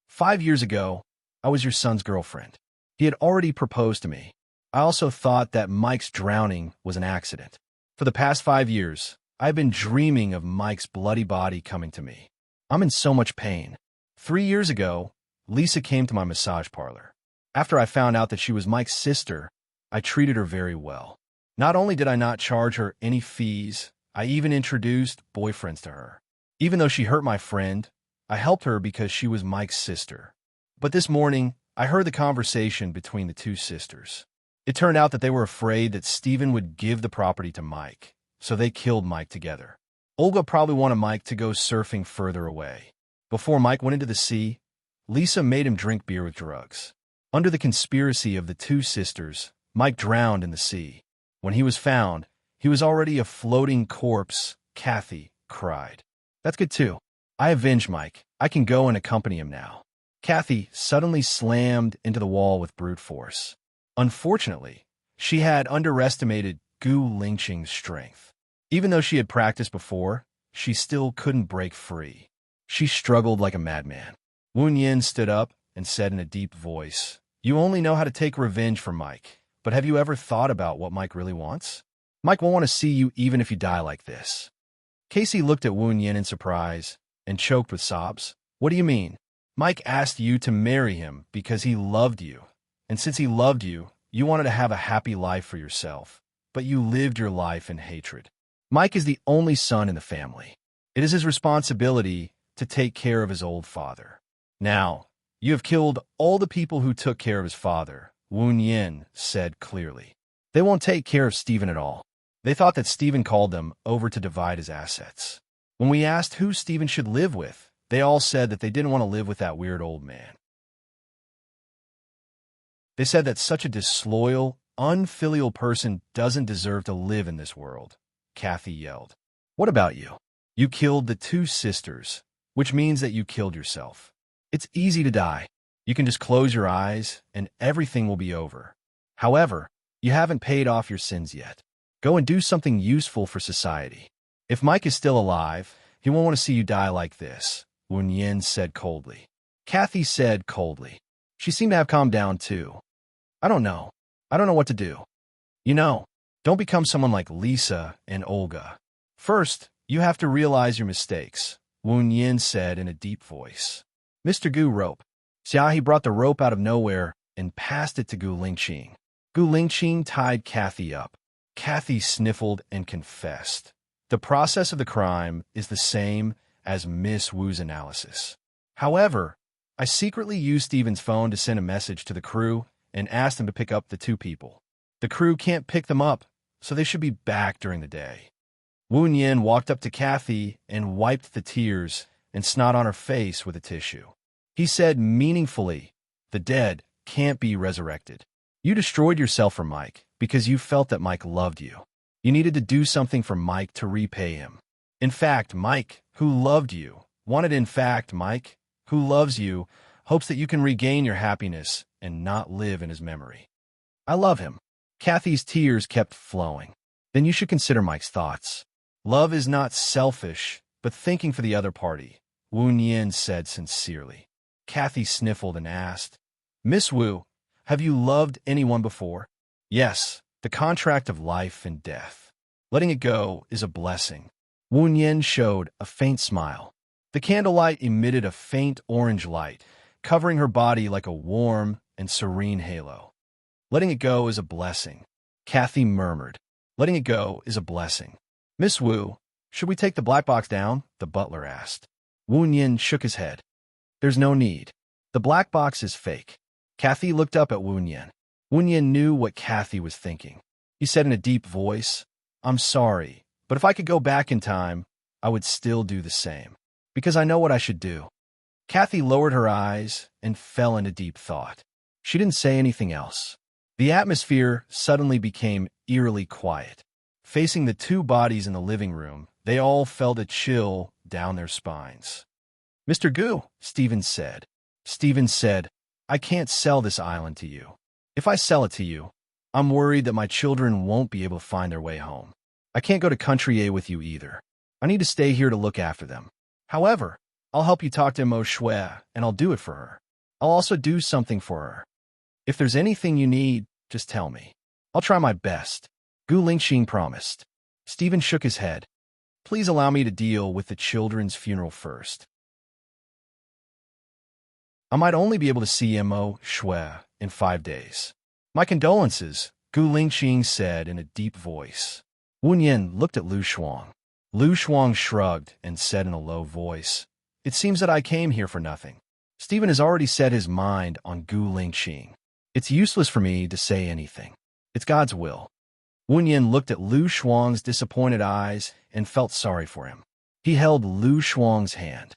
5 years ago, I was your son's girlfriend. He had already proposed to me. I also thought that Mike's drowning was an accident. For the past 5 years, I've been dreaming of Mike's bloody body coming to me. I'm in so much pain. 3 years ago, Lisa came to my massage parlor. After I found out that she was Mike's sister, I treated her very well. Not only did I not charge her any fees, I even introduced boyfriends to her. Even though she hurt my friend, I helped her because she was Mike's sister. But this morning, I heard the conversation between the 2 sisters. It turned out that they were afraid that Stephen would give the property to Mike, so they killed Mike together. Olga probably wanted Mike to go surfing further away. Before Mike went into the sea, Lisa made him drink beer with drugs. Under the conspiracy of the 2 sisters, Mike drowned in the sea. When he was found, he was already a floating corpse. Kathy cried. That's good too. I avenged Mike. I can go and accompany him now. Kathy suddenly slammed into the wall with brute force. Unfortunately, she had underestimated Gu Lingqing's strength. Even though she had practiced before, she still couldn't break free. She struggled like a madman. Wu Yin stood up and said in a deep voice, You only know how to take revenge for Mike, but have you ever thought about what Mike really wants? Mike won't want to see you even if you die like this. Casey looked at Wu Yin in surprise and choked with sobs. What do you mean? Mike asked you to marry him because he loved you. And since he loved you, you wanted to have a happy life for yourself. But you lived your life in hatred. Mike is the only son in the family. It is his responsibility to take care of his old father. Now, you have killed all the people who took care of his father, Wu Yin said clearly. They won't take care of Stephen at all. They thought that Stephen called them over to divide his assets. When we asked who Stephen should live with, they all said that they didn't want to live with that weird old man. They said that such a disloyal, unfilial person doesn't deserve to live in this world. Kathy yelled. What about you? You killed the 2 sisters, which means that you killed yourself. It's easy to die. You can just close your eyes and everything will be over. However, you haven't paid off your sins yet. Go and do something useful for society. If Mike is still alive, he won't want to see you die like this, Wu Yin said coldly. Kathy said coldly. She seemed to have calmed down too. I don't know what to do. Don't become someone like Lisa and Olga. First, you have to realize your mistakes, Wu Yin said in a deep voice. Mr. Gu rope. Xiaohe brought the rope out of nowhere and passed it to Gu Lingqing. Gu Lingqing tied Kathy up. Kathy sniffled and confessed. The process of the crime is the same as Miss Wu's analysis. However, I secretly used Steven's phone to send a message to the crew and asked them to pick up the two people. The crew can't pick them up, so they should be back during the day. Wu Yin walked up to Kathy and wiped the tears and snot on her face with a tissue. He said meaningfully, "The dead can't be resurrected. You destroyed yourself for Mike because you felt that Mike loved you. You needed to do something for Mike to repay him. In fact, Mike, who loved you, Mike, who loves you, hopes that you can regain your happiness and not live in his memory. I love him." Kathy's tears kept flowing. "Then you should consider Mike's thoughts. Love is not selfish, but thinking for the other party," Wu Yin said sincerely. Kathy sniffled and asked, "Miss Wu, have you loved anyone before?" "Yes, the contract of life and death. Letting it go is a blessing." Wu Yin showed a faint smile. The candlelight emitted a faint orange light, covering her body like a warm and serene halo. "Letting it go is a blessing," Kathy murmured. "Letting it go is a blessing." "Miss Wu, should we take the black box down?" the butler asked. Wu Yin shook his head. "There's no need. The black box is fake." Kathy looked up at Wu Yin. Wu Yin knew what Kathy was thinking. He said in a deep voice, "I'm sorry, but if I could go back in time, I would still do the same, because I know what I should do." Kathy lowered her eyes and fell into deep thought. She didn't say anything else. The atmosphere suddenly became eerily quiet. Facing the two bodies in the living room, they all felt a chill down their spines. "Mr. Gu," Steven said. Steven said, "I can't sell this island to you. If I sell it to you, I'm worried that my children won't be able to find their way home. I can't go to Country A with you either. I need to stay here to look after them. However, I'll help you talk to Mo Shui, and I'll do it for her. I'll also do something for her. If there's anything you need, just tell me. I'll try my best." Gu Lingxing promised. Steven shook his head. "Please allow me to deal with the children's funeral first. I might only be able to see Mo Shui in 5 days." "My condolences," Gu Lingxing said in a deep voice. Wu Yin looked at Lu Shuang. Lu Shuang shrugged and said in a low voice, "It seems that I came here for nothing. Steven has already set his mind on Gu Lingxing. It's useless for me to say anything. It's God's will." Wu Yin looked at Lu Shuang's disappointed eyes and felt sorry for him. He held Lu Shuang's hand.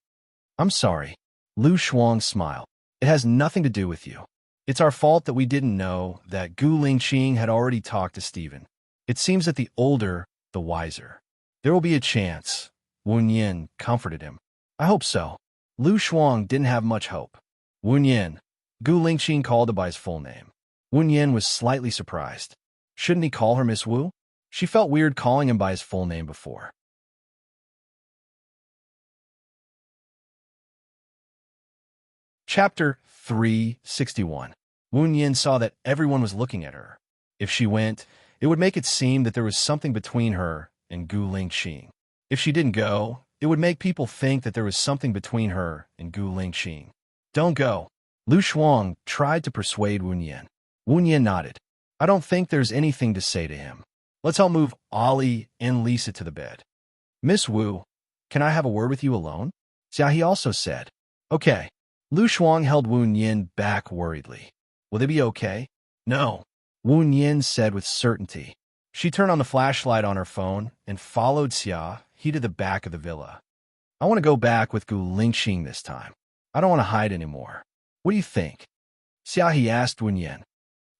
"I'm sorry." Lu Shuang smiled. "It has nothing to do with you. It's our fault that we didn't know that Gu Lingxing had already talked to Steven. It seems that the older, the wiser. There will be a chance." Wu Yin comforted him. "I hope so." Lu Shuang didn't have much hope. "Wu Yin," Gu Lingxing called her by his full name. Wu Yin was slightly surprised. Shouldn't he call her Miss Wu? She felt weird calling him by his full name before. Chapter 361. Wu Yin saw that everyone was looking at her. If she went, it would make it seem that there was something between her and Gu Lingxing. If she didn't go, it would make people think that there was something between her and Gu Lingxing. "Don't go." Lu Shuang tried to persuade Wu Yin. Wu Yin nodded. "I don't think there's anything to say to him. Let's all move Ollie and Lisa to the bed." "Miss Wu, can I have a word with you alone?" Xiaohe also said. "Okay." Lu Shuang held Wu Yin back worriedly. "Will they be okay?" "No," Wu Yin said with certainty. She turned on the flashlight on her phone and followed Xiaohe to the back of the villa. "I want to go back with Gu Lingxing this time. I don't want to hide anymore. What do you think?" Xiaohe asked Wu Yin.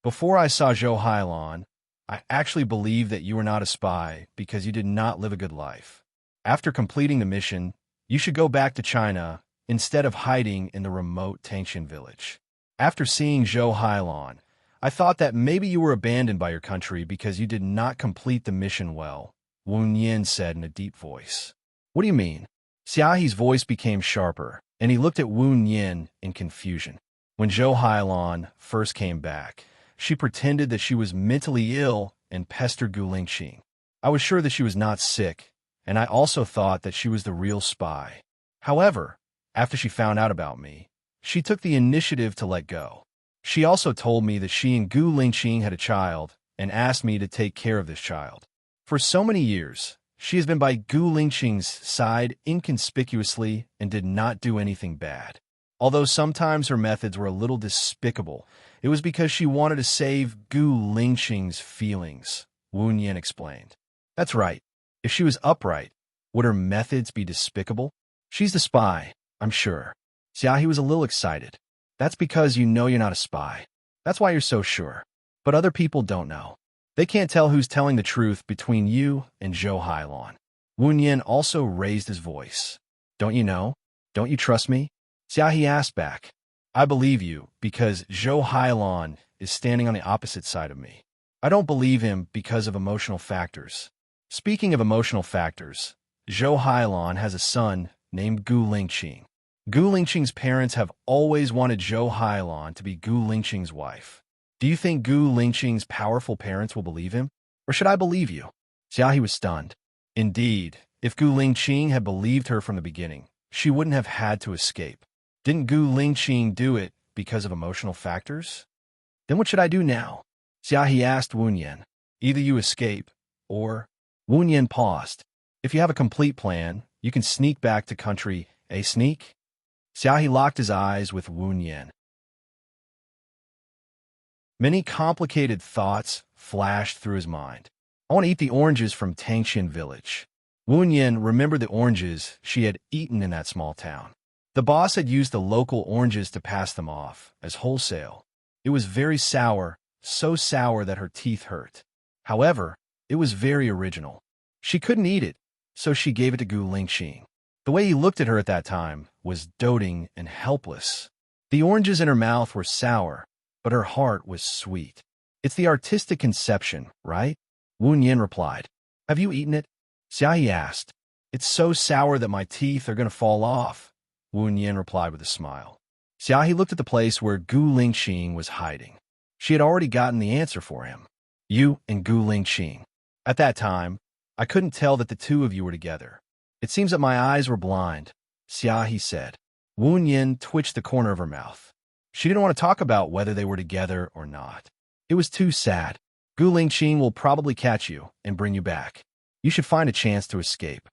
"Before I saw Zhou Hailan, I actually believed that you were not a spy because you did not live a good life. After completing the mission, you should go back to China instead of hiding in the remote Tangshan village. After seeing Zhou Hailan, I thought that maybe you were abandoned by your country because you did not complete the mission well," Wu Yin said in a deep voice. "What do you mean?" Xiaohe's voice became sharper, and he looked at Wu Yin in confusion. When Zhou Hailan first came back, she pretended that she was mentally ill and pestered Gu Lingxing. I was sure that she was not sick, and I also thought that she was the real spy. However, after she found out about me, she took the initiative to let go. She also told me that she and Gu Lingxing had a child and asked me to take care of this child. For so many years, She has been by Gu Lingqing's side inconspicuously and did not do anything bad. Although sometimes her methods were a little despicable, it was because she wanted to save Gu Lingqing's feelings, Wu Nian explained. That's right. If she was upright, would her methods be despicable? She's the spy, I'm sure. Xiaohe was a little excited. That's because you know you're not a spy. That's why you're so sure. But other people don't know. They can't tell who's telling the truth between you and Zhou Hailon. Wu Nian also raised his voice. Don't you know? Don't you trust me? Xiaohe asked back. I believe you because Zhou Hailon is standing on the opposite side of me. I don't believe him because of emotional factors. Speaking of emotional factors, Zhou Hailon has a son named Gu Lingqing. Gu Lingqing's parents have always wanted Zhou Hailon to be Gu Lingqing's wife. Do you think Gu Lingqing's powerful parents will believe him? Or should I believe you? Xiaohe was stunned. Indeed, if Gu Lingqing had believed her from the beginning, she wouldn't have had to escape. Didn't Gu Lingqing do it because of emotional factors? Then what should I do now? Xiaohe asked Wu Nian. Either you escape, or... Wu Nian paused. If you have a complete plan, you can sneak back to country. A sneak? Xiaohe locked his eyes with Wu Nian. Many complicated thoughts flashed through his mind. I want to eat the oranges from Tangxian village. Wu Nian remembered the oranges she had eaten in that small town. The boss had used the local oranges to pass them off as wholesale. It was very sour, so sour that her teeth hurt. However, it was very original. She couldn't eat it, so she gave it to Gu Lingqing. The way he looked at her at that time was doting and helpless. The oranges in her mouth were sour, but her heart was sweet. It's the artistic conception, right? Wu Nian replied. Have you eaten it? Xiaohe asked. It's so sour that my teeth are going to fall off, Wu Nian replied with a smile. Xiaohe looked at the place where Gu Lingqing was hiding. She had already gotten the answer for him. You and Gu Lingqing. At that time, I couldn't tell that the two of you were together. It seems that my eyes were blind, Xiaohe said. Wu Nian twitched the corner of her mouth. She didn't want to talk about whether they were together or not. It was too sad. Gu Lingqing will probably catch you and bring you back. You should find a chance to escape.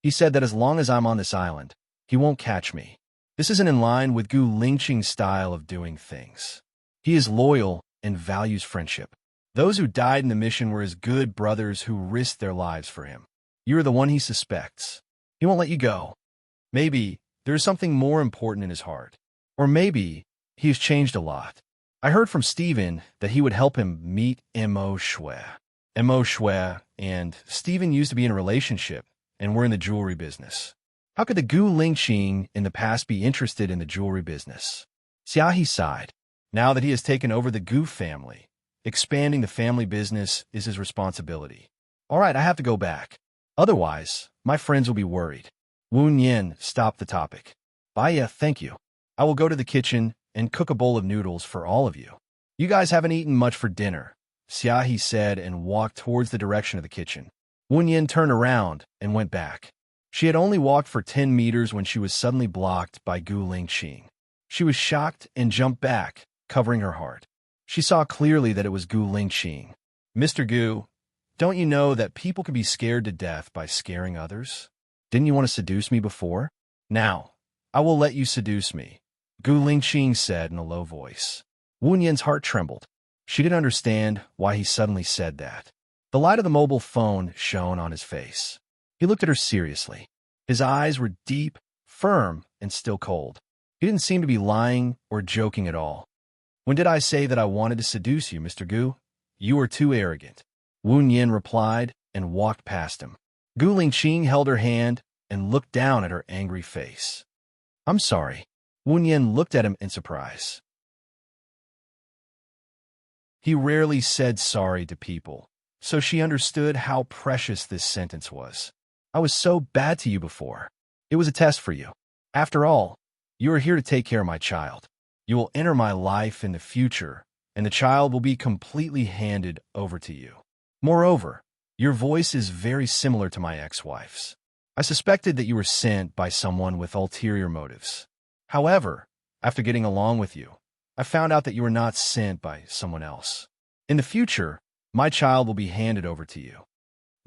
He said that as long as I'm on this island, he won't catch me. This isn't in line with Gu Lingqing's style of doing things. He is loyal and values friendship. Those who died in the mission were his good brothers who risked their lives for him. You are the one he suspects. He won't let you go. Maybe there is something more important in his heart. Or maybe he has changed a lot. I heard from Stephen that he would help him meet Immerse. Immerse and Stephen used to be in a relationship and were in the jewelry business. How could the Gu Lingqing in the past be interested in the jewelry business? Xiaohe sighed. Now that he has taken over the Gu family, expanding the family business is his responsibility. All right, I have to go back. Otherwise, my friends will be worried. Wu Nian stopped the topic. Bye, thank you. I will go to the kitchen and cook a bowl of noodles for all of you. You guys haven't eaten much for dinner, Xiaohe said and walked towards the direction of the kitchen. Wu Nian turned around and went back. She had only walked for 10 meters when she was suddenly blocked by Gu Lingqing. She was shocked and jumped back, covering her heart. She saw clearly that it was Gu Lingqing. Mr. Gu, don't you know that people can be scared to death by scaring others? Didn't you want to seduce me before? Now, I will let you seduce me, Gu Lingqing said in a low voice. Wu Nian's heart trembled. She didn't understand why he suddenly said that. The light of the mobile phone shone on his face. He looked at her seriously. His eyes were deep, firm, and still cold. He didn't seem to be lying or joking at all. When did I say that I wanted to seduce you, Mr. Gu? You are too arrogant, Wu Nian replied and walked past him. Gu Lingqing held her hand and looked down at her angry face. I'm sorry. Wu Nian looked at him in surprise. He rarely said sorry to people, so she understood how precious this sentence was. I was so bad to you before. It was a test for you. After all, you are here to take care of my child. You will enter my life in the future, and the child will be completely handed over to you. Moreover, your voice is very similar to my ex-wife's. I suspected that you were sent by someone with ulterior motives. However, after getting along with you, I found out that you were not sent by someone else. In the future, my child will be handed over to you.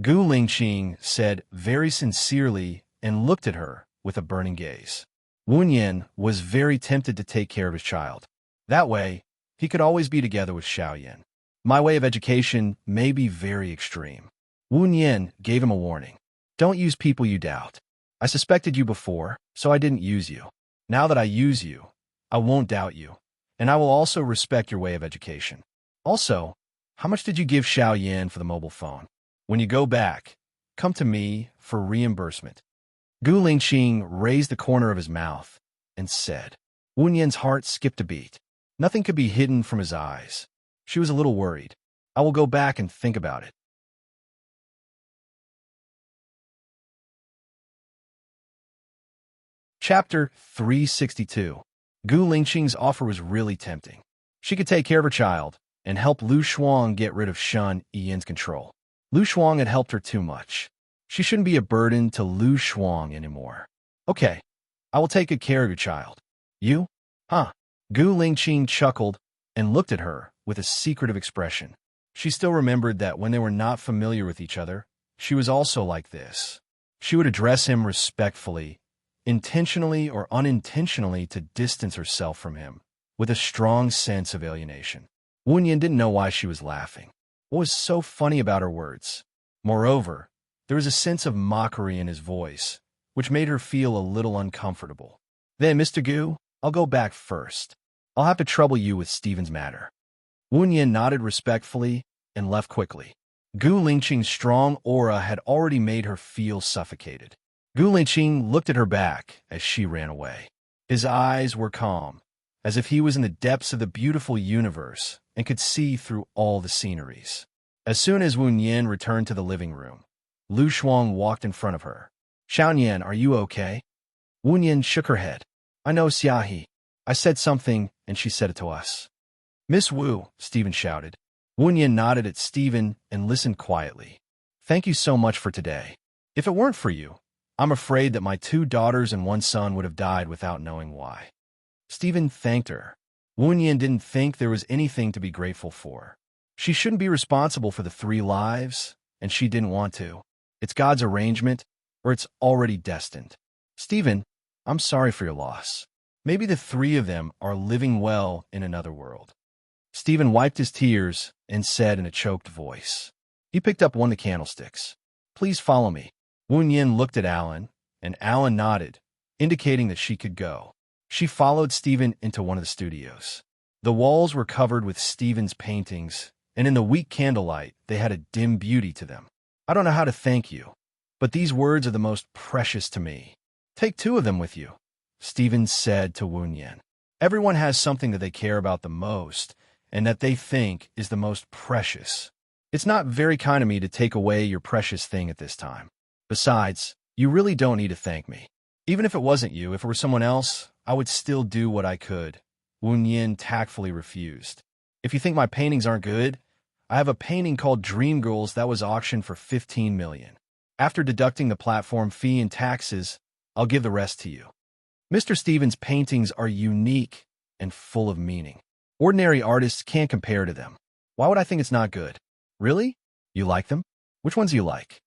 Gu Lingqing said very sincerely and looked at her with a burning gaze. Wu Yin was very tempted to take care of his child. That way, he could always be together with Xiaoyan. My way of education may be very extreme. Wu Yin gave him a warning. Don't use people you doubt. I suspected you before, so I didn't use you. Now that I use you, I won't doubt you, and I will also respect your way of education. Also, how much did you give Xiaoyan for the mobile phone? When you go back, come to me for reimbursement. Gu Lingqing raised the corner of his mouth and said. Wu Yin's heart skipped a beat. Nothing could be hidden from his eyes. She was a little worried. I will go back and think about it. Chapter 362. Gu Lingqing's offer was really tempting. She could take care of her child and help Lu Shuang get rid of Shun Yin's control. Lu Shuang had helped her too much. She shouldn't be a burden to Lu Shuang anymore. Okay, I will take good care of your child. You? Huh? Gu Lingqing chuckled and looked at her with a secretive expression. She still remembered that when they were not familiar with each other, she was also like this. She would address him respectfully, intentionally or unintentionally to distance herself from him, with a strong sense of alienation. Wu Yin didn't know why she was laughing. What was so funny about her words? Moreover, there was a sense of mockery in his voice, which made her feel a little uncomfortable. Then, Mr. Gu, I'll go back first. I'll have to trouble you with Stephen's matter. Wu Yin nodded respectfully and left quickly. Gu Lingqing's strong aura had already made her feel suffocated. Gu Lingqing looked at her back as she ran away. His eyes were calm, as if he was in the depths of the beautiful universe and could see through all the sceneries. As soon as Wu Yin returned to the living room, Lu Shuang walked in front of her. Xiaoyan, are you okay? Wu Yin shook her head. I know, Xiaohe. I said something, and she said it to us. Miss Wu, Stephen shouted. Wu Yin nodded at Stephen and listened quietly. Thank you so much for today. If it weren't for you, I'm afraid that my 2 daughters and 1 son would have died without knowing why. Stephen thanked her. Wu Yin didn't think there was anything to be grateful for. She shouldn't be responsible for the 3 lives, and she didn't want to. It's God's arrangement, or it's already destined. Stephen, I'm sorry for your loss. Maybe the 3 of them are living well in another world. Stephen wiped his tears and said in a choked voice. He picked up one of the candlesticks. Please follow me. Wu Yin looked at Alan, and Alan nodded, indicating that she could go. She followed Stephen into one of the studios. The walls were covered with Stephen's paintings, and in the weak candlelight, they had a dim beauty to them. I don't know how to thank you, but these words are the most precious to me. Take 2 of them with you, Stephen said to Wu Yin. Everyone has something that they care about the most, and that they think is the most precious. It's not very kind of me to take away your precious thing at this time. Besides, you really don't need to thank me. Even if it wasn't you, if it were someone else, I would still do what I could. Wu Yin tactfully refused. If you think my paintings aren't good, I have a painting called Dream Girls that was auctioned for 15 million. After deducting the platform fee and taxes, I'll give the rest to you. Mr. Stevens' paintings are unique and full of meaning. Ordinary artists can't compare to them. Why would I think it's not good? Really? You like them? Which ones do you like?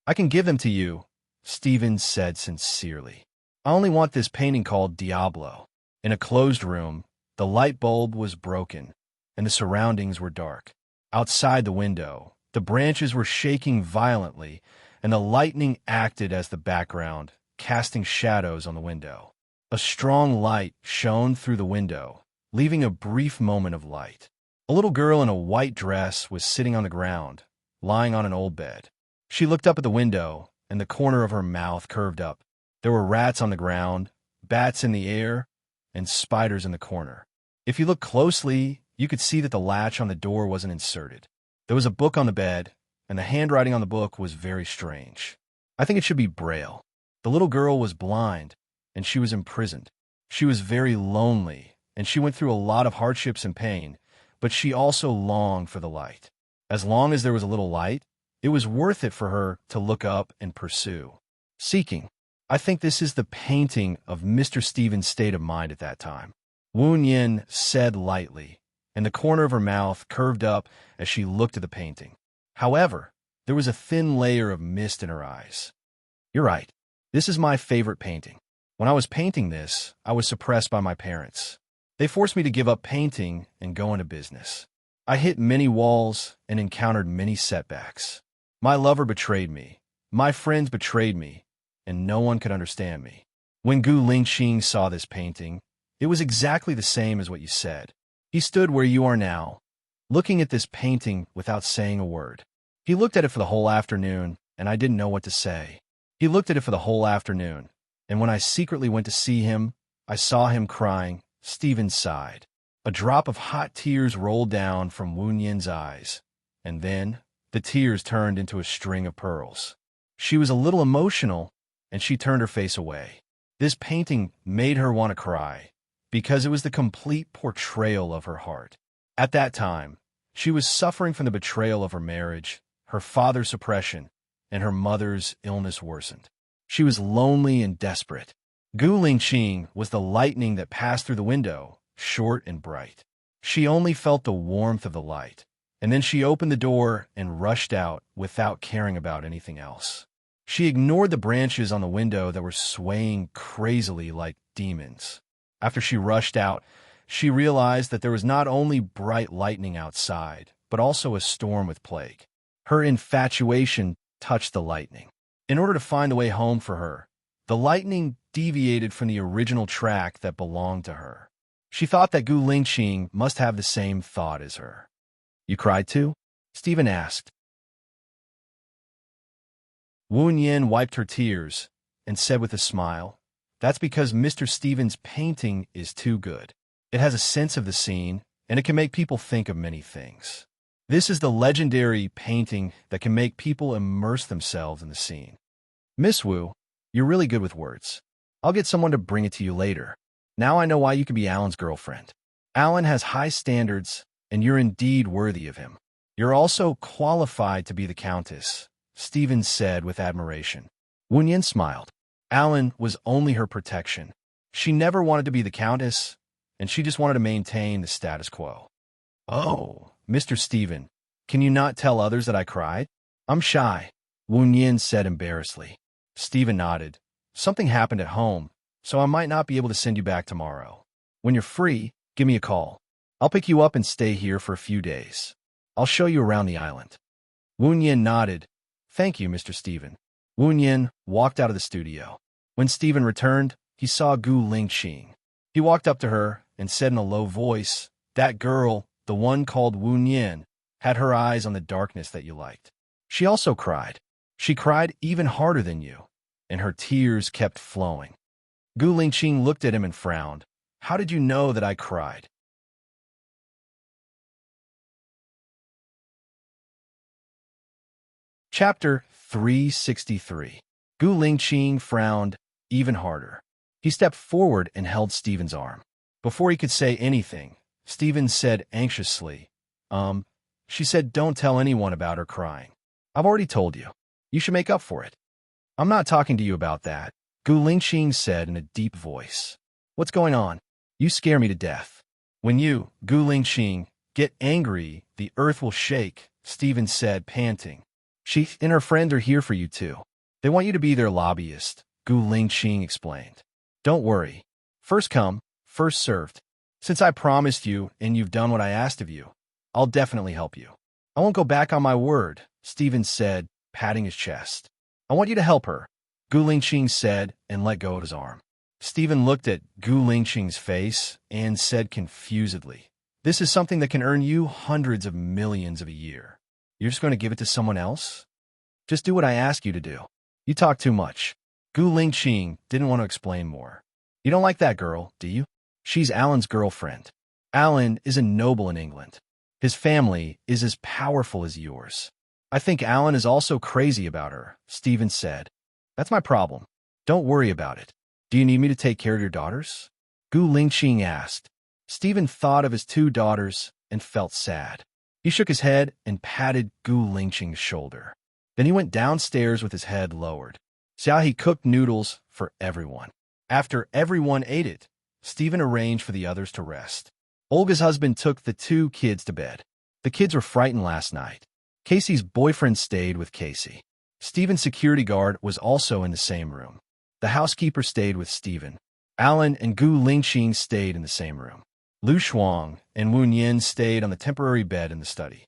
I can give them to you, Stevens said sincerely. I only want this painting called Diablo. In a closed room, the light bulb was broken, and the surroundings were dark. Outside the window, the branches were shaking violently, and the lightning acted as the background, casting shadows on the window. A strong light shone through the window, leaving a brief moment of light. A little girl in a white dress was sitting on the ground, lying on an old bed. She looked up at the window, and the corner of her mouth curved up. There were rats on the ground, bats in the air, and spiders in the corner. If you look closely, you could see that the latch on the door wasn't inserted. There was a book on the bed, and the handwriting on the book was very strange. I think it should be Braille. The little girl was blind, and she was imprisoned. She was very lonely, and she went through a lot of hardships and pain, but she also longed for the light. As long as there was a little light, it was worth it for her to look up and pursue. Seeking. I think this is the painting of Mr. Stevens' state of mind at that time. Wu Yin said lightly, and the corner of her mouth curved up as she looked at the painting. However, there was a thin layer of mist in her eyes. You're right. This is my favorite painting. When I was painting this, I was suppressed by my parents. They forced me to give up painting and go into business. I hit many walls and encountered many setbacks. My lover betrayed me. My friends betrayed me, and no one could understand me. When Gu Lingqing saw this painting, it was exactly the same as what you said. He stood where you are now, looking at this painting without saying a word. He looked at it for the whole afternoon, and I didn't know what to say. He looked at it for the whole afternoon, and when I secretly went to see him, I saw him crying. Stephen sighed. A drop of hot tears rolled down from Wu Yin's eyes, and then the tears turned into a string of pearls. She was a little emotional, and she turned her face away. This painting made her want to cry, because it was the complete portrayal of her heart. At that time, she was suffering from the betrayal of her marriage, her father's suppression, and her mother's illness worsened. She was lonely and desperate. Gu Lingqing was the lightning that passed through the window, short and bright. She only felt the warmth of the light, and then she opened the door and rushed out without caring about anything else. She ignored the branches on the window that were swaying crazily like demons. After she rushed out, she realized that there was not only bright lightning outside, but also a storm with plague. Her infatuation touched the lightning. In order to find the way home for her, the lightning deviated from the original track that belonged to her. She thought that Gu Lingqing must have the same thought as her. You cried too? Stephen asked. Wu Yin wiped her tears and said with a smile, "That's because Mr. Stephen's painting is too good. It has a sense of the scene, and it can make people think of many things. This is the legendary painting that can make people immerse themselves in the scene." Miss Wu, you're really good with words. I'll get someone to bring it to you later. Now I know why you can be Alan's girlfriend. Alan has high standards, and you're indeed worthy of him. You're also qualified to be the Countess, Stephen said with admiration. Wu Yin smiled. Alan was only her protection. She never wanted to be the Countess, and she just wanted to maintain the status quo. Oh, Mr. Stephen, can you not tell others that I cried? I'm shy, Wu Yin said embarrassedly. Stephen nodded. Something happened at home, so I might not be able to send you back tomorrow. When you're free, give me a call. I'll pick you up and stay here for a few days. I'll show you around the island. Wu Yin nodded. Thank you, Mr. Stephen. Wu Yin walked out of the studio. When Stephen returned, he saw Gu Lingqing. He walked up to her and said in a low voice, "That girl, the one called Wu Yin, had her eyes on the darkness that you liked. She also cried. She cried even harder than you, and her tears kept flowing." Gu Lingqing looked at him and frowned. How did you know that I cried? Chapter 363. Gu Lingqing frowned even harder. He stepped forward and held Stephen's arm. Before he could say anything, Stephen said anxiously, She said don't tell anyone about her crying. I've already told you. You should make up for it. I'm not talking to you about that, Gu Lingqing said in a deep voice. What's going on? You scare me to death. When you, Gu Lingqing, get angry, the earth will shake, Stephen said, panting. She and her friend are here for you too. They want you to be their lobbyist, Gu Lingqing explained. Don't worry. First come, first served. Since I promised you and you've done what I asked of you, I'll definitely help you. I won't go back on my word, Stephen said, patting his chest. I want you to help her, Gu Lingqing said and let go of his arm. Stephen looked at Gu Lingqing's face and said confusedly, This is something that can earn you hundreds of millions of a year. You're just going to give it to someone else? Just do what I ask you to do. You talk too much. Gu Lingqing didn't want to explain more. You don't like that girl, do you? She's Alan's girlfriend. Alan is a noble in England. His family is as powerful as yours. I think Alan is also crazy about her, Stephen said. That's my problem. Don't worry about it. Do you need me to take care of your daughters? Gu Lingqing asked. Stephen thought of his two daughters and felt sad. He shook his head and patted Gu Lingqing's shoulder. Then he went downstairs with his head lowered. Xiaohe cooked noodles for everyone. After everyone ate it, Stephen arranged for the others to rest. Olga's husband took the two kids to bed. The kids were frightened last night. Casey's boyfriend stayed with Casey. Stephen's security guard was also in the same room. The housekeeper stayed with Stephen. Alan and Gu Lingqing stayed in the same room. Lu Shuang and Wu Yin stayed on the temporary bed in the study.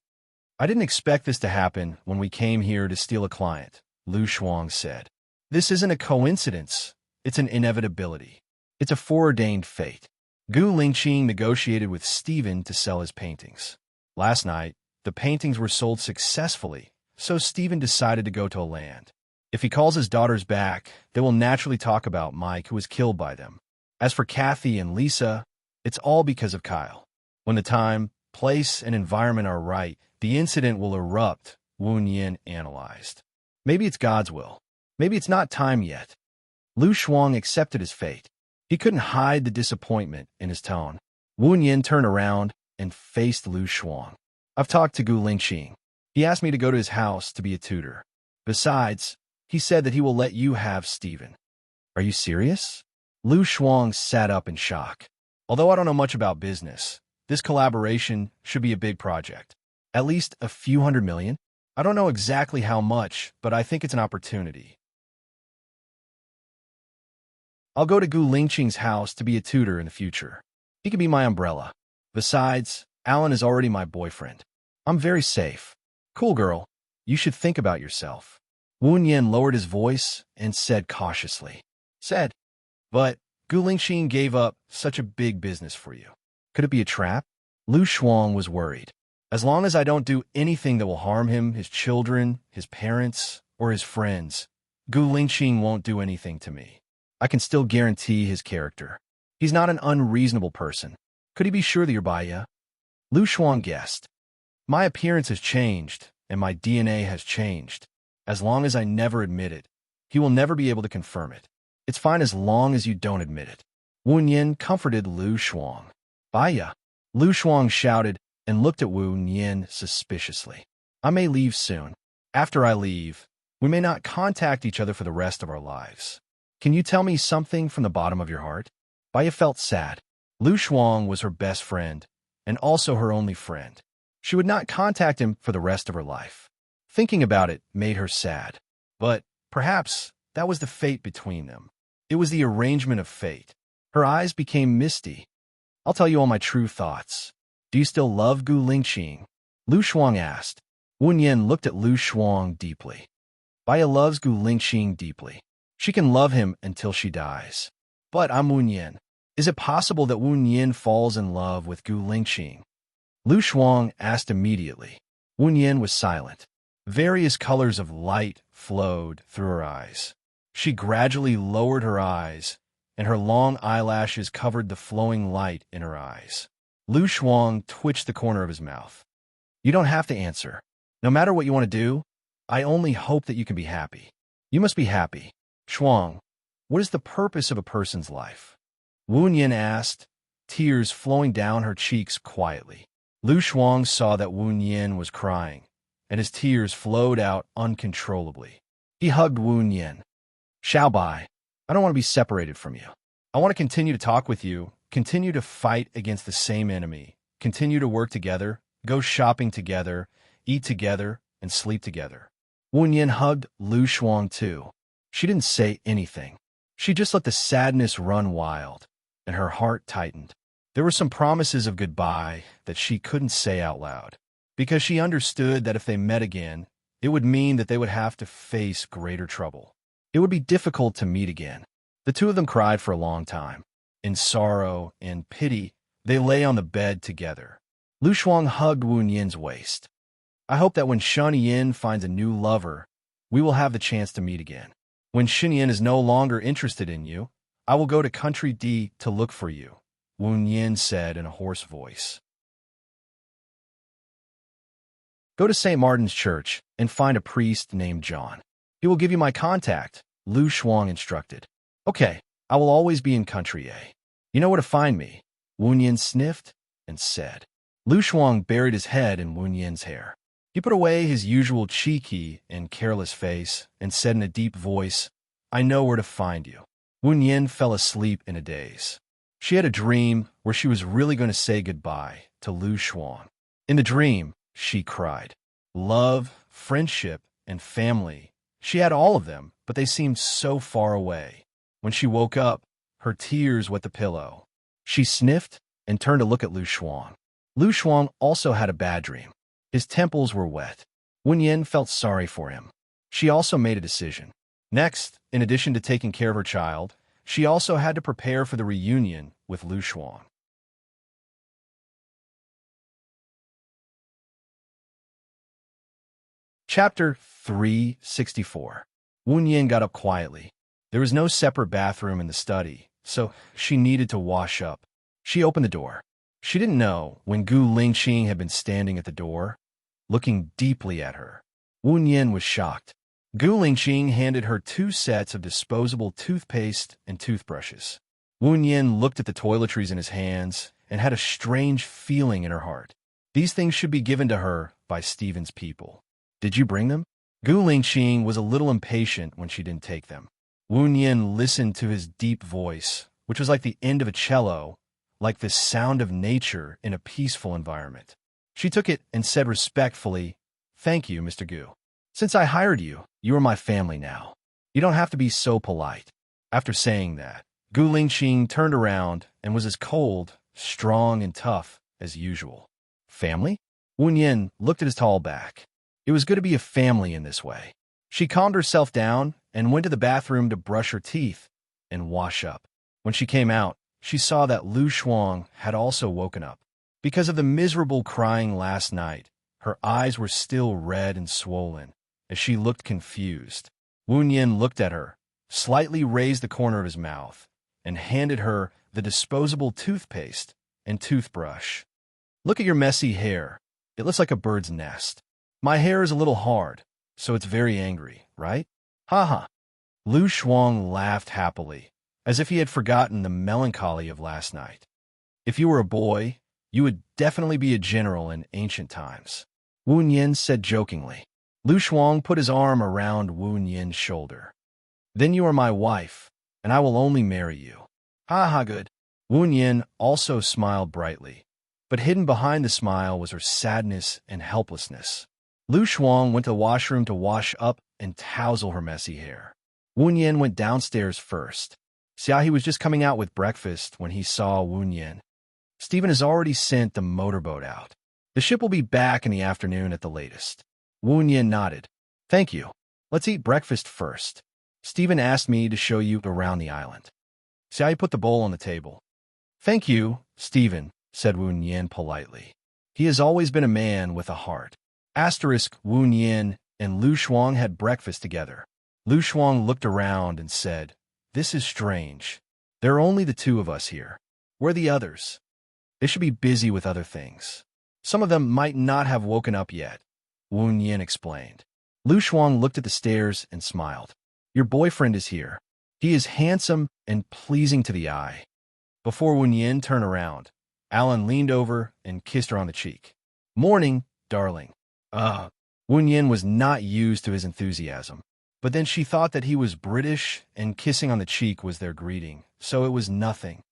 I didn't expect this to happen when we came here to steal a client, Lu Shuang said. This isn't a coincidence. It's an inevitability. It's a foreordained fate. Gu Lingqing negotiated with Stephen to sell his paintings. Last night, the paintings were sold successfully, so Stephen decided to go to a land. If he calls his daughters back, they will naturally talk about Mike, who was killed by them. As for Kathy and Lisa, it's all because of Kyle. When the time, place, and environment are right, the incident will erupt, Wu Yin analyzed. Maybe it's God's will. Maybe it's not time yet. Lu Shuang accepted his fate. He couldn't hide the disappointment in his tone. Wu Yin turned around and faced Lu Shuang. I've talked to Gu Lingqing. He asked me to go to his house to be a tutor. Besides, he said that he will let you have Stephen. Are you serious? Lu Shuang sat up in shock. Although I don't know much about business, this collaboration should be a big project. At least a few $100 million? I don't know exactly how much, but I think it's an opportunity. I'll go to Gu Lingqing's house to be a tutor in the future. He could be my umbrella. Besides, Alan is already my boyfriend. I'm very safe. Cool girl, you should think about yourself. Wu Yin lowered his voice and said cautiously. But Gu Lingqing gave up such a big business for you. Could it be a trap? Lu Shuang was worried. As long as I don't do anything that will harm him, his children, his parents, or his friends, Gu Lingqing won't do anything to me. I can still guarantee his character. He's not an unreasonable person. Could he be sure that you're Baya? Lu Shuang guessed. My appearance has changed, and my DNA has changed. As long as I never admit it, he will never be able to confirm it. It's fine as long as you don't admit it. Wu Yin comforted Lu Shuang. Baya. Lu Shuang shouted and looked at Wu Yin suspiciously. I may leave soon. After I leave, we may not contact each other for the rest of our lives. Can you tell me something from the bottom of your heart? Baya felt sad. Lu Shuang was her best friend, and also her only friend. She would not contact him for the rest of her life. Thinking about it made her sad. But perhaps that was the fate between them. It was the arrangement of fate. Her eyes became misty. I'll tell you all my true thoughts. Do you still love Gu Lingqing? Lu Shuang asked. Wu Yin looked at Lu Shuang deeply. Baya loves Gu Lingqing deeply. She can love him until she dies. But I'm Wu Yin. Is it possible that Wu Yin falls in love with Gu Lingqing? Lu Shuang asked immediately. Wu Yin was silent. Various colors of light flowed through her eyes. She gradually lowered her eyes, and her long eyelashes covered the flowing light in her eyes. Lu Shuang twitched the corner of his mouth. You don't have to answer. No matter what you want to do, I only hope that you can be happy. You must be happy. Shuang, what is the purpose of a person's life? Wu Yin asked, tears flowing down her cheeks quietly. Lu Shuang saw that Wu Yin was crying, and his tears flowed out uncontrollably. He hugged Wu Yin. Xiaobai, I don't want to be separated from you. I want to continue to talk with you, continue to fight against the same enemy, continue to work together, go shopping together, eat together, and sleep together. Wu Yin hugged Lu Shuang too. She didn't say anything. She just let the sadness run wild, and her heart tightened. There were some promises of goodbye that she couldn't say out loud, because she understood that if they met again, it would mean that they would have to face greater trouble. It would be difficult to meet again. The two of them cried for a long time. In sorrow and pity, they lay on the bed together. Lu Shuang hugged Wu Yin's waist. I hope that when Shen Yin finds a new lover, we will have the chance to meet again. When Shen Yin is no longer interested in you, I will go to Country D to look for you, Wu Yin said in a hoarse voice. Go to St. Martin's Church and find a priest named John. He will give you my contact, Lu Shuang instructed. Okay, I will always be in Country A. You know where to find me, Wu Yin sniffed and said. Lu Shuang buried his head in Wu Yin's hair. He put away his usual cheeky and careless face and said in a deep voice, I know where to find you. Wu Yin fell asleep in a daze. She had a dream where she was really going to say goodbye to Lu Shuang. In the dream, she cried. Love, friendship, and family. She had all of them, but they seemed so far away. When she woke up, her tears wet the pillow. She sniffed and turned to look at Lu Shuang. Lu Shuang also had a bad dream. His temples were wet. Wen Yin felt sorry for him. She also made a decision. Next, in addition to taking care of her child, she also had to prepare for the reunion with Lu Shuang. Chapter 364. Wen Yin got up quietly. There was no separate bathroom in the study, so she needed to wash up. She opened the door. She didn't know when Gu Lingqing had been standing at the door, looking deeply at her. Wen Yin was shocked. Gu Lingqing handed her 2 sets of disposable toothpaste and toothbrushes. Wen Yin looked at the toiletries in his hands and had a strange feeling in her heart. These things should be given to her by Stephen's people. Did you bring them? Gu Lingqing was a little impatient when she didn't take them. Wen Yin listened to his deep voice, which was like the end of a cello, like the sound of nature in a peaceful environment. She took it and said respectfully, "Thank you, Mr. Gu. Since I hired you, you are my family now. You don't have to be so polite." After saying that, Gu Lingqing turned around and was as cold, strong, and tough as usual. Family? Wen Yin looked at his tall back. It was good to be a family in this way. She calmed herself down and went to the bathroom to brush her teeth and wash up. When she came out, she saw that Lu Shuang had also woken up. Because of the miserable crying last night, her eyes were still red and swollen, as she looked confused. Wen Yin looked at her, slightly raised the corner of his mouth, and handed her the disposable toothpaste and toothbrush. "Look at your messy hair. It looks like a bird's nest. My hair is a little hard, so it's very angry, right? Ha ha." Lu Shuang laughed happily, as if he had forgotten the melancholy of last night. "If you were a boy, you would definitely be a general in ancient times," Wen Yin said jokingly. Lu Shuang put his arm around Wen Yin's shoulder. "Then you are my wife, and I will only marry you." "Ha ha, good." Wen Yin also smiled brightly, but hidden behind the smile was her sadness and helplessness. Lu Shuang went to the washroom to wash up and tousle her messy hair. Wen Yin went downstairs first. Xiaohe was just coming out with breakfast when he saw Wen Yin. "Stephen has already sent the motorboat out. The ship will be back in the afternoon at the latest." Wen Yin nodded. "Thank you. Let's eat breakfast first. Stephen asked me to show you around the island." Xiaohe put the bowl on the table. "Thank you, Stephen," said Wen Yin politely. He has always been a man with a heart. Wen Yin and Lu Shuang had breakfast together. Lu Shuang looked around and said, "This is strange. There are only the 2 of us here. Where are the others? They should be busy with other things. Some of them might not have woken up yet," Wen Yin explained. Lu Shuang looked at the stairs and smiled. "Your boyfriend is here. He is handsome and pleasing to the eye." Before Wen Yin turned around, Alan leaned over and kissed her on the cheek. "Morning, darling." Wen Yin was not used to his enthusiasm, but then she thought that he was British and kissing on the cheek was their greeting, so it was nothing.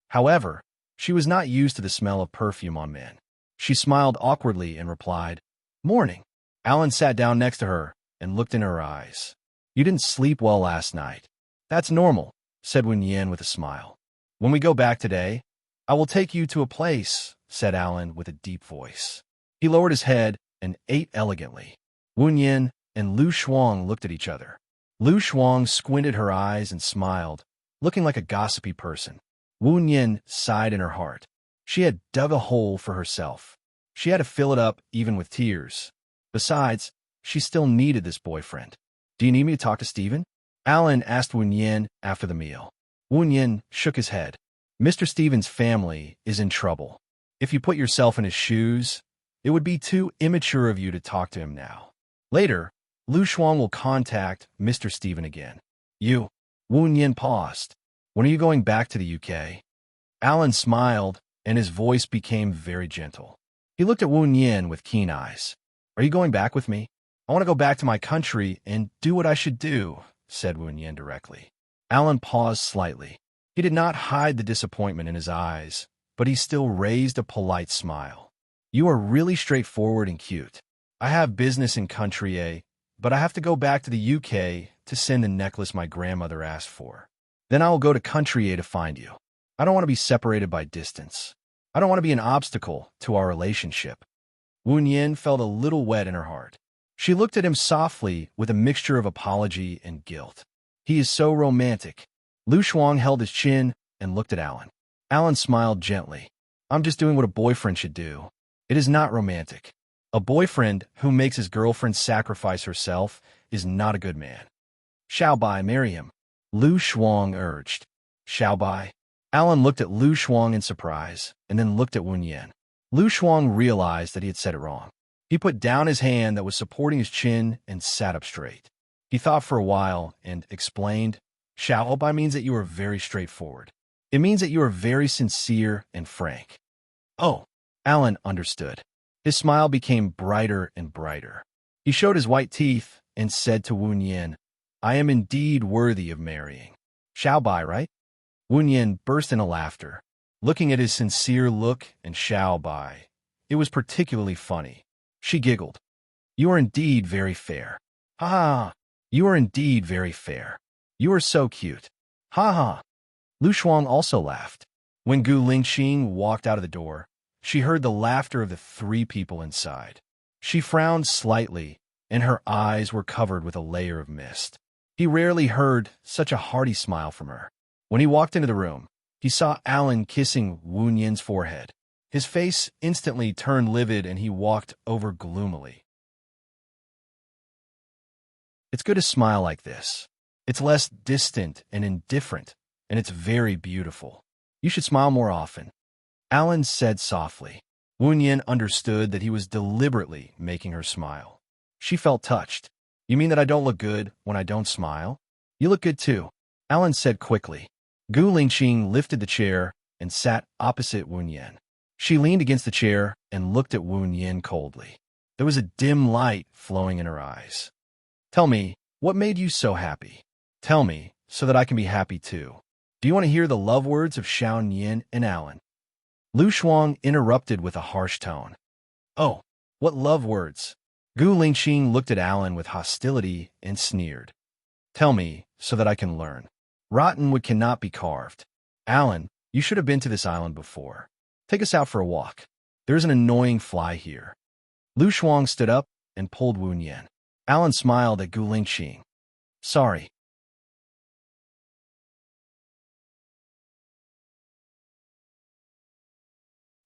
However, she was not used to the smell of perfume on men. She smiled awkwardly and replied, "Morning." Alan sat down next to her and looked in her eyes. "You didn't sleep well last night." "That's normal," said Wen Yin with a smile. "When we go back today, I will take you to a place," said Alan with a deep voice. He lowered his head and ate elegantly. Wen Yin and Lu Shuang looked at each other. Lu Shuang squinted her eyes and smiled, looking like a gossipy person. Wen Yin sighed in her heart. She had dug a hole for herself. She had to fill it up even with tears. Besides, she still needed this boyfriend. "Do you need me to talk to Stephen?" Alan asked Wen Yin after the meal. Wen Yin shook his head. "Mr. Stephen's family is in trouble. If you put yourself in his shoes, it would be too immature of you to talk to him now. Later, Lu Shuang will contact Mr. Stephen again." "You?" Wen Yin paused. "When are you going back to the UK?" Alan smiled, and his voice became very gentle. He looked at Wen Yin with keen eyes. "Are you going back with me?" "I want to go back to my country and do what I should do," said Wen Yin directly. Alan paused slightly. He did not hide the disappointment in his eyes, but he still raised a polite smile. You are really straightforward and cute. I have business in country A, but I have to go back to the UK to send the necklace my grandmother asked for. Then I will go to country A to find you. I don't want to be separated by distance. I don't want to be an obstacle to our relationship. Wu Yin felt a little wet in her heart. She looked at him softly with a mixture of apology and guilt. He is so romantic. Lu Shuang held his chin and looked at Alan. Alan smiled gently. I'm just doing what a boyfriend should do. It is not romantic. A boyfriend who makes his girlfriend sacrifice herself is not a good man. Shall Bai marry him? Lu Shuang urged. Shall Bai? Alan looked at Lu Shuang in surprise and then looked at Wu Yin. Lu Shuang realized that he had said it wrong. He put down his hand that was supporting his chin and sat up straight. He thought for a while and explained, Shao Bai means that you are very straightforward. It means that you are very sincere and frank. Oh, Alan understood. His smile became brighter and brighter. He showed his white teeth and said to Wu Yin, I am indeed worthy of marrying. Shao Bai, right? Wu Yin burst into laughter. Looking at his sincere look and Shao Bai, it was particularly funny. She giggled. You are indeed very fair. Ha ha. You are indeed very fair. You are so cute. Ha ha. Lu Shuang also laughed. When Gu Lingqing walked out of the door, she heard the laughter of the three people inside. She frowned slightly, and her eyes were covered with a layer of mist. He rarely heard such a hearty smile from her. When he walked into the room, he saw Alan kissing Wu Yin's forehead. His face instantly turned livid and he walked over gloomily. It's good to smile like this. It's less distant and indifferent, and it's very beautiful. You should smile more often. Alan said softly. Wu Yin understood that he was deliberately making her smile. She felt touched. You mean that I don't look good when I don't smile? You look good too, Alan said quickly. Gu Lingqing lifted the chair and sat opposite Wu Yin. She leaned against the chair and looked at Wu Yin coldly. There was a dim light flowing in her eyes. Tell me, what made you so happy? Tell me, so that I can be happy too. Do you want to hear the love words of Xiao Yin and Alan? Lu Shuang interrupted with a harsh tone. Oh, what love words? Gu Lingqing looked at Alan with hostility and sneered. Tell me, so that I can learn. Rotten wood cannot be carved. Alan, you should have been to this island before. Take us out for a walk. There's an annoying fly here. Lu Shuang stood up and pulled Wu Yin. Alan smiled at Gu Lingqing. Sorry.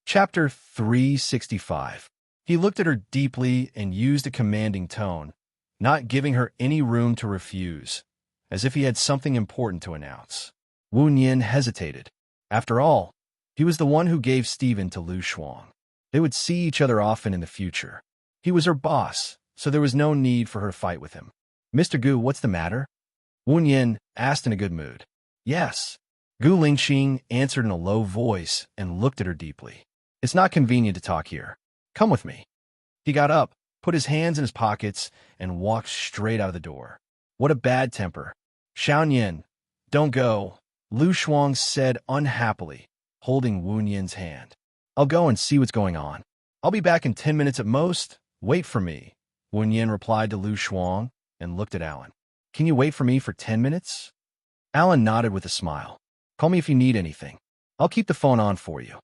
Chapter 365. He looked at her deeply and used a commanding tone, not giving her any room to refuse, as if he had something important to announce. Wu Yin hesitated. After all, he was the one who gave Stephen to Lu Shuang. They would see each other often in the future. He was her boss, so there was no need for her to fight with him. Mr. Gu, what's the matter? Wu Yin asked in a good mood. Yes. Gu Lingqing answered in a low voice and looked at her deeply. It's not convenient to talk here. Come with me. He got up, put his hands in his pockets, and walked straight out of the door. What a bad temper. Xiaoyan, don't go, Lu Shuang said unhappily, holding Wu Yin's hand. I'll go and see what's going on. I'll be back in 10 minutes at most. Wait for me, Wu Yin replied to Lu Shuang and looked at Alan. Can you wait for me for 10 minutes? Alan nodded with a smile. Call me if you need anything. I'll keep the phone on for you.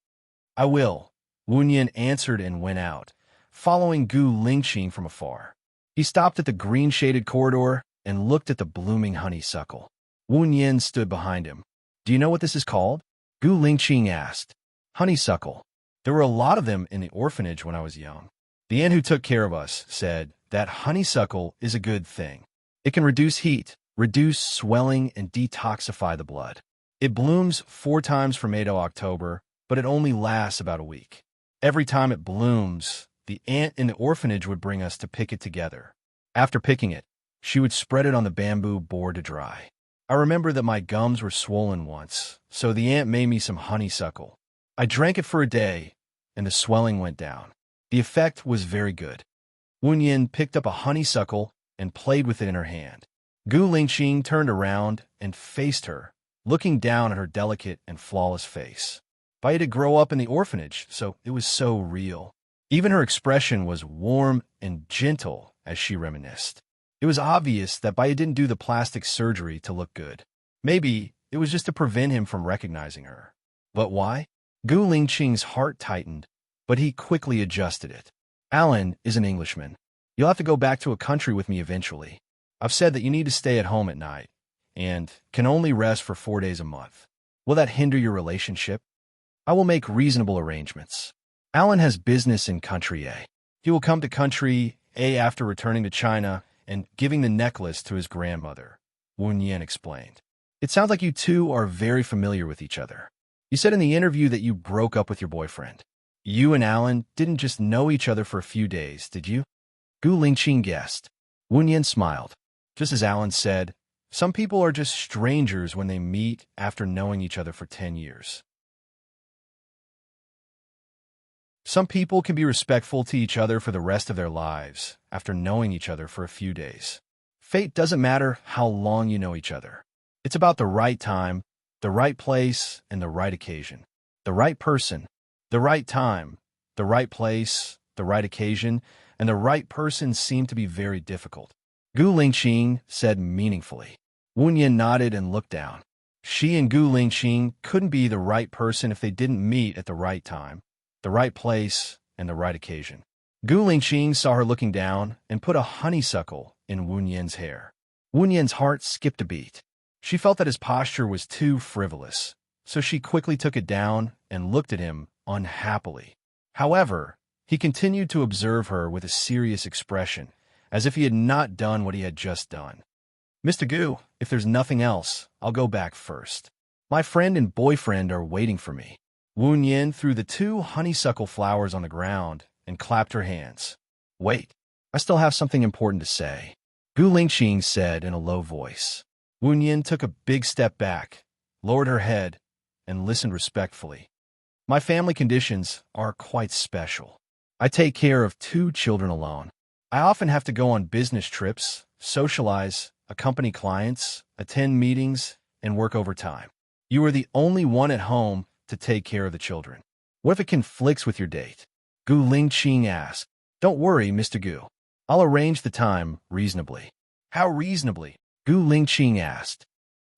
I will, Wu Yin answered and went out, following Gu Lingqing from afar. He stopped at the green-shaded corridor and looked at the blooming honeysuckle. Wu Yin stood behind him. Do you know what this is called? Gu Lingqing asked. Honeysuckle. There were a lot of them in the orphanage when I was young. The aunt who took care of us said that honeysuckle is a good thing. It can reduce heat, reduce swelling, and detoxify the blood. It blooms 4 times from May to October, but it only lasts about a week. Every time it blooms, the aunt in the orphanage would bring us to pick it together. After picking it, she would spread it on the bamboo board to dry. I remember that my gums were swollen once, so the aunt made me some honeysuckle. I drank it for a day, and the swelling went down. The effect was very good. Wu Yin picked up a honeysuckle and played with it in her hand. Gu Lingqing turned around and faced her, looking down at her delicate and flawless face. I had to grow up in the orphanage, so it was so real. Even her expression was warm and gentle as she reminisced. It was obvious that Bai didn't do the plastic surgery to look good. Maybe it was just to prevent him from recognizing her. But why? Gu Lingqing's heart tightened, but he quickly adjusted it. Alan is an Englishman. You'll have to go back to a country with me eventually. I've said that you need to stay at home at night and can only rest for 4 days a month. Will that hinder your relationship? I will make reasonable arrangements. Alan has business in Country A. He will come to Country A after returning to China and giving the necklace to his grandmother, Wu Yan explained. It sounds like you two are very familiar with each other. You said in the interview that you broke up with your boyfriend. You and Alan didn't just know each other for a few days, did you? Gu Lingqing guessed. Wu Yan smiled. Just as Alan said, some people are just strangers when they meet after knowing each other for 10 years. Some people can be respectful to each other for the rest of their lives after knowing each other for a few days. Fate doesn't matter how long you know each other. It's about the right time, the right place, and the right occasion. The right person, the right time, the right place, the right occasion, and the right person seem to be very difficult. Gu Lingqing said meaningfully. Wu Yan nodded and looked down. She and Gu Lingqing couldn't be the right person if they didn't meet at the right time, the right place, and the right occasion. Gu Lingqing saw her looking down and put a honeysuckle in Wu Yan's hair. Wu Yan's heart skipped a beat. She felt that his posture was too frivolous, so she quickly took it down and looked at him unhappily. However, he continued to observe her with a serious expression, as if he had not done what he had just done. Mr. Gu, if there's nothing else, I'll go back first. My friend and boyfriend are waiting for me. Wu Yan threw the 2 honeysuckle flowers on the ground and clapped her hands. Wait, I still have something important to say, Gu Lingqing said in a low voice. Wu Yan took a big step back, lowered her head, and listened respectfully. My family conditions are quite special. I take care of 2 children alone. I often have to go on business trips, socialize, accompany clients, attend meetings, and work overtime. You are the only one at home to take care of the children. What if it conflicts with your date? Gu Lingqing asked. Don't worry, Mr. Gu. I'll arrange the time reasonably. How reasonably? Gu Lingqing asked.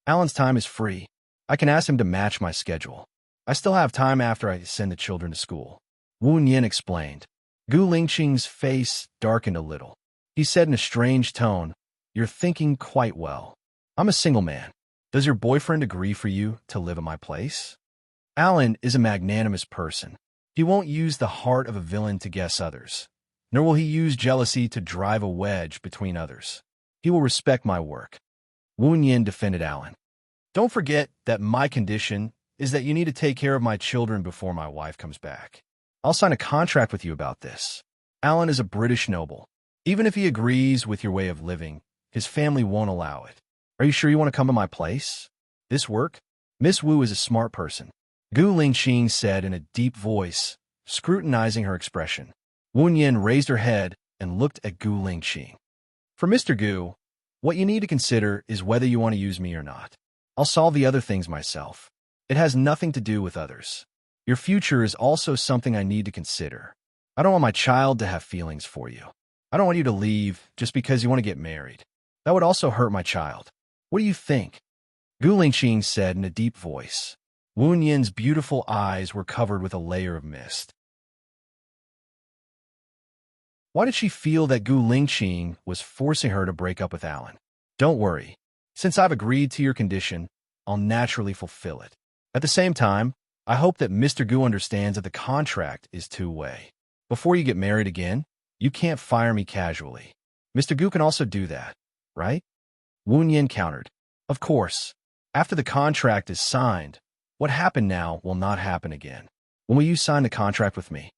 Alan's time is free. I can ask him to match my schedule. I still have time after I send the children to school. Wu Yan explained. Gu Lingqing's face darkened a little. He said in a strange tone, You're thinking quite well. I'm a single man. Does your boyfriend agree for you to live at my place? Alan is a magnanimous person. He won't use the heart of a villain to guess others, nor will he use jealousy to drive a wedge between others. He will respect my work. Wu Yan defended Alan. Don't forget that my condition is that you need to take care of my children before my wife comes back. I'll sign a contract with you about this. Alan is a British noble. Even if he agrees with your way of living, his family won't allow it. Are you sure you want to come to my place? This work? Miss Wu is a smart person, Gu Lingqing said in a deep voice, scrutinizing her expression. Wu Yan raised her head and looked at Gu Lingqing. For Mr. Gu, what you need to consider is whether you want to use me or not. I'll solve the other things myself. It has nothing to do with others. Your future is also something I need to consider. I don't want my child to have feelings for you. I don't want you to leave just because you want to get married. That would also hurt my child. What do you think? Gu Lingqing said in a deep voice. Wu Yan's beautiful eyes were covered with a layer of mist. Why did she feel that Gu Lingqing was forcing her to break up with Alan? Don't worry. Since I've agreed to your condition, I'll naturally fulfill it. At the same time, I hope that Mr. Gu understands that the contract is two-way. Before you get married again, you can't fire me casually. Mr. Gu can also do that, right? Wu Yan countered. Of course. After the contract is signed, what happened now will not happen again. When will you sign the contract with me?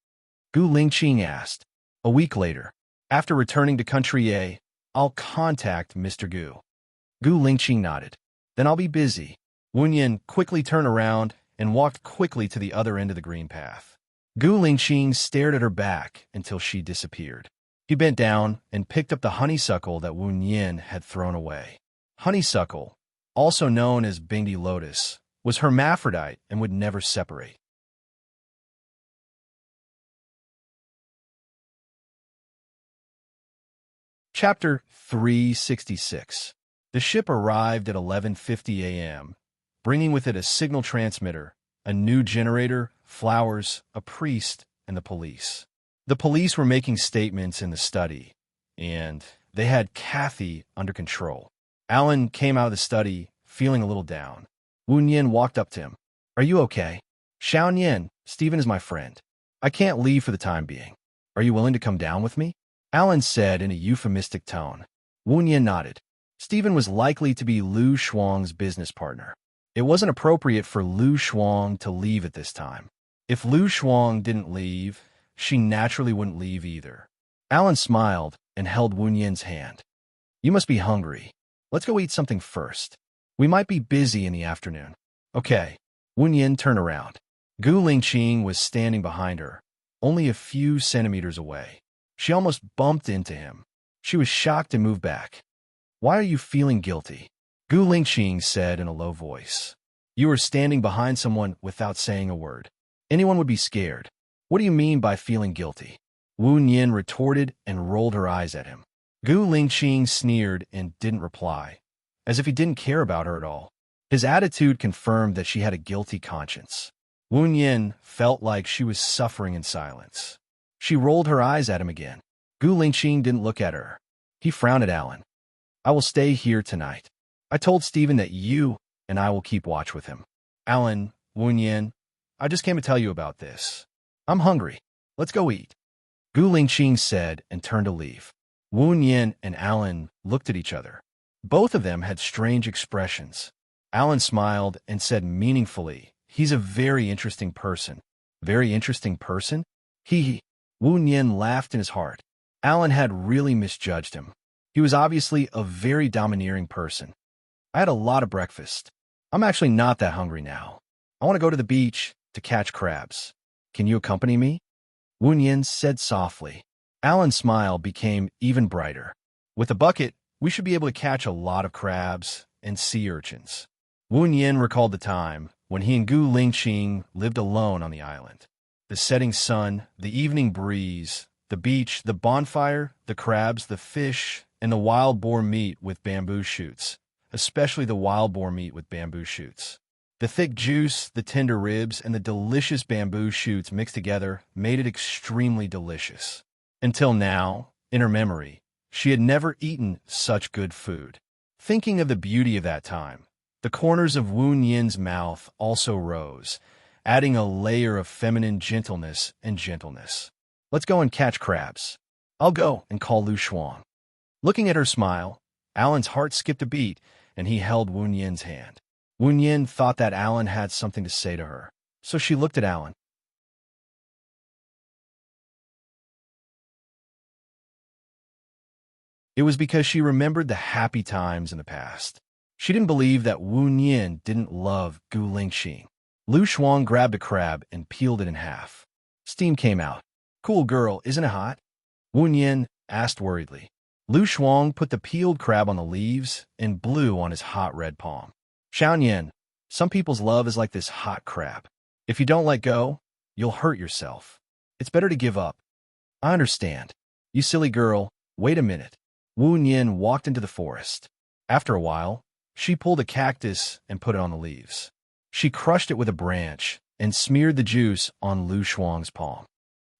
Gu Lingqing asked. A week later, after returning to Country A, I'll contact Mr. Gu. Gu Lingqing nodded. Then I'll be busy. Wu Yan quickly turned around and walked quickly to the other end of the green path. Gu Lingqing stared at her back until she disappeared. He bent down and picked up the honeysuckle that Wu Yan had thrown away. Honeysuckle, also known as Bingdi lotus, was hermaphrodite and would never separate. Chapter 366. The ship arrived at 11:50 a.m., bringing with it a signal transmitter, a new generator, flowers, a priest, and the police. The police were making statements in the study, and they had Kathy under control. Alan came out of the study, feeling a little down. Wu Yin walked up to him. "Are you okay?" "Xiao Yin, Stephen is my friend. I can't leave for the time being. Are you willing to come down with me?" Alan said in a euphemistic tone. Wu Yin nodded. Stephen was likely to be Lu Shuang's business partner. It wasn't appropriate for Lu Shuang to leave at this time. If Lu Shuang didn't leave, she naturally wouldn't leave either. Alan smiled and held Wu Yin's hand. "You must be hungry. Let's go eat something first. We might be busy in the afternoon." "Okay." Wu Yin turned around. Gu Lingqing was standing behind her, only a few centimeters away. She almost bumped into him. She was shocked and moved back. "Why are you feeling guilty?" Gu Lingqing said in a low voice. "You are standing behind someone without saying a word. Anyone would be scared. What do you mean by feeling guilty?" Wu Yin retorted and rolled her eyes at him. Gu Lingqing sneered and didn't reply, as if he didn't care about her at all. His attitude confirmed that she had a guilty conscience. Wu Yin felt like she was suffering in silence. She rolled her eyes at him again. Gu Lingqing didn't look at her. He frowned at Alan. "I will stay here tonight. I told Stephen that you and I will keep watch with him." "Alan, Wu Yin, I just came to tell you about this. I'm hungry. Let's go eat." Gu Lingqing said and turned to leave. Wu Yin and Alan looked at each other. Both of them had strange expressions. Alan smiled and said meaningfully, "He's a very interesting person." "Very interesting person?" Wu Yin laughed in his heart. Alan had really misjudged him. He was obviously a very domineering person. "I had a lot of breakfast. I'm actually not that hungry now. I want to go to the beach to catch crabs. Can you accompany me?" Wu Yin said softly. Alan's smile became even brighter. "With a bucket, we should be able to catch a lot of crabs and sea urchins." Wu Yin recalled the time when he and Gu Lingqing lived alone on the island. The setting sun, the evening breeze, the beach, the bonfire, the crabs, the fish, and the wild boar meat with bamboo shoots, especially the wild boar meat with bamboo shoots. The thick juice, the tender ribs, and the delicious bamboo shoots mixed together made it extremely delicious. Until now, in her memory, she had never eaten such good food. Thinking of the beauty of that time, the corners of Wu Yin's mouth also rose, adding a layer of feminine gentleness and gentleness. "Let's go and catch crabs. I'll go and call Lu Shuang." Looking at her smile, Alan's heart skipped a beat, and he held Wu Yin's hand. Wu Yin thought that Alan had something to say to her, so she looked at Alan. It was because she remembered the happy times in the past. She didn't believe that Wu Yin didn't love Gu Lingqing. Lu Shuang grabbed a crab and peeled it in half. Steam came out. "Cool girl, isn't it hot?" Wu Yin asked worriedly. Lu Shuang put the peeled crab on the leaves and blew on his hot red palm. "Xiao Yin, some people's love is like this hot crab. If you don't let go, you'll hurt yourself. It's better to give up." "I understand. You silly girl, wait a minute." Wu Yin walked into the forest. After a while, she pulled a cactus and put it on the leaves. She crushed it with a branch and smeared the juice on Lu Shuang's palm.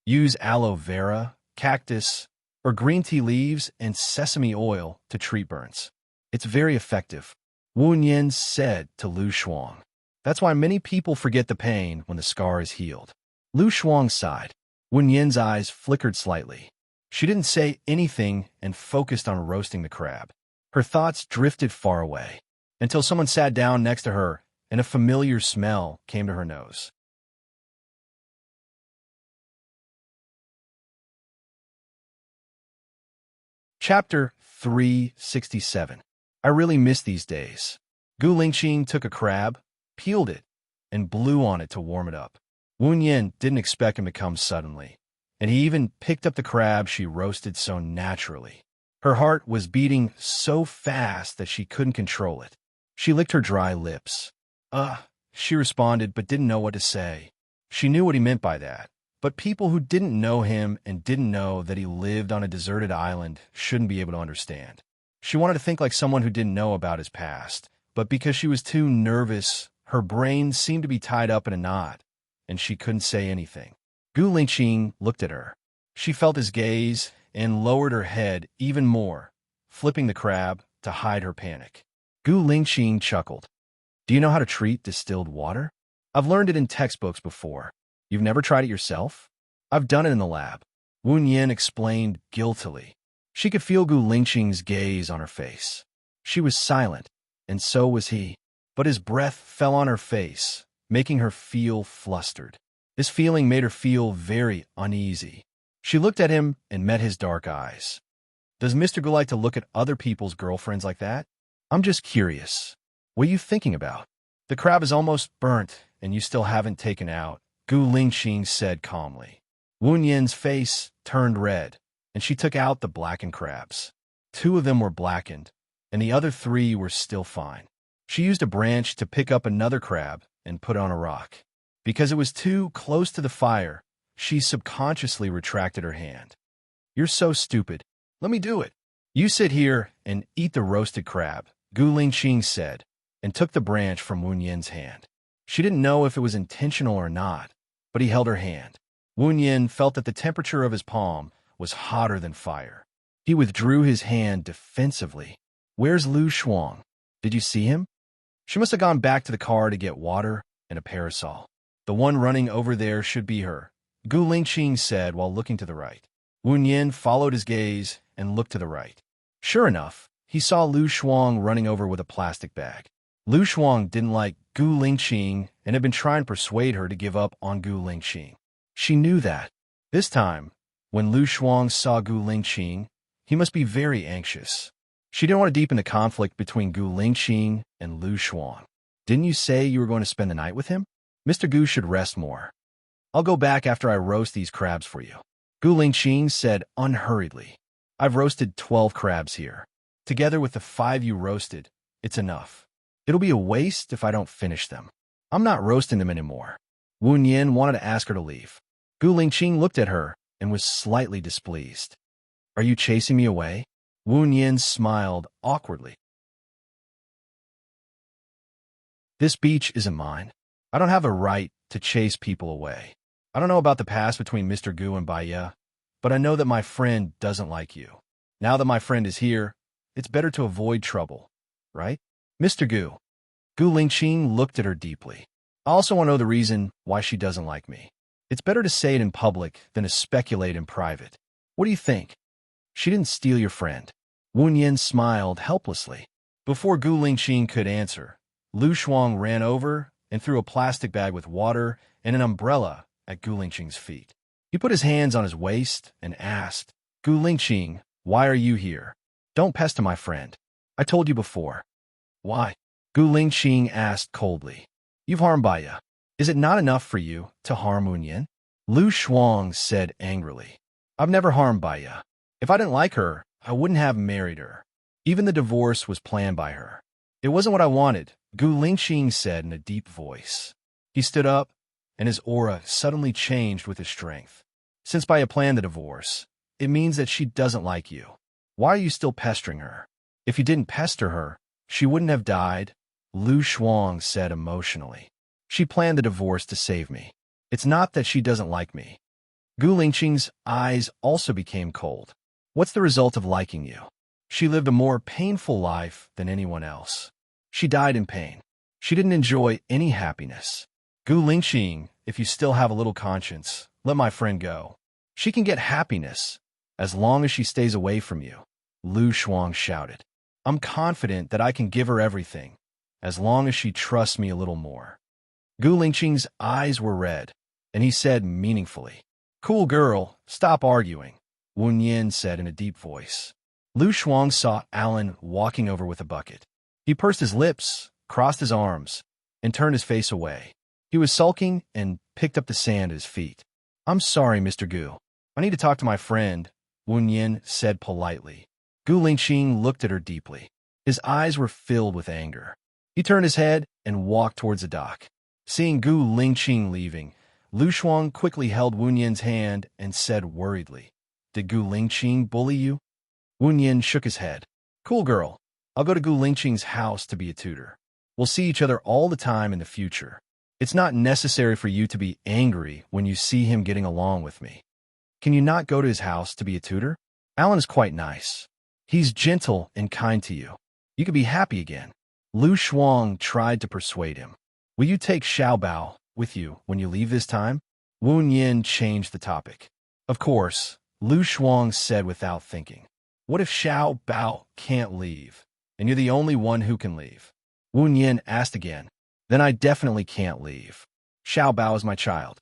"Use aloe vera, cactus, or green tea leaves and sesame oil to treat burns. It's very effective," Wu Yin said to Lu Shuang. "That's why many people forget the pain when the scar is healed." Lu Shuang sighed. Wu Yin's eyes flickered slightly. She didn't say anything and focused on roasting the crab. Her thoughts drifted far away, until someone sat down next to her and a familiar smell came to her nose. Chapter 367. I really miss these days. Gu Lingqing took a crab, peeled it, and blew on it to warm it up. Wu Yin didn't expect him to come suddenly, and he even picked up the crab she roasted so naturally. Her heart was beating so fast that she couldn't control it. She licked her dry lips. She responded but didn't know what to say. She knew what he meant by that, But people who didn't know him and didn't know that he lived on a deserted island shouldn't be able to understand. She wanted to think like someone who didn't know about his past, but because she was too nervous, her brain seemed to be tied up in a knot, and she couldn't say anything. Gu Lingqing looked at her. She felt his gaze and lowered her head even more, flipping the crab to hide her panic. Gu Lingqing chuckled. Do you know how to treat distilled water? I've learned it in textbooks before. You've never tried it yourself? I've done it in the lab. Wu Yin explained guiltily. She could feel Gu Lingqing's gaze on her face. She was silent, and so was he. But his breath fell on her face, making her feel flustered. This feeling made her feel very uneasy. She looked at him and met his dark eyes. Does Mr. Gu like to look at other people's girlfriends like that? I'm just curious. What are you thinking about? The crab is almost burnt, and you still haven't taken out, Gu Lingqing said calmly. Wu Yin's face turned red, and she took out the blackened crabs. 2 of them were blackened, and the other 3 were still fine. She used a branch to pick up another crab and put it on a rock. Because it was too close to the fire, she subconsciously retracted her hand. You're so stupid. Let me do it. You sit here and eat the roasted crab, Gu Lingqing said, and took the branch from Wu Yin's hand. She didn't know if it was intentional or not, but he held her hand. Wu Yin felt that the temperature of his palm was hotter than fire. He withdrew his hand defensively. Where's Lu Shuang? Did you see him? She must have gone back to the car to get water and a parasol. The one running over there should be her, Gu Lingqing said while looking to the right. Wu Yin followed his gaze and looked to the right. Sure enough, he saw Lu Shuang running over with a plastic bag. Lu Shuang didn't like Gu Lingqing and had been trying to persuade her to give up on Gu Lingqing. She knew that. This time, when Lu Shuang saw Gu Lingqing, he must be very anxious. She didn't want to deepen the conflict between Gu Lingqing and Lu Shuang. Didn't you say you were going to spend the night with him? Mr. Gu should rest more. I'll go back after I roast these crabs for you, Gu Lingqing said unhurriedly. I've roasted 12 crabs here. Together with the 5 you roasted, it's enough. It'll be a waste if I don't finish them. I'm not roasting them anymore. Wu Yin wanted to ask her to leave. Gu Lingqing looked at her and was slightly displeased. Are you chasing me away? Wu Yin smiled awkwardly. This beach isn't mine. I don't have a right to chase people away. I don't know about the past between Mr. Gu and Baiya, but I know that my friend doesn't like you. Now that my friend is here, it's better to avoid trouble, right? Mr. Gu. Gu Lingqing looked at her deeply. I also want to know the reason why she doesn't like me. It's better to say it in public than to speculate in private. What do you think? She didn't steal your friend. Wu Yin smiled helplessly. Before Gu Lingqing could answer, Lu Shuang ran over and threw a plastic bag with water and an umbrella at Gu Lingqing's feet. He put his hands on his waist and asked, Gu Lingqing, why are you here? Don't pester my friend. I told you before. Why? Gu Lingqing asked coldly. You've harmed Baiya. Is it not enough for you to harm Wu Yin? Lu Shuang said angrily. I've never harmed Baiya. If I didn't like her, I wouldn't have married her. Even the divorce was planned by her. It wasn't what I wanted, Gu Lingqing said in a deep voice. He stood up, and his aura suddenly changed with his strength. Since Baiya planned the divorce, it means that she doesn't like you. Why are you still pestering her? If you didn't pester her, she wouldn't have died, Lu Shuang said emotionally. She planned the divorce to save me. It's not that she doesn't like me. Gu Lingqing's eyes also became cold. What's the result of liking you? She lived a more painful life than anyone else. She died in pain. She didn't enjoy any happiness. Gu Lingqing, if you still have a little conscience, let my friend go. She can get happiness as long as she stays away from you, Lu Shuang shouted. I'm confident that I can give her everything, as long as she trusts me a little more. Gu Lingqing's eyes were red, and he said meaningfully, Cool girl, stop arguing, Wu Yin said in a deep voice. Lu Shuang saw Alan walking over with a bucket. He pursed his lips, crossed his arms, and turned his face away. He was sulking and picked up the sand at his feet. I'm sorry, Mr. Gu. I need to talk to my friend, Wu Yin said politely. Gu Lingqing looked at her deeply. His eyes were filled with anger. He turned his head and walked towards the dock. Seeing Gu Lingqing leaving, Lu Shuang quickly held Wu Yin's hand and said worriedly, "Did Gu Lingqing bully you?" Wu Yin shook his head. "Cool girl. I'll go to Gu Lingqing's house to be a tutor. We'll see each other all the time in the future. It's not necessary for you to be angry when you see him getting along with me. Can you not go to his house to be a tutor? Alan is quite nice. He's gentle and kind to you. You could be happy again." Lu Shuang tried to persuade him. "Will you take Xiao Bao with you when you leave this time?" Wu Yin changed the topic. "Of course," Lu Shuang said without thinking. "What if Xiao Bao can't leave, and you're the only one who can leave?" Wu Yin asked again. "Then I definitely can't leave. Xiao Bao is my child.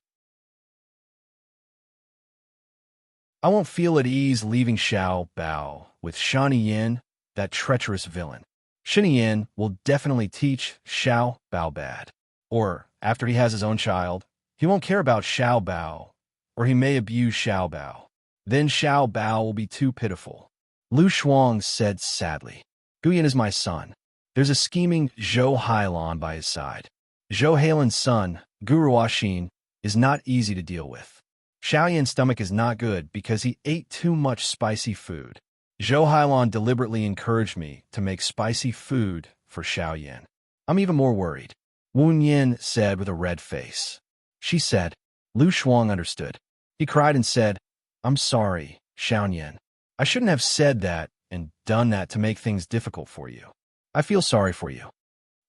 I won't feel at ease leaving Xiao Bao with Shani Yin, that treacherous villain. Shani Yin will definitely teach Xiao Bao bad. Or, after he has his own child, he won't care about Xiao Bao, or he may abuse Xiao Bao. Then Xiao Bao will be too pitiful." Lu Shuang said sadly. "Gu Yin is my son. There's a scheming Zhou Hailan by his side. Zhou Hailan's son, Guru Ruoxin, is not easy to deal with. Xiao Yin's stomach is not good because he ate too much spicy food. Zhou Hailan deliberately encouraged me to make spicy food for Xiao Yin. I'm even more worried," Wu Yin said with a red face. She said. Lu Shuang understood. He cried and said, "I'm sorry, Xiao Yin. I shouldn't have said that and done that to make things difficult for you. I feel sorry for you."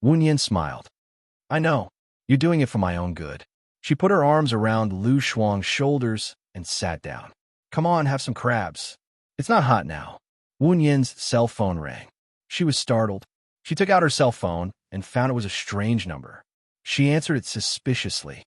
Wu Yin smiled. "I know. You're doing it for my own good." She put her arms around Lu Shuang's shoulders and sat down. "Come on, have some crabs. It's not hot now." Wu Yin's cell phone rang. She was startled. She took out her cell phone and found it was a strange number. She answered it suspiciously.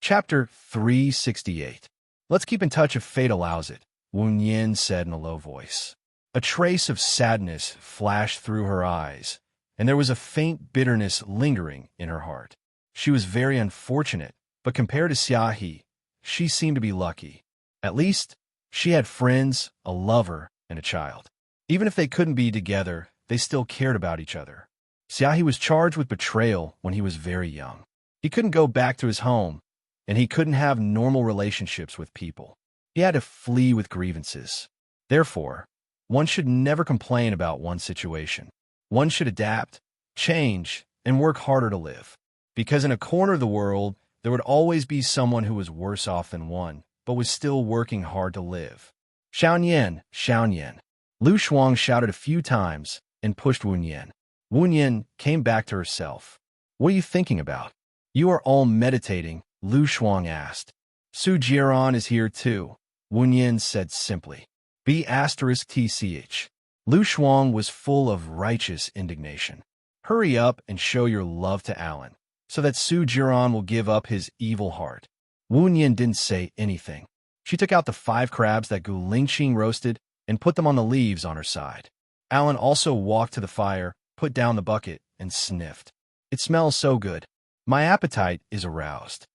Chapter 368. "Let's keep in touch if fate allows it," Wu Yin said in a low voice. A trace of sadness flashed through her eyes, and there was a faint bitterness lingering in her heart. She was very unfortunate, but compared to Xiaohe, she seemed to be lucky. At least, she had friends, a lover, and a child. Even if they couldn't be together, they still cared about each other. Xiaohe was charged with betrayal when he was very young. He couldn't go back to his home, and he couldn't have normal relationships with people. He had to flee with grievances. Therefore, one should never complain about one's situation. One should adapt, change, and work harder to live. Because in a corner of the world, there would always be someone who was worse off than one, but was still working hard to live. "Xiao Yin, Xiao Yin." Lu Shuang shouted a few times and pushed Wu Yin. Wu Yin came back to herself. "What are you thinking about?" "You are all meditating," Lu Shuang asked. "Su Jiran is here too," Wu Yin said simply. B*TCH. Lu Shuang was full of righteous indignation. "Hurry up and show your love to Alan, so that Su Jiran will give up his evil heart." Wu Yin didn't say anything. She took out the 5 crabs that Gu Lingqing roasted and put them on the leaves on her side. Alan also walked to the fire, put down the bucket, and sniffed. "It smells so good. My appetite is aroused."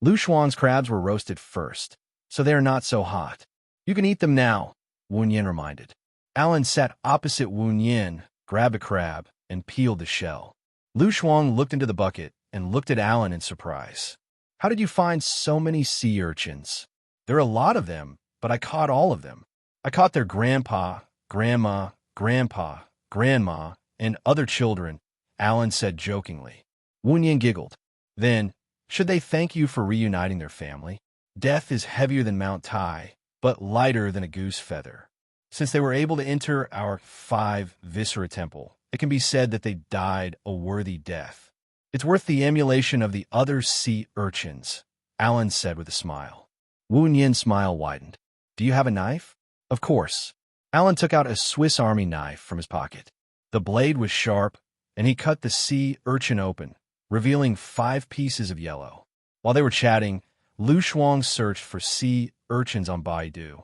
Lu Shuang's crabs were roasted first, so they are not so hot. "You can eat them now," Wu Yin reminded. Alan sat opposite Wu Yin, grabbed a crab, and peeled the shell. Lu Shuang looked into the bucket and looked at Alan in surprise. "How did you find so many sea urchins?" "There are a lot of them, but I caught all of them. I caught their grandpa, grandma, grandpa, grandma, and other children," Alan said jokingly. Wu Yin giggled. "Then, should they thank you for reuniting their family? Death is heavier than Mount Tai, but lighter than a goose feather. Since they were able to enter our 5 Viscera temple, it can be said that they died a worthy death. It's worth the emulation of the other sea urchins," Alan said with a smile. Wu Yin's smile widened. "Do you have a knife?" "Of course." Alan took out a Swiss Army knife from his pocket. The blade was sharp, and he cut the sea urchin open, revealing 5 pieces of yellow. While they were chatting, Lu Shuang searched for sea urchins on Baidu.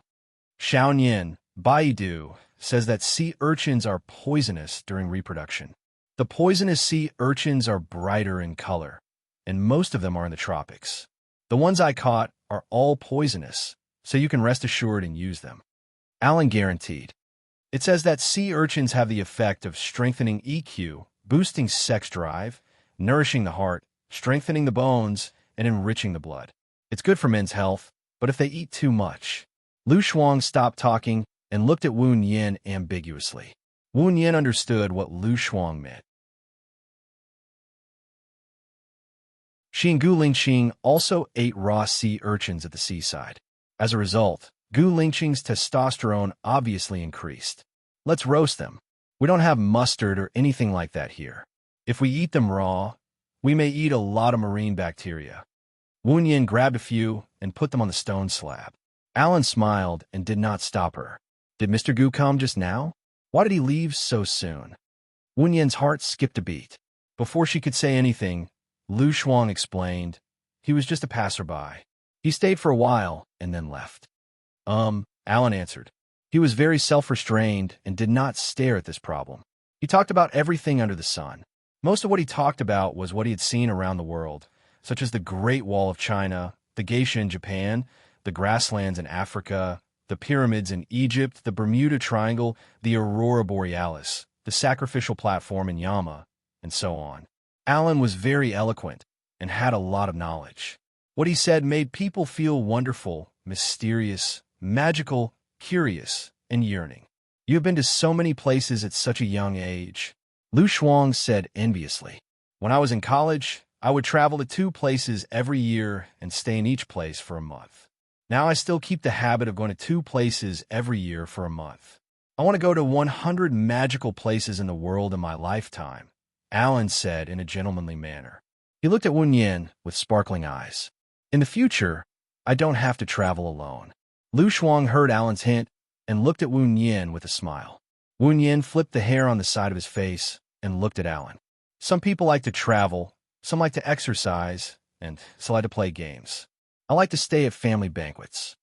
Xiaoyan, Baidu, says that sea urchins are poisonous during reproduction. The poisonous sea urchins are brighter in color, and most of them are in the tropics. The ones I caught are all poisonous, so you can rest assured and use them," Alan guaranteed. It says that sea urchins have the effect of strengthening EQ, boosting sex drive, nourishing the heart, strengthening the bones, and enriching the blood. It's good for men's health, but if they eat too much. Lu Shuang stopped talking and looked at Wu Yin ambiguously. Wu Yin understood what Lu Shuang meant. She and Gu Lingqing also ate raw sea urchins at the seaside. As a result, Gu Lingqing's testosterone obviously increased. Let's roast them. We don't have mustard or anything like that here. If we eat them raw, we may eat a lot of marine bacteria. Wu Yin grabbed a few and put them on the stone slab. Alan smiled and did not stop her. Did Mr. Gu come just now? Why did he leave so soon? Wu Yin's heart skipped a beat. Before she could say anything, Lu Shuang explained, he was just a passerby. He stayed for a while and then left. Alan answered. He was very self-restrained and did not stare at this problem. He talked about everything under the sun. Most of what he talked about was what he had seen around the world, such as the Great Wall of China, the geisha in Japan, the grasslands in Africa, the pyramids in Egypt, the Bermuda Triangle, the Aurora Borealis, the sacrificial platform in Yama, and so on. Alan was very eloquent and had a lot of knowledge. What he said made people feel wonderful, mysterious, magical, curious, and yearning. You have been to so many places at such a young age, Lu Shuang said enviously. When I was in college, I would travel to 2 places every year and stay in each place for a month. Now I still keep the habit of going to 2 places every year for a month. I want to go to 100 magical places in the world in my lifetime, Alan said in a gentlemanly manner. He looked at Wu Yin with sparkling eyes. In the future, I don't have to travel alone. Lu Shuang heard Alan's hint and looked at Wu Yin with a smile. Wu Yin flipped the hair on the side of his face and looked at Alan. Some people like to travel, some like to exercise, and some like to play games. I like to stay at family banquets.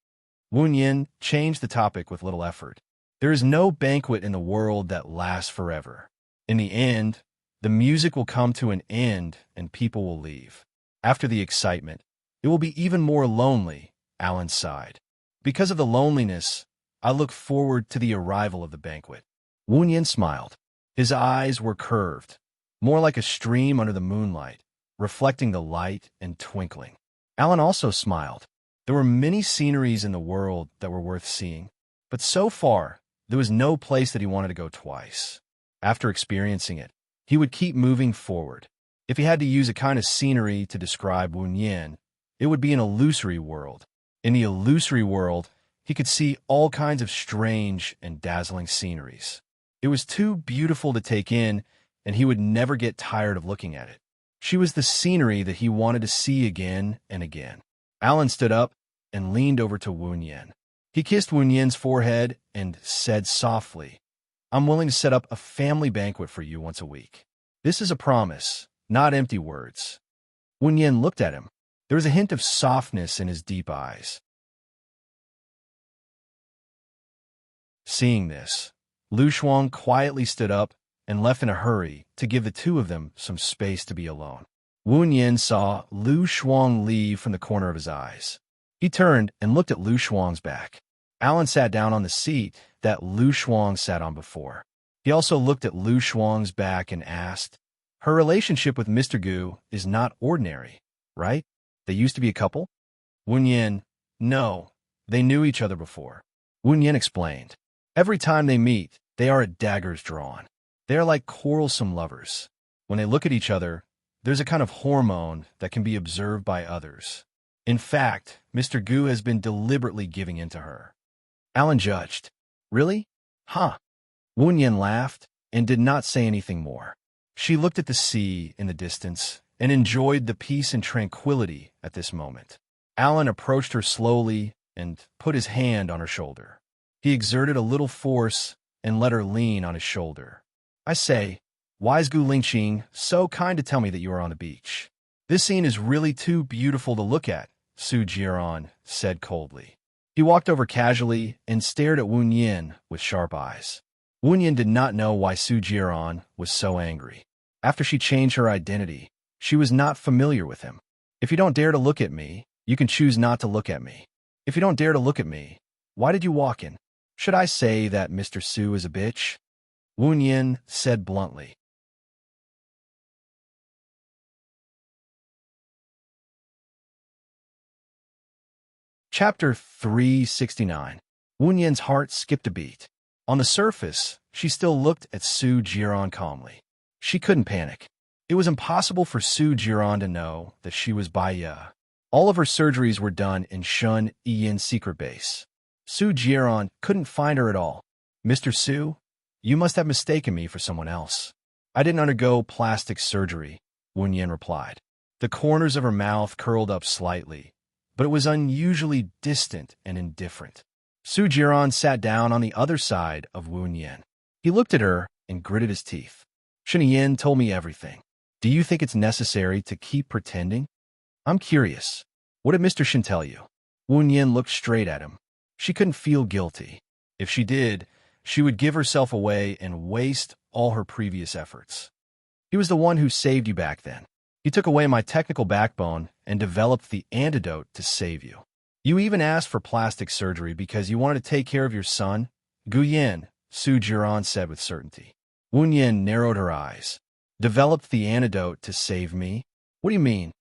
Wu Yin changed the topic with little effort. There is no banquet in the world that lasts forever. In the end, the music will come to an end and people will leave. After the excitement, it will be even more lonely, Alan sighed. Because of the loneliness, I look forward to the arrival of the banquet. Wu Yin smiled. His eyes were curved, more like a stream under the moonlight, reflecting the light and twinkling. Alan also smiled. There were many sceneries in the world that were worth seeing, but so far, there was no place that he wanted to go twice. After experiencing it, he would keep moving forward. If he had to use a kind of scenery to describe Wu Yin, it would be an illusory world. In the illusory world, he could see all kinds of strange and dazzling sceneries. It was too beautiful to take in, and he would never get tired of looking at it. She was the scenery that he wanted to see again and again. Alan stood up and leaned over to Wu Yin. He kissed Wu Yin's forehead and said softly, I'm willing to set up a family banquet for you once a week. This is a promise, not empty words. Wu Yin looked at him. There was a hint of softness in his deep eyes. Seeing this, Lu Shuang quietly stood up and left in a hurry to give the 2 of them some space to be alone. Wu Yin saw Lu Shuang leave from the corner of his eyes. He turned and looked at Lu Shuang's back. Alan sat down on the seat that Lu Shuang sat on before. He also looked at Lu Shuang's back and asked, Her relationship with Mr. Gu is not ordinary, right? They used to be a couple? Wu Yin, no, they knew each other before. Wu Yin explained. Every time they meet, they are at daggers drawn. They are like quarrelsome lovers. When they look at each other, there's a kind of hormone that can be observed by others. In fact, Mr. Gu has been deliberately giving in to her. Alan judged. Really? Huh. Wu Yin laughed and did not say anything more. She looked at the sea in the distance and enjoyed the peace and tranquility at this moment. Alan approached her slowly and put his hand on her shoulder. He exerted a little force and let her lean on his shoulder. I say, why is Gu Lingqing so kind to tell me that you are on the beach? This scene is really too beautiful to look at, Su Jiran said coldly. He walked over casually and stared at Wu Yin with sharp eyes. Wu Yin did not know why Su Jiran was so angry. After she changed her identity, she was not familiar with him. If you don't dare to look at me, you can choose not to look at me. If you don't dare to look at me, why did you walk in? Should I say that Mr. Su is a bitch? Wu Yin said bluntly. Chapter 369. Wu Yin's heart skipped a beat. On the surface, she still looked at Su Jiran calmly. She couldn't panic. It was impossible for Su Jiran to know that she was Bai Ye. All of her surgeries were done in Shun Yin's secret base. Su Jiran couldn't find her at all. Mr. Su, you must have mistaken me for someone else. I didn't undergo plastic surgery, Wu Yin replied. The corners of her mouth curled up slightly, but it was unusually distant and indifferent. Su Jiran sat down on the other side of Wu Yin. He looked at her and gritted his teeth. Shen Yin told me everything. Do you think it's necessary to keep pretending? I'm curious. What did Mr. Shen tell you? Wu Yin looked straight at him. She couldn't feel guilty. If she did, she would give herself away and waste all her previous efforts. He was the one who saved you back then. He took away my technical backbone and developed the antidote to save you. You even asked for plastic surgery because you wanted to take care of your son? Gu Yin, Su Jiran said with certainty. Wu Yin narrowed her eyes. Developed the antidote to save me? What do you mean?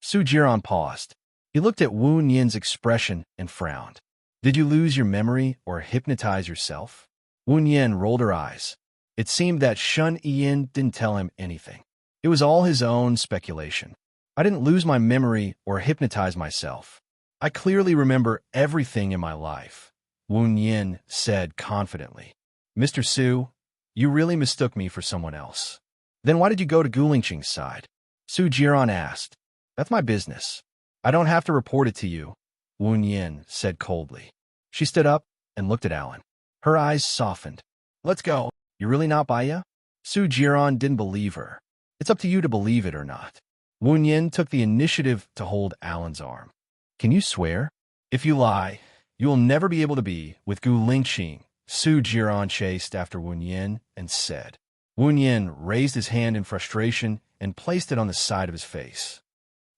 Su Jiran paused. He looked at Wu Yin's expression and frowned. Did you lose your memory or hypnotize yourself? Wu Yin rolled her eyes. It seemed that Shun Yin didn't tell him anything. It was all his own speculation. I didn't lose my memory or hypnotize myself. I clearly remember everything in my life, Wu Yin said confidently. Mr. Su, you really mistook me for someone else. Then why did you go to Gulingqing's side? Su Jiran asked. That's my business. I don't have to report it to you, Wu Yin said coldly. She stood up and looked at Alan. Her eyes softened. Let's go. You're really not Bai Ye? Su Jiran didn't believe her. It's up to you to believe it or not. Wu Yin took the initiative to hold Alan's arm. Can you swear? If you lie, you will never be able to be with Gu Lingqing, Su Jiran chased after Wu Yin and said. Wu Yin raised his hand in frustration and placed it on the side of his face.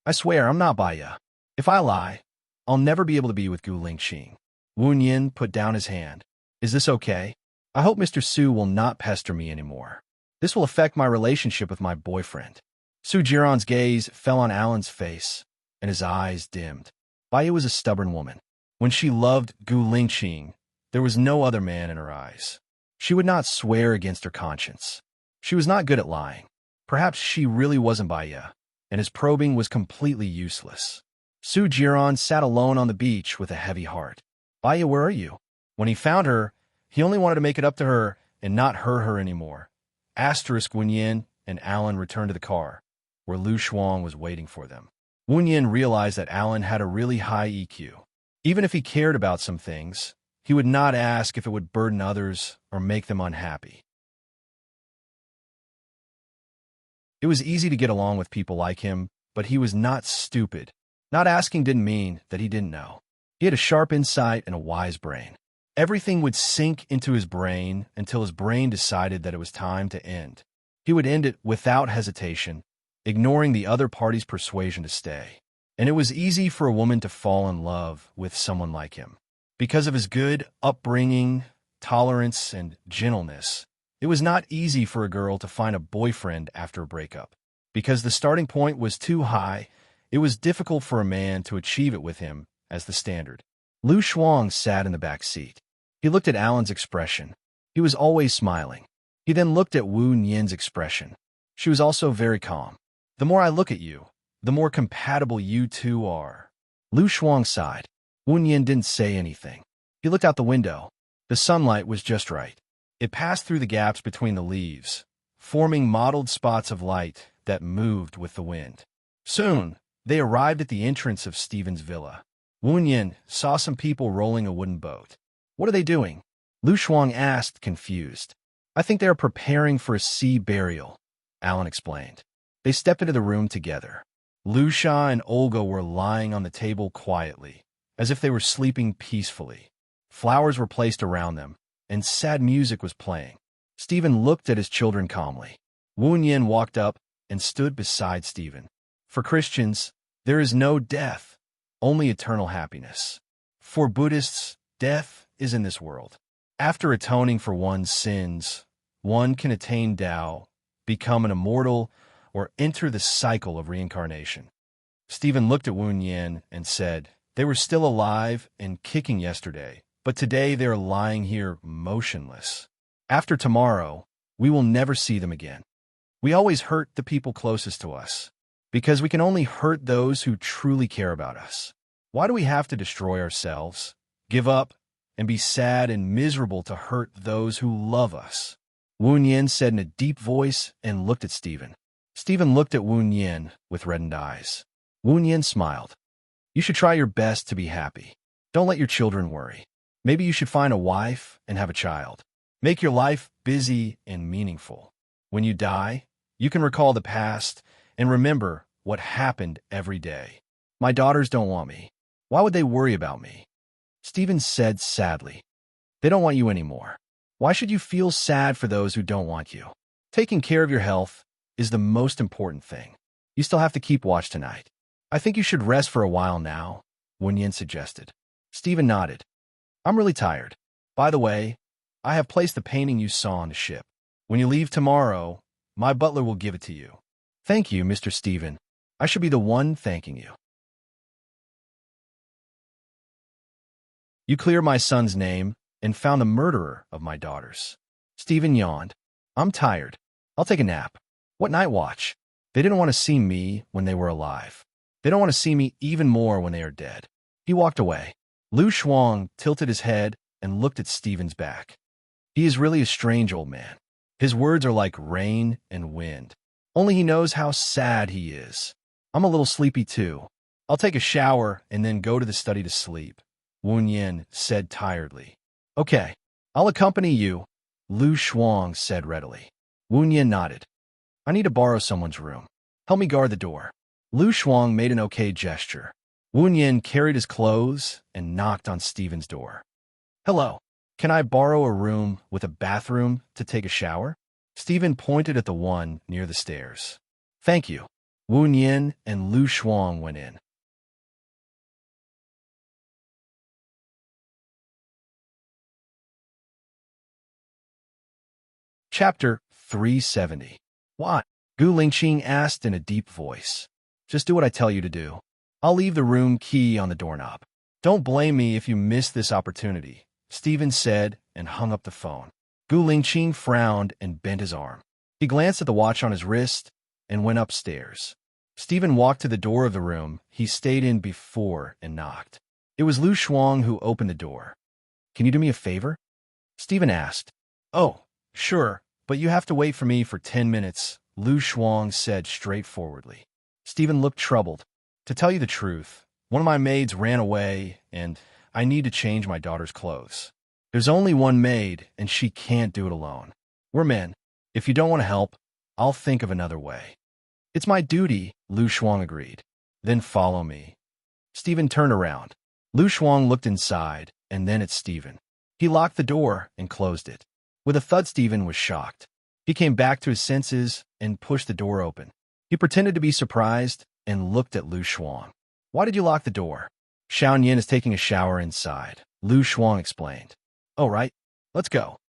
I swear I'm not Bai Ye. If I lie, I'll never be able to be with Gu Lingqing. Wu Yin put down his hand. Is this okay? I hope Mr. Su will not pester me anymore. This will affect my relationship with my boyfriend. Su Jiran's gaze fell on Alan's face, and his eyes dimmed. Bai Ye was a stubborn woman. When she loved Gu Lingqing, there was no other man in her eyes. She would not swear against her conscience. She was not good at lying. Perhaps she really wasn't Bai Ye, and his probing was completely useless. Su Jiran sat alone on the beach with a heavy heart. Bai Ye, where are you? When he found her, he only wanted to make it up to her and not hurt her anymore. Wu Yin and Alan returned to the car, where Lu Shuang was waiting for them. Wu Yin realized that Alan had a really high EQ. Even if he cared about some things, he would not ask if it would burden others or make them unhappy. It was easy to get along with people like him, but he was not stupid. Not asking didn't mean that he didn't know. He had a sharp insight and a wise brain. Everything would sink into his brain until his brain decided that it was time to end. He would end it without hesitation, ignoring the other party's persuasion to stay. And it was easy for a woman to fall in love with someone like him. Because of his good upbringing, tolerance, and gentleness, it was not easy for a girl to find a boyfriend after a breakup. Because the starting point was too high, it was difficult for a man to achieve it with him as the standard. Lu Shuang sat in the back seat. He looked at Alan's expression. He was always smiling. He then looked at Wu Yin's expression. She was also very calm. The more I look at you, the more compatible you two are. Lu Shuang sighed. Wu Yin didn't say anything. He looked out the window. The sunlight was just right. It passed through the gaps between the leaves, forming mottled spots of light that moved with the wind. Soon, they arrived at the entrance of Stephen's villa. Wu Yin saw some people rolling a wooden boat. What are they doing? Lu Shuang asked, confused. I think they are preparing for a sea burial, Alan explained. They stepped into the room together. Lu Sha and Olga were lying on the table quietly, as if they were sleeping peacefully. Flowers were placed around them, and sad music was playing. Stephen looked at his children calmly. Wu Yin walked up and stood beside Stephen. For Christians, there is no death, only eternal happiness. For Buddhists, death is in this world. After atoning for one's sins, one can attain Tao, become an immortal, or enter the cycle of reincarnation. Stephen looked at Wu Yin and said, "They were still alive and kicking yesterday, but today they are lying here motionless. After tomorrow, we will never see them again. We always hurt the people closest to us, because we can only hurt those who truly care about us. Why do we have to destroy ourselves, give up, and be sad and miserable to hurt those who love us?" Wu Yin said in a deep voice and looked at Stephen. Stephen looked at Wu Yin with reddened eyes. Wu Yin smiled. "You should try your best to be happy. Don't let your children worry. Maybe you should find a wife and have a child. Make your life busy and meaningful. When you die, you can recall the past and remember what happened every day. My daughters don't want me. Why would they worry about me?" Stephen said sadly. "They don't want you anymore. Why should you feel sad for those who don't want you? Taking care of your health is the most important thing. You still have to keep watch tonight. I think you should rest for a while now," Wen Yin suggested. Stephen nodded. "I'm really tired. By the way, I have placed the painting you saw on the ship. When you leave tomorrow, my butler will give it to you." "Thank you, Mr. Stephen. I should be the one thanking you. You cleared my son's name and found the murderer of my daughters." Stephen yawned. "I'm tired. I'll take a nap. What night watch? They didn't want to see me when they were alive. They don't want to see me even more when they are dead." He walked away. Lu Shuang tilted his head and looked at Stephen's back. He is really a strange old man. His words are like rain and wind. Only he knows how sad he is. I'm a little sleepy too. I'll take a shower and then go to the study to sleep, Wu Yin said tiredly. "Okay, I'll accompany you," Lu Shuang said readily. Wu Yin nodded. "I need to borrow someone's room. Help me guard the door." Lu Shuang made an okay gesture. Wu Yin carried his clothes and knocked on Stephen's door. "Hello, can I borrow a room with a bathroom to take a shower?" Stephen pointed at the one near the stairs. "Thank you." Wu Yin and Lu Shuang went in. Chapter 370. "What?" Gu Lingqing asked in a deep voice. "Just do what I tell you to do. I'll leave the room key on the doorknob. Don't blame me if you miss this opportunity," Stephen said and hung up the phone. Gu Lingqing frowned and bent his arm. He glanced at the watch on his wrist and went upstairs. Stephen walked to the door of the room he stayed in before and knocked. It was Lu Shuang who opened the door. "Can you do me a favor?" Stephen asked. "Oh, sure, but you have to wait for me for 10 minutes, Lu Shuang said straightforwardly. Stephen looked troubled. "To tell you the truth, one of my maids ran away, and I need to change my daughter's clothes. There's only one maid, and she can't do it alone. We're men. If you don't want to help, I'll think of another way." "It's my duty," Lu Shuang agreed. "Then follow me." Stephen turned around. Lu Shuang looked inside, and then at Stephen. He locked the door and closed it. With a thud, Stephen was shocked. He came back to his senses and pushed the door open. He pretended to be surprised and looked at Lu Shuang. "Why did you lock the door?" "Xiao Yin is taking a shower inside," Lu Shuang explained. "Oh, right. Let's go."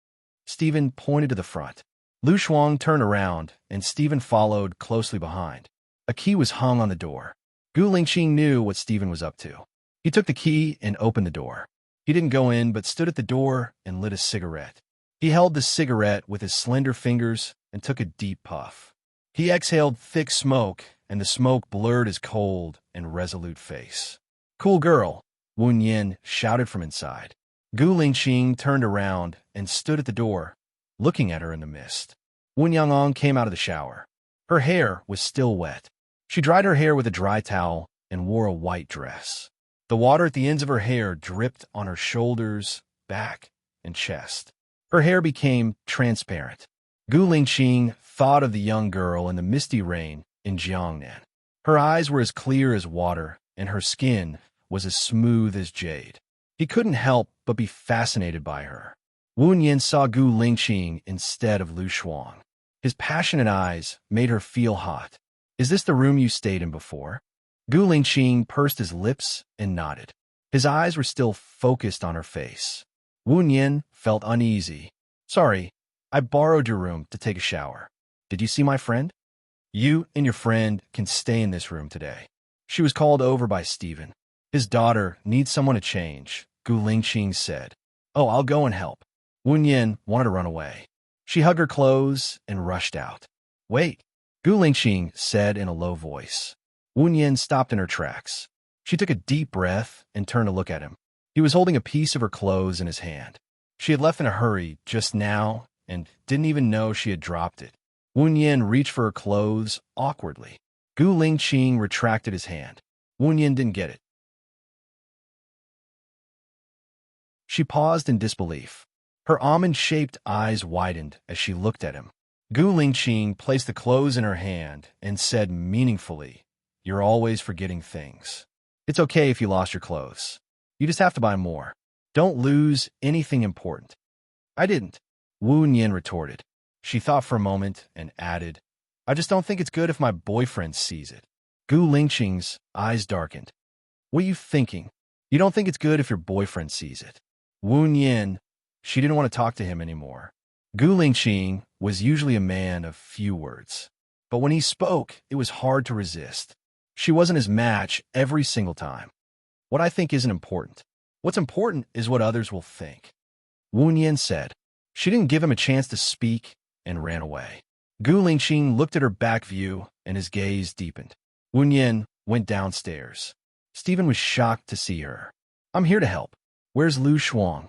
Stephen pointed to the front. Lu Shuang turned around, and Stephen followed closely behind. A key was hung on the door. Gu Lingqing knew what Stephen was up to. He took the key and opened the door. He didn't go in, but stood at the door and lit a cigarette. He held the cigarette with his slender fingers and took a deep puff. He exhaled thick smoke, and the smoke blurred his cold and resolute face. "Cool girl," Wu Yin shouted from inside. Gu Lingqing turned around and stood at the door, looking at her in the mist. Wu Yangong came out of the shower. Her hair was still wet. She dried her hair with a dry towel and wore a white dress. The water at the ends of her hair dripped on her shoulders, back, and chest. Her hair became transparent. Gu Lingqing thought of the young girl in the misty rain in Jiangnan. Her eyes were as clear as water, and her skin was as smooth as jade. He couldn't help but be fascinated by her. Wu Yin saw Gu Lingqing instead of Lu Shuang. His passionate eyes made her feel hot. "Is this the room you stayed in before?" Gu Lingqing pursed his lips and nodded. His eyes were still focused on her face. Wu Yin felt uneasy. Sorry, I borrowed your room to take a shower. Did you see my friend? You and your friend can stay in this room today. She was called over by Stephen. His daughter needs someone to change, Gu Lingqing said. Oh, I'll go and help. Wu Yin wanted to run away. She hugged her clothes and rushed out. Wait, Gu Lingqing said in a low voice. Wu Yin stopped in her tracks. She took a deep breath and turned to look at him. He was holding a piece of her clothes in his hand. She had left in a hurry just now and didn't even know she had dropped it. Wu Yin reached for her clothes awkwardly. Gu Lingqing retracted his hand. Wu Yin didn't get it. She paused in disbelief. Her almond-shaped eyes widened as she looked at him. Gu Lingqing placed the clothes in her hand and said meaningfully, You're always forgetting things. It's okay if you lost your clothes. You just have to buy more. Don't lose anything important. I didn't, Wu Yin retorted. She thought for a moment and added, I just don't think it's good if my boyfriend sees it. Gu Lingqing's eyes darkened. What are you thinking? You don't think it's good if your boyfriend sees it. Wu Yin, she didn't want to talk to him anymore. Gu Lingqing was usually a man of few words. But when he spoke, it was hard to resist. She wasn't his match every single time. What I think isn't important. What's important is what others will think. Wu Yin said. She didn't give him a chance to speak and ran away. Gu Lingqing looked at her back view and his gaze deepened. Wu Yin went downstairs. Stephen was shocked to see her. I'm here to help. Where's Lu Shuang?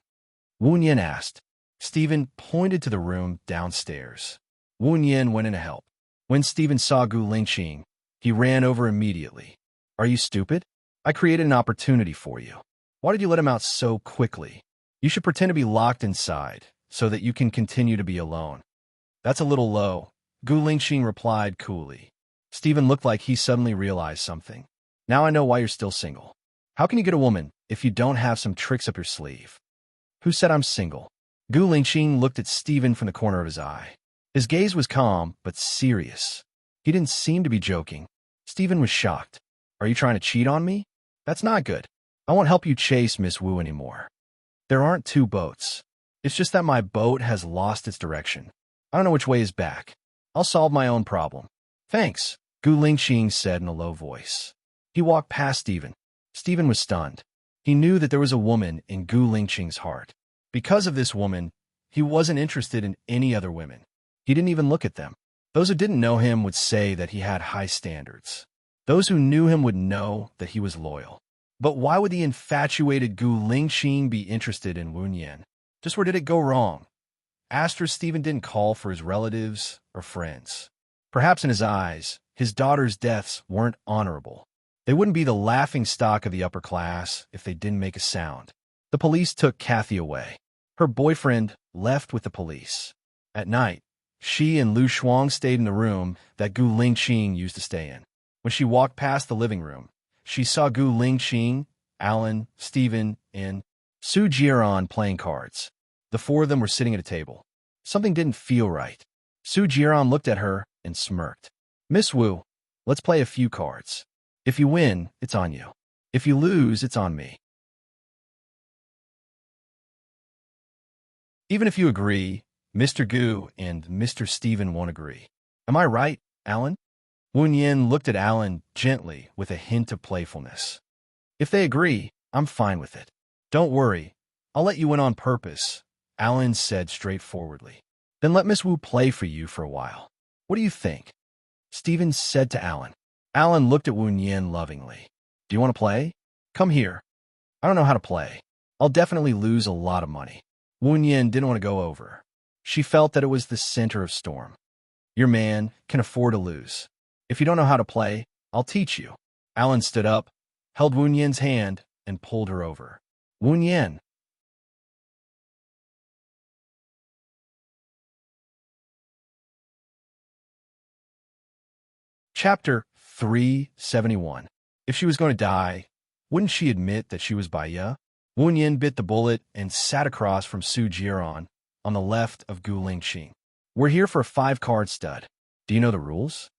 Wu Yin asked. Stephen pointed to the room downstairs. Wu Yin went in to help. When Stephen saw Gu Lingqing, he ran over immediately. Are you stupid? I created an opportunity for you. Why did you let him out so quickly? You should pretend to be locked inside so that you can continue to be alone. That's a little low, Gu Lingqing replied coolly. Stephen looked like he suddenly realized something. Now I know why you're still single. How can you get a woman if you don't have some tricks up your sleeve? Who said I'm single? Gu Lingqing looked at Stephen from the corner of his eye. His gaze was calm but serious. He didn't seem to be joking. Stephen was shocked. Are you trying to cheat on me? That's not good. I won't help you chase Miss Wu anymore. There aren't two boats. It's just that my boat has lost its direction. I don't know which way is back. I'll solve my own problem. Thanks, Gu Lingqing said in a low voice. He walked past Stephen. Stephen was stunned. He knew that there was a woman in Gu Lingqing's heart. Because of this woman, he wasn't interested in any other women. He didn't even look at them. Those who didn't know him would say that he had high standards. Those who knew him would know that he was loyal. But why would the infatuated Gu Lingqing be interested in Wu Yin? Just where did it go wrong? After Stephen didn't call for his relatives or friends. Perhaps in his eyes, his daughter's deaths weren't honorable. They wouldn't be the laughing stock of the upper class if they didn't make a sound. The police took Kathy away. Her boyfriend left with the police. At night, she and Lu Shuang stayed in the room that Gu Lingqing used to stay in. When she walked past the living room, she saw Gu Lingqing, Alan, Stephen, and Su Jiran playing cards. The four of them were sitting at a table. Something didn't feel right. Su Jiran looked at her and smirked. Miss Wu, let's play a few cards. If you win, it's on you. If you lose, it's on me. Even if you agree, Mr. Gu and Mr. Stephen won't agree. Am I right, Alan? Wu Yin looked at Alan gently with a hint of playfulness. If they agree, I'm fine with it. Don't worry, I'll let you win on purpose, Alan said straightforwardly. Then let Miss Wu play for you for a while. What do you think? Stephen said to Alan. Alan looked at Wu Yin lovingly. Do you want to play? Come here. I don't know how to play. I'll definitely lose a lot of money. Wu Yin didn't want to go over. She felt that it was the center of storm. Your man can afford to lose. If you don't know how to play, I'll teach you. Alan stood up, held Wu Yin's hand, and pulled her over. Wu Yin. Chapter 371. If she was going to die, wouldn't she admit that she was Baya? Wu Yin bit the bullet and sat across from Su Jiran on the left of Gu Lingqing. We're here for a 5-card stud. Do you know the rules?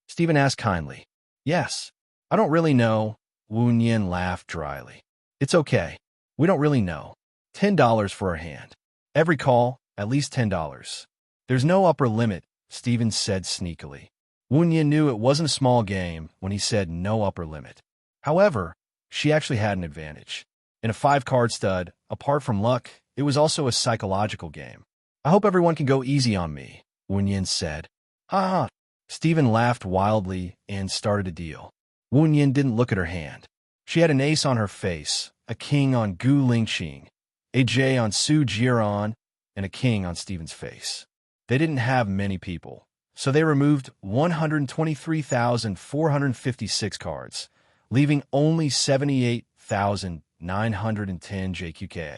Stephen asked kindly. Yes. I don't really know. Wu Yin laughed dryly. It's okay. We don't really know. $10 for her hand. Every call, at least $10. There's no upper limit, Stephen said sneakily. Wunyan knew it wasn't a small game when he said no upper limit. However, she actually had an advantage. In a 5-card stud, apart from luck, it was also a psychological game. I hope everyone can go easy on me, Wunyan said. Ha ha. Stephen laughed wildly and started a deal. Wunyan didn't look at her hand. She had an ace on her face, a king on Gu Lingqing, a J on Su Jiran, and a king on Stephen's face. They didn't have many people, so they removed 123,456 cards, leaving only 78,910 JQK.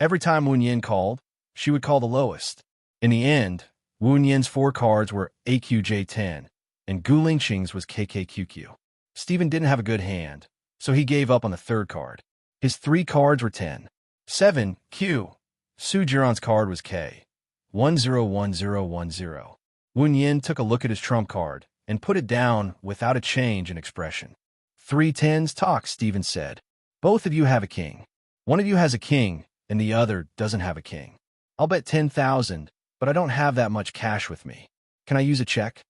Every time Wunyan called, she would call the lowest. In the end, Wunyan's 4 cards were AQJ10, and Gu Lingqing's was KKQQ. Stephen didn't have a good hand, so he gave up on the 3rd card. His 3 cards were 10. 7, Q. Su Jiran's card was K. 101010. Wunyan took a look at his trump card and put it down without a change in expression. 3 tens talk, Stephen said. Both of you have a king. One of you has a king, and the other doesn't have a king. I'll bet 10,000, but I don't have that much cash with me. Can I use a check?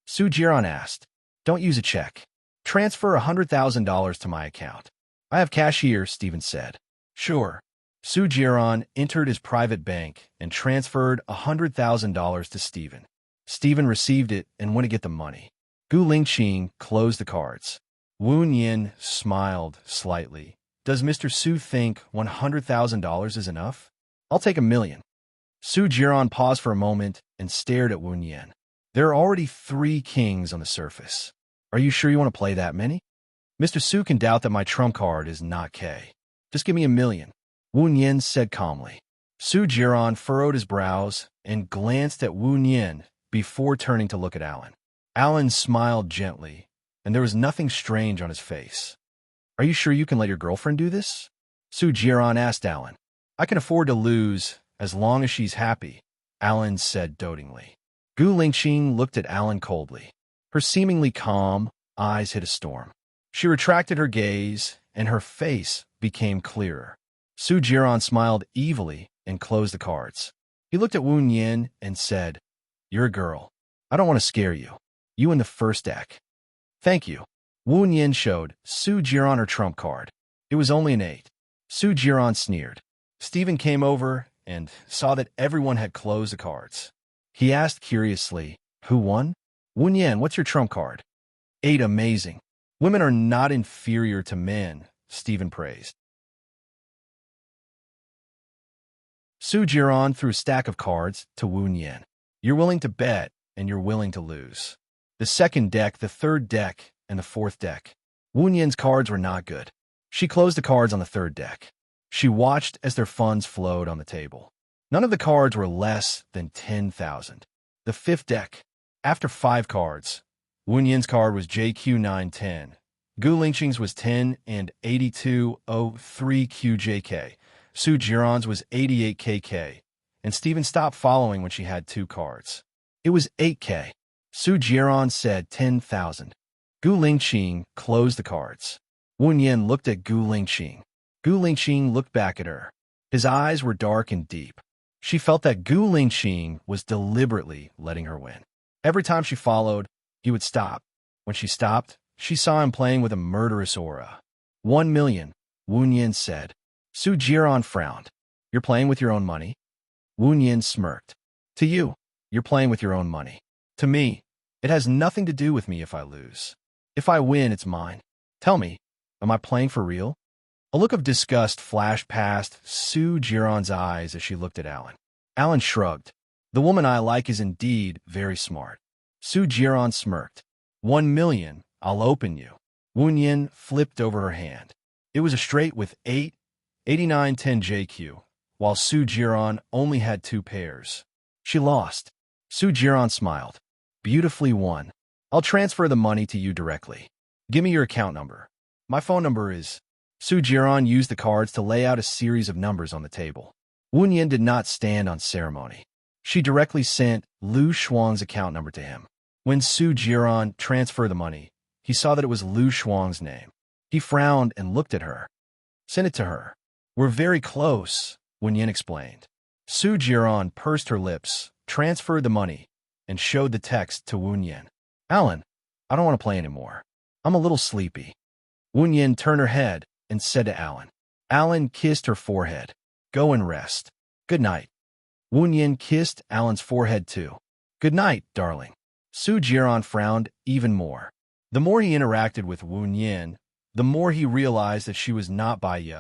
Su Jiran asked. Don't use a check. Transfer $100,000 to my account. I have cash here, Stephen said. Sure. Su Jiran entered his private bank and transferred $100,000 to Stephen. Stephen received it and went to get the money. Gu Lingqing closed the cards. Wunyan smiled slightly. Does Mr. Su think $100,000 is enough? I'll take $1 million. Su Jiran paused for a moment and stared at Wunyan. There are already 3 kings on the surface. Are you sure you want to play that many? Mr. Su can doubt that my trump card is not K. Just give me $1 million. Wunyan said calmly. Su Jiran furrowed his brows and glanced at Wunyan before turning to look at Alan. Alan smiled gently, and there was nothing strange on his face. Are you sure you can let your girlfriend do this? Su Jiran asked Alan. I can afford to lose as long as she's happy, Alan said dotingly. Gu Lingqing looked at Alan coldly. Her seemingly calm eyes hit a storm. She retracted her gaze, and her face became clearer. Su Jiran smiled evilly and closed the cards. He looked at Wunyan and said, You're a girl. I don't want to scare you. You in the first deck. Thank you. Wunyan showed Su Jiran her trump card. It was only an 8. Su Jiran sneered. Stephen came over and saw that everyone had closed the cards. He asked curiously, Who won? Wunyan, what's your trump card? 8. Amazing. Women are not inferior to men, Stephen praised. Su Jiran threw a stack of cards to Wunyan. You're willing to bet, and you're willing to lose. The 2nd deck, the 3rd deck, and the 4th deck. Wunyan's cards were not good. She closed the cards on the 3rd deck. She watched as their funds flowed on the table. None of the cards were less than 10,000. The 5th deck. After 5 cards, Wunyan's card was JQ910. Gu Lingqing's was 10 and 8203 QJK. Su Jiran's was 88KK. And Stephen stopped following when she had 2 cards. It was 8K. Su Jiran said 10,000. Gu Lingqing closed the cards. Wunyan looked at Gu Lingqing. Gu Lingqing looked back at her. His eyes were dark and deep. She felt that Gu Lingqing was deliberately letting her win. Every time she followed, he would stop. When she stopped, she saw him playing with a murderous aura. 1 million, Wunyan said. Su Jiran frowned. You're playing with your own money? Wunyan smirked. To you, you're playing with your own money. To me, it has nothing to do with me if I lose. If I win, it's mine. Tell me, am I playing for real? A look of disgust flashed past Su Jiran's eyes as she looked at Alan. Alan shrugged. The woman I like is indeed very smart. Su Jiran smirked. 1 million, I'll open you. Wunyan flipped over her hand. It was a straight with 8, 8910 JQ, while Su Jiran only had 2 pairs. She lost. Su Jiran smiled. Beautifully won. I'll transfer the money to you directly. Give me your account number. My phone number is... Su Jiran used the cards to lay out a series of numbers on the table. Wunyan did not stand on ceremony. She directly sent Lu Shuang's account number to him. When Su Jiran transferred the money, he saw that it was Lu Shuang's name. He frowned and looked at her. Send it to her. We're very close, Wen Yin explained. Su Jiran pursed her lips, transferred the money, and showed the text to Wen Yin. Alan, I don't want to play anymore. I'm a little sleepy. Wen Yin turned her head and said to Alan. Alan kissed her forehead. Go and rest. Good night. Wen Yin kissed Alan's forehead too. Good night, darling. Su Jiran frowned even more. The more he interacted with Wen Yin, the more he realized that she was not Bai Ye.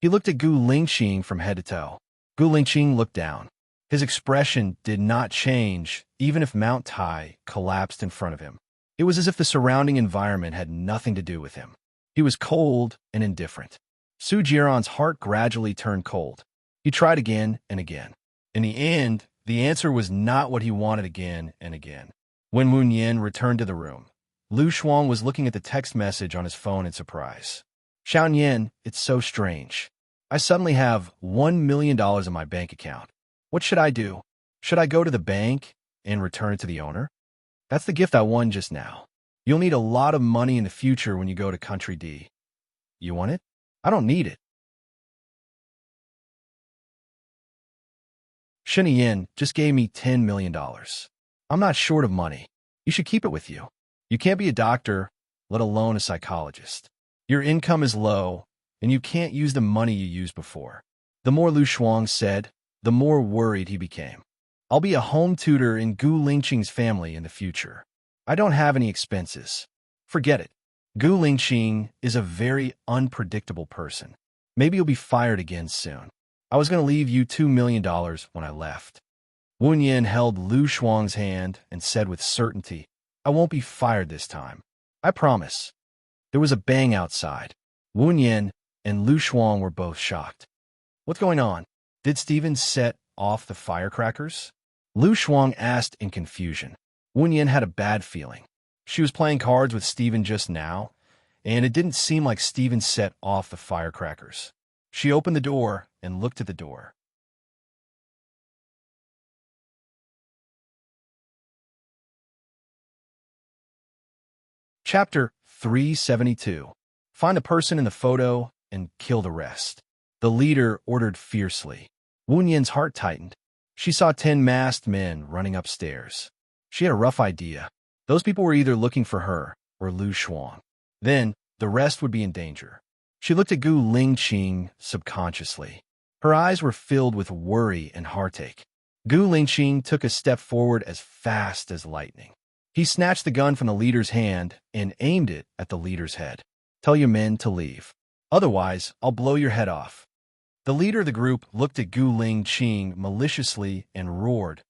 He looked at Gu Lingqing from head to toe. Gu Lingqing looked down. His expression did not change, even if Mount Tai collapsed in front of him. It was as if the surrounding environment had nothing to do with him. He was cold and indifferent. Su Jiran's heart gradually turned cold. He tried again and again. In the end, the answer was not what he wanted again and again. When Wen Yin returned to the room, Lu Shuang was looking at the text message on his phone in surprise. Xiaoyan, it's so strange. I suddenly have $1 million in my bank account. What should I do? Should I go to the bank and return it to the owner? That's the gift I won just now. You'll need a lot of money in the future when you go to Country D. You want it? I don't need it. Shen Yin just gave me $10 million. I'm not short of money. You should keep it with you. You can't be a doctor, let alone a psychologist. Your income is low, and you can't use the money you used before. The more Lu Shuang said, the more worried he became. I'll be a home tutor in Gu Lingqing's family in the future. I don't have any expenses. Forget it. Gu Lingqing is a very unpredictable person. Maybe you'll be fired again soon. I was going to leave you $2 million when I left. Wen Yin held Lu Shuang's hand and said with certainty, I won't be fired this time. I promise. There was a bang outside. Wen Yin and Lu Shuang were both shocked. What's going on? Did Steven set off the firecrackers? Lu Shuang asked in confusion. Wen Yin had a bad feeling. She was playing cards with Steven just now, and it didn't seem like Steven set off the firecrackers. She opened the door and looked at the door. Chapter 372. Find the person in the photo and kill the rest. The leader ordered fiercely. Wen Yin's heart tightened. She saw 10 masked men running upstairs. She had a rough idea. Those people were either looking for her or Lu Shuang. Then, the rest would be in danger. She looked at Gu Lingqing subconsciously. Her eyes were filled with worry and heartache. Gu Lingqing took a step forward as fast as lightning. He snatched the gun from the leader's hand and aimed it at the leader's head. Tell your men to leave. Otherwise, I'll blow your head off. The leader of the group looked at Gu Lingqing maliciously and roared,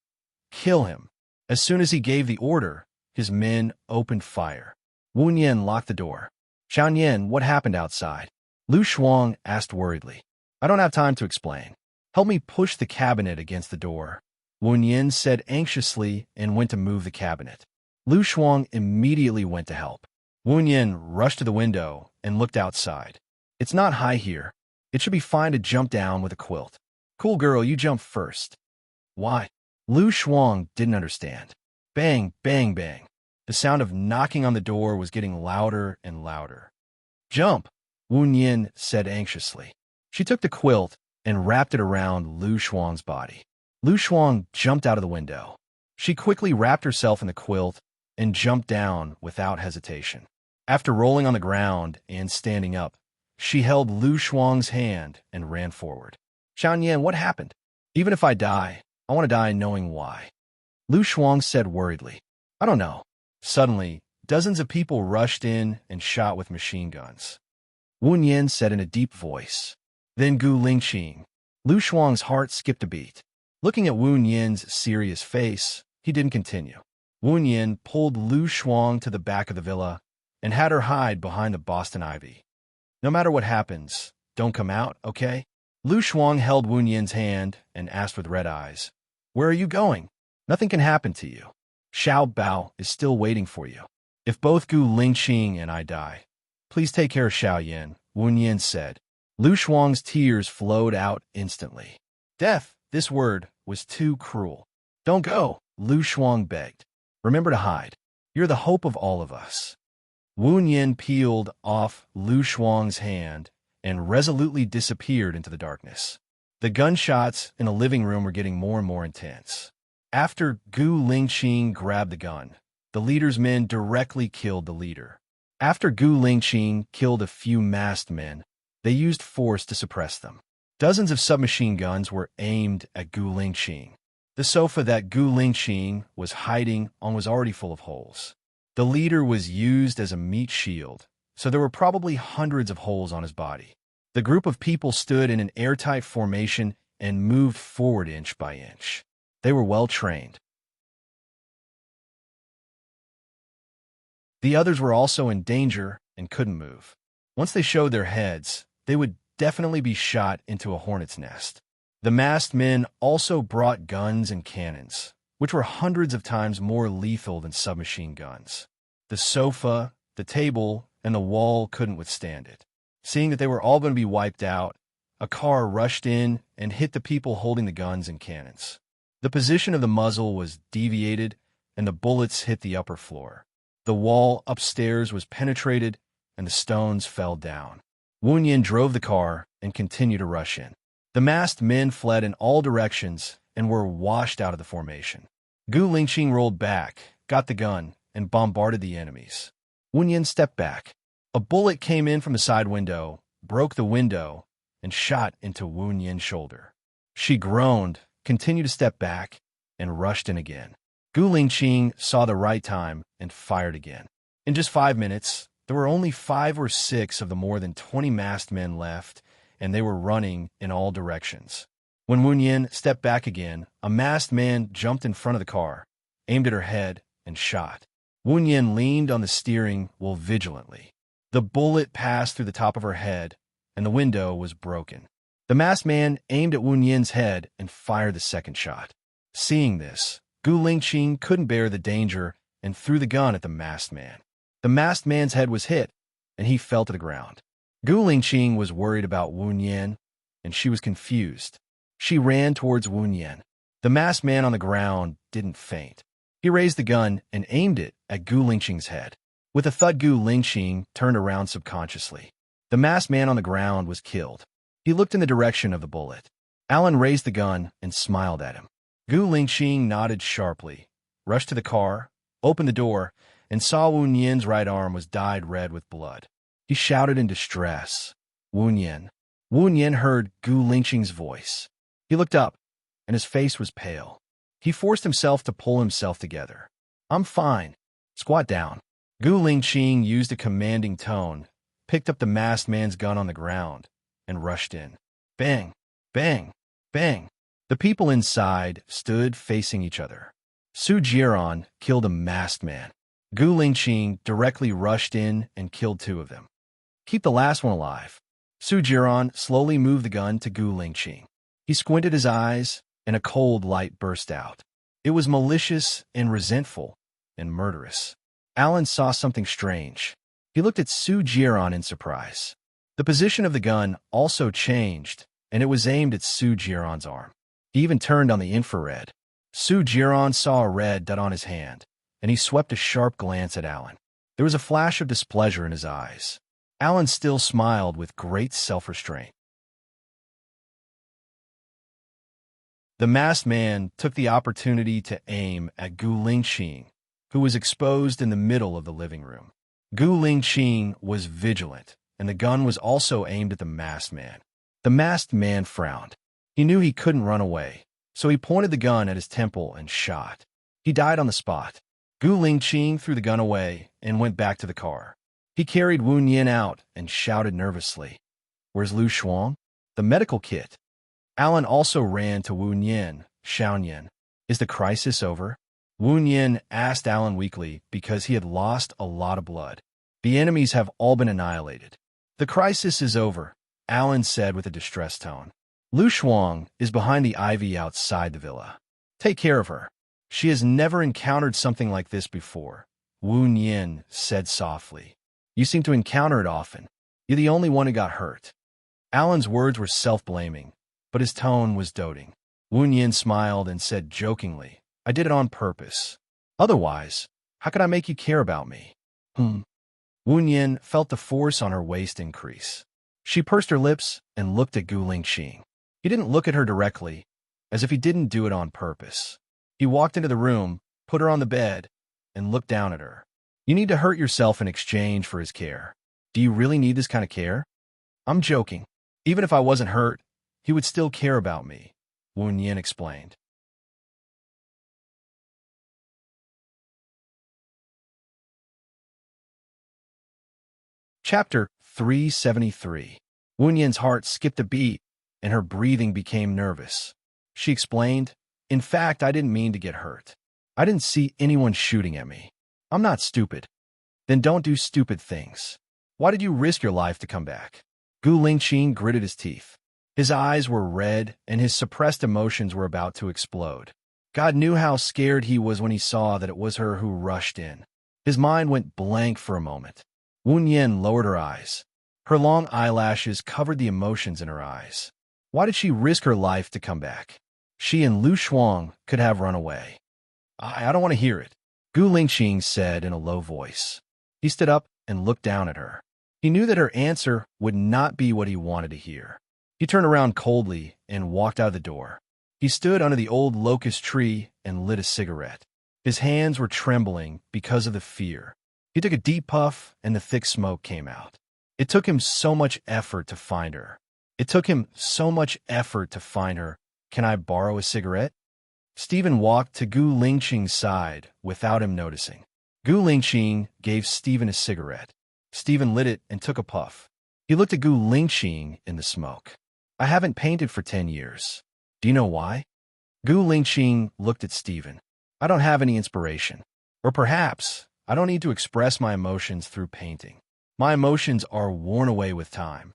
Kill him. As soon as he gave the order, his men opened fire. Wen Yin locked the door. Xiaoyan, what happened outside? Lu Shuang asked worriedly. I don't have time to explain. Help me push the cabinet against the door. Wen Yin said anxiously and went to move the cabinet. Lu Shuang immediately went to help. Wen Yin rushed to the window and looked outside. It's not high here. It should be fine to jump down with a quilt. Cool girl, you jump first. Why? Lu Shuang didn't understand. Bang, bang, bang. The sound of knocking on the door was getting louder and louder. Jump, Wen Yin said anxiously. She took the quilt and wrapped it around Lu Shuang's body. Lu Shuang jumped out of the window. She quickly wrapped herself in the quilt and jumped down without hesitation. After rolling on the ground and standing up, she held Lu Shuang's hand and ran forward. Xiaoyan, what happened? Even if I die, I want to die knowing why. Lu Shuang said worriedly. I don't know. Suddenly, dozens of people rushed in and shot with machine guns. Wen Yin said in a deep voice. Then Gu Lingqing. Lu Shuang's heart skipped a beat. Looking at Wen Yin's serious face, he didn't continue. Wen Yin pulled Lu Shuang to the back of the villa and had her hide behind the Boston ivy. No matter what happens, don't come out, okay? Lu Shuang held Wen Yin's hand and asked with red eyes, Where are you going? Nothing can happen to you. Xiao Bao is still waiting for you. If both Gu Lingqing and I die, please take care of Xiaoyan, Wen Yin said. Lu Shuang's tears flowed out instantly. Death, this word, was too cruel. Don't go, Lu Shuang begged. Remember to hide. You're the hope of all of us. Wen Yin peeled off Lu Shuang's hand and resolutely disappeared into the darkness. The gunshots in the living room were getting more and more intense. After Gu Lingqing grabbed the gun, the leader's men directly killed the leader. After Gu Lingqing killed a few masked men, they used force to suppress them. Dozens of submachine guns were aimed at Gu Lingqing. The sofa that Gu Lingqing was hiding on was already full of holes. The leader was used as a meat shield, so there were probably hundreds of holes on his body. The group of people stood in an airtight formation and moved forward inch by inch. They were well trained. The others were also in danger and couldn't move. Once they showed their heads, they would definitely be shot into a hornet's nest. The masked men also brought guns and cannons, which were hundreds of times more lethal than submachine guns. The sofa, the table, and the wall couldn't withstand it. Seeing that they were all going to be wiped out, a car rushed in and hit the people holding the guns and cannons. The position of the muzzle was deviated, and the bullets hit the upper floor. The wall upstairs was penetrated, and the stones fell down. Wu Yin drove the car and continued to rush in. The masked men fled in all directions and were washed out of the formation. Gu Lingqing rolled back, got the gun, and bombarded the enemies. Wu Yin stepped back. A bullet came in from the side window, broke the window, and shot into Wu Yin's shoulder. She groaned, continued to step back, and rushed in again. Gu Lingqing saw the right time and fired again. In just 5 minutes, there were only 5 or 6 of the more than 20 masked men left, and they were running in all directions. When Wu Yin stepped back again, a masked man jumped in front of the car, aimed at her head, and shot. Wu Yin leaned on the steering wheel vigilantly. The bullet passed through the top of her head, and the window was broken. The masked man aimed at Wu Yin's head and fired the second shot. Seeing this, Gu Lingqing couldn't bear the danger and threw the gun at the masked man. The masked man's head was hit, and he fell to the ground. Gu Lingqing was worried about Wu Yin, and she was confused. She ran towards Wu Yin. The masked man on the ground didn't faint. He raised the gun and aimed it at Gu Lingqing's head. With a thud, Gu Lingqing turned around subconsciously. The masked man on the ground was killed. He looked in the direction of the bullet. Alan raised the gun and smiled at him. Gu Lingqing nodded sharply, rushed to the car, opened the door, and saw Wu Yin's right arm was dyed red with blood. He shouted in distress, "Wu Yin." Wu Yin heard Gu Lingqing's voice. He looked up, and his face was pale. He forced himself to pull himself together. "I'm fine. Squat down." Gu Lingqing used a commanding tone, picked up the masked man's gun on the ground, and rushed in. Bang! Bang! Bang! The people inside stood facing each other. Su Jiran killed a masked man. Gu Lingqing directly rushed in and killed 2 of them. Keep the last one alive. Su Jiran slowly moved the gun to Gu Lingqing. He squinted his eyes, and a cold light burst out. It was malicious and resentful and murderous. Alan saw something strange. He looked at Su Jiran in surprise. The position of the gun also changed, and it was aimed at Su Jiran's arm. He even turned on the infrared. Su Jiran saw a red dot on his hand, and he swept a sharp glance at Alan. There was a flash of displeasure in his eyes. Alan still smiled with great self-restraint. The masked man took the opportunity to aim at Gu Lingqing, who was exposed in the middle of the living room. Gu Lingqing was vigilant, and the gun was also aimed at the masked man. The masked man frowned. He knew he couldn't run away, so he pointed the gun at his temple and shot. He died on the spot. Gu Lingqing threw the gun away and went back to the car. He carried Wu Yin out and shouted nervously, "Where's Lu Shuang?" "The medical kit." Alan also ran to Wu Yin. "Xiaoyan, is the crisis over?" Wu Yin asked Alan weakly because he had lost a lot of blood. "The enemies have all been annihilated." "The crisis is over," Alan said with a distressed tone. "Lu Shuang is behind the ivy outside the villa. Take care of her. She has never encountered something like this before," Wu Yin said softly. "You seem to encounter it often. You're the only one who got hurt." Alan's words were self-blaming, but his tone was doting. Wu Yin smiled and said jokingly, "I did it on purpose. Otherwise, how could I make you care about me?" Wu Yin felt the force on her waist increase. She pursed her lips and looked at Gu Lingqing. He didn't look at her directly, as if he didn't do it on purpose. He walked into the room, put her on the bed, and looked down at her. You need to hurt yourself in exchange for his care. Do you really need this kind of care? I'm joking. Even if I wasn't hurt, he would still care about me, Wu Yin explained. Chapter 373. Wu Yin's heart skipped a beat, and her breathing became nervous. She explained, In fact, I didn't mean to get hurt. I didn't see anyone shooting at me. I'm not stupid. Then don't do stupid things. Why did you risk your life to come back? Gu Lingqing gritted his teeth. His eyes were red, and his suppressed emotions were about to explode. God knew how scared he was when he saw that it was her who rushed in. His mind went blank for a moment. Wu Yin lowered her eyes. Her long eyelashes covered the emotions in her eyes. Why did she risk her life to come back? She and Lu Shuang could have run away. I don't want to hear it, Gu Lingqing said in a low voice. He stood up and looked down at her. He knew that her answer would not be what he wanted to hear. He turned around coldly and walked out of the door. He stood under the old locust tree and lit a cigarette. His hands were trembling because of the fear. He took a deep puff and the thick smoke came out. It took him so much effort to find her. Can I borrow a cigarette? Stephen walked to Gu Lingqing's side without him noticing. Gu Lingqing gave Stephen a cigarette. Stephen lit it and took a puff. He looked at Gu Lingqing in the smoke. I haven't painted for 10 years. Do you know why? Gu Lingqing looked at Stephen. I don't have any inspiration. Or perhaps I don't need to express my emotions through painting. My emotions are worn away with time.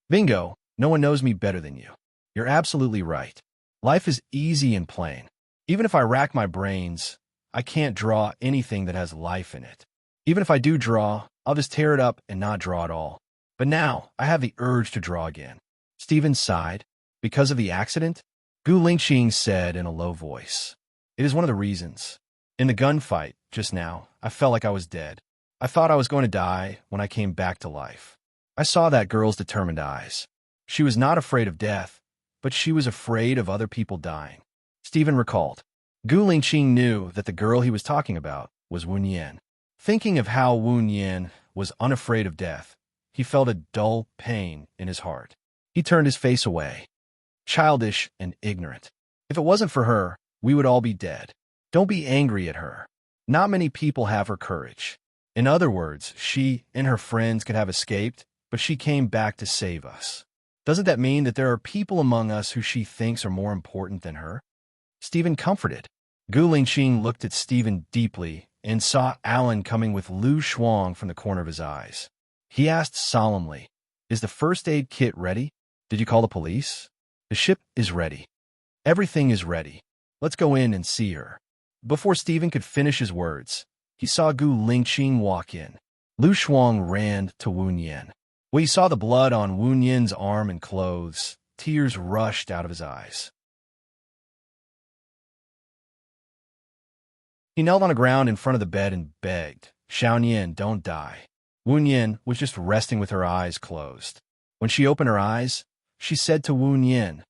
Bingo, no one knows me better than you. You're absolutely right. Life is easy and plain. Even if I rack my brains, I can't draw anything that has life in it. Even if I do draw, I'll just tear it up and not draw at all. But now, I have the urge to draw again. Stephen sighed. Because of the accident? Gu Lingqing said in a low voice. It is one of the reasons. In the gunfight, just now, I felt like I was dead. I thought I was going to die when I came back to life. I saw that girl's determined eyes. She was not afraid of death, but she was afraid of other people dying. Stephen recalled. Gu Lingqing knew that the girl he was talking about was Wu Yin. Thinking of how Wu Yin was unafraid of death, he felt a dull pain in his heart. He turned his face away. Childish and ignorant. If it wasn't for her, we would all be dead. Don't be angry at her. Not many people have her courage. In other words, she and her friends could have escaped, but she came back to save us. Doesn't that mean that there are people among us who she thinks are more important than her? Stephen comforted. Gu Lingqing looked at Stephen deeply and saw Alan coming with Lu Shuang from the corner of his eyes. He asked solemnly, Is the first aid kit ready? Did you call the police? The ship is ready. Everything is ready. Let's go in and see her. Before Stephen could finish his words, he saw Gu Lingqing walk in. Lu Shuang ran to Wu Yin. When he saw the blood on Wu Yin's arm and clothes, tears rushed out of his eyes. He knelt on the ground in front of the bed and begged, Xiaoyan, don't die. Wu Yin was just resting with her eyes closed. When she opened her eyes, she said to Wu Yin,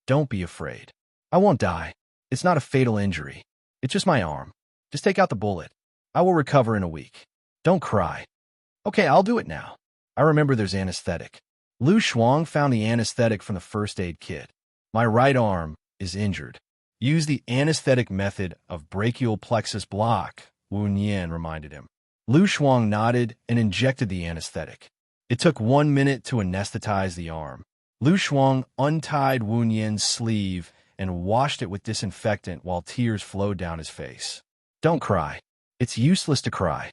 Don't be afraid. I won't die. It's not a fatal injury. It's just my arm. Just take out the bullet. I will recover in a week. Don't cry. Okay, I'll do it now. I remember there's anesthetic. Lu Shuang found the anesthetic from the first aid kit. My right arm is injured. Use the anesthetic method of brachial plexus block, Wu Yin reminded him. Lu Shuang nodded and injected the anesthetic. It took 1 minute to anesthetize the arm. Lu Shuang untied Wu Yin's sleeve and washed it with disinfectant while tears flowed down his face. Don't cry. It's useless to cry,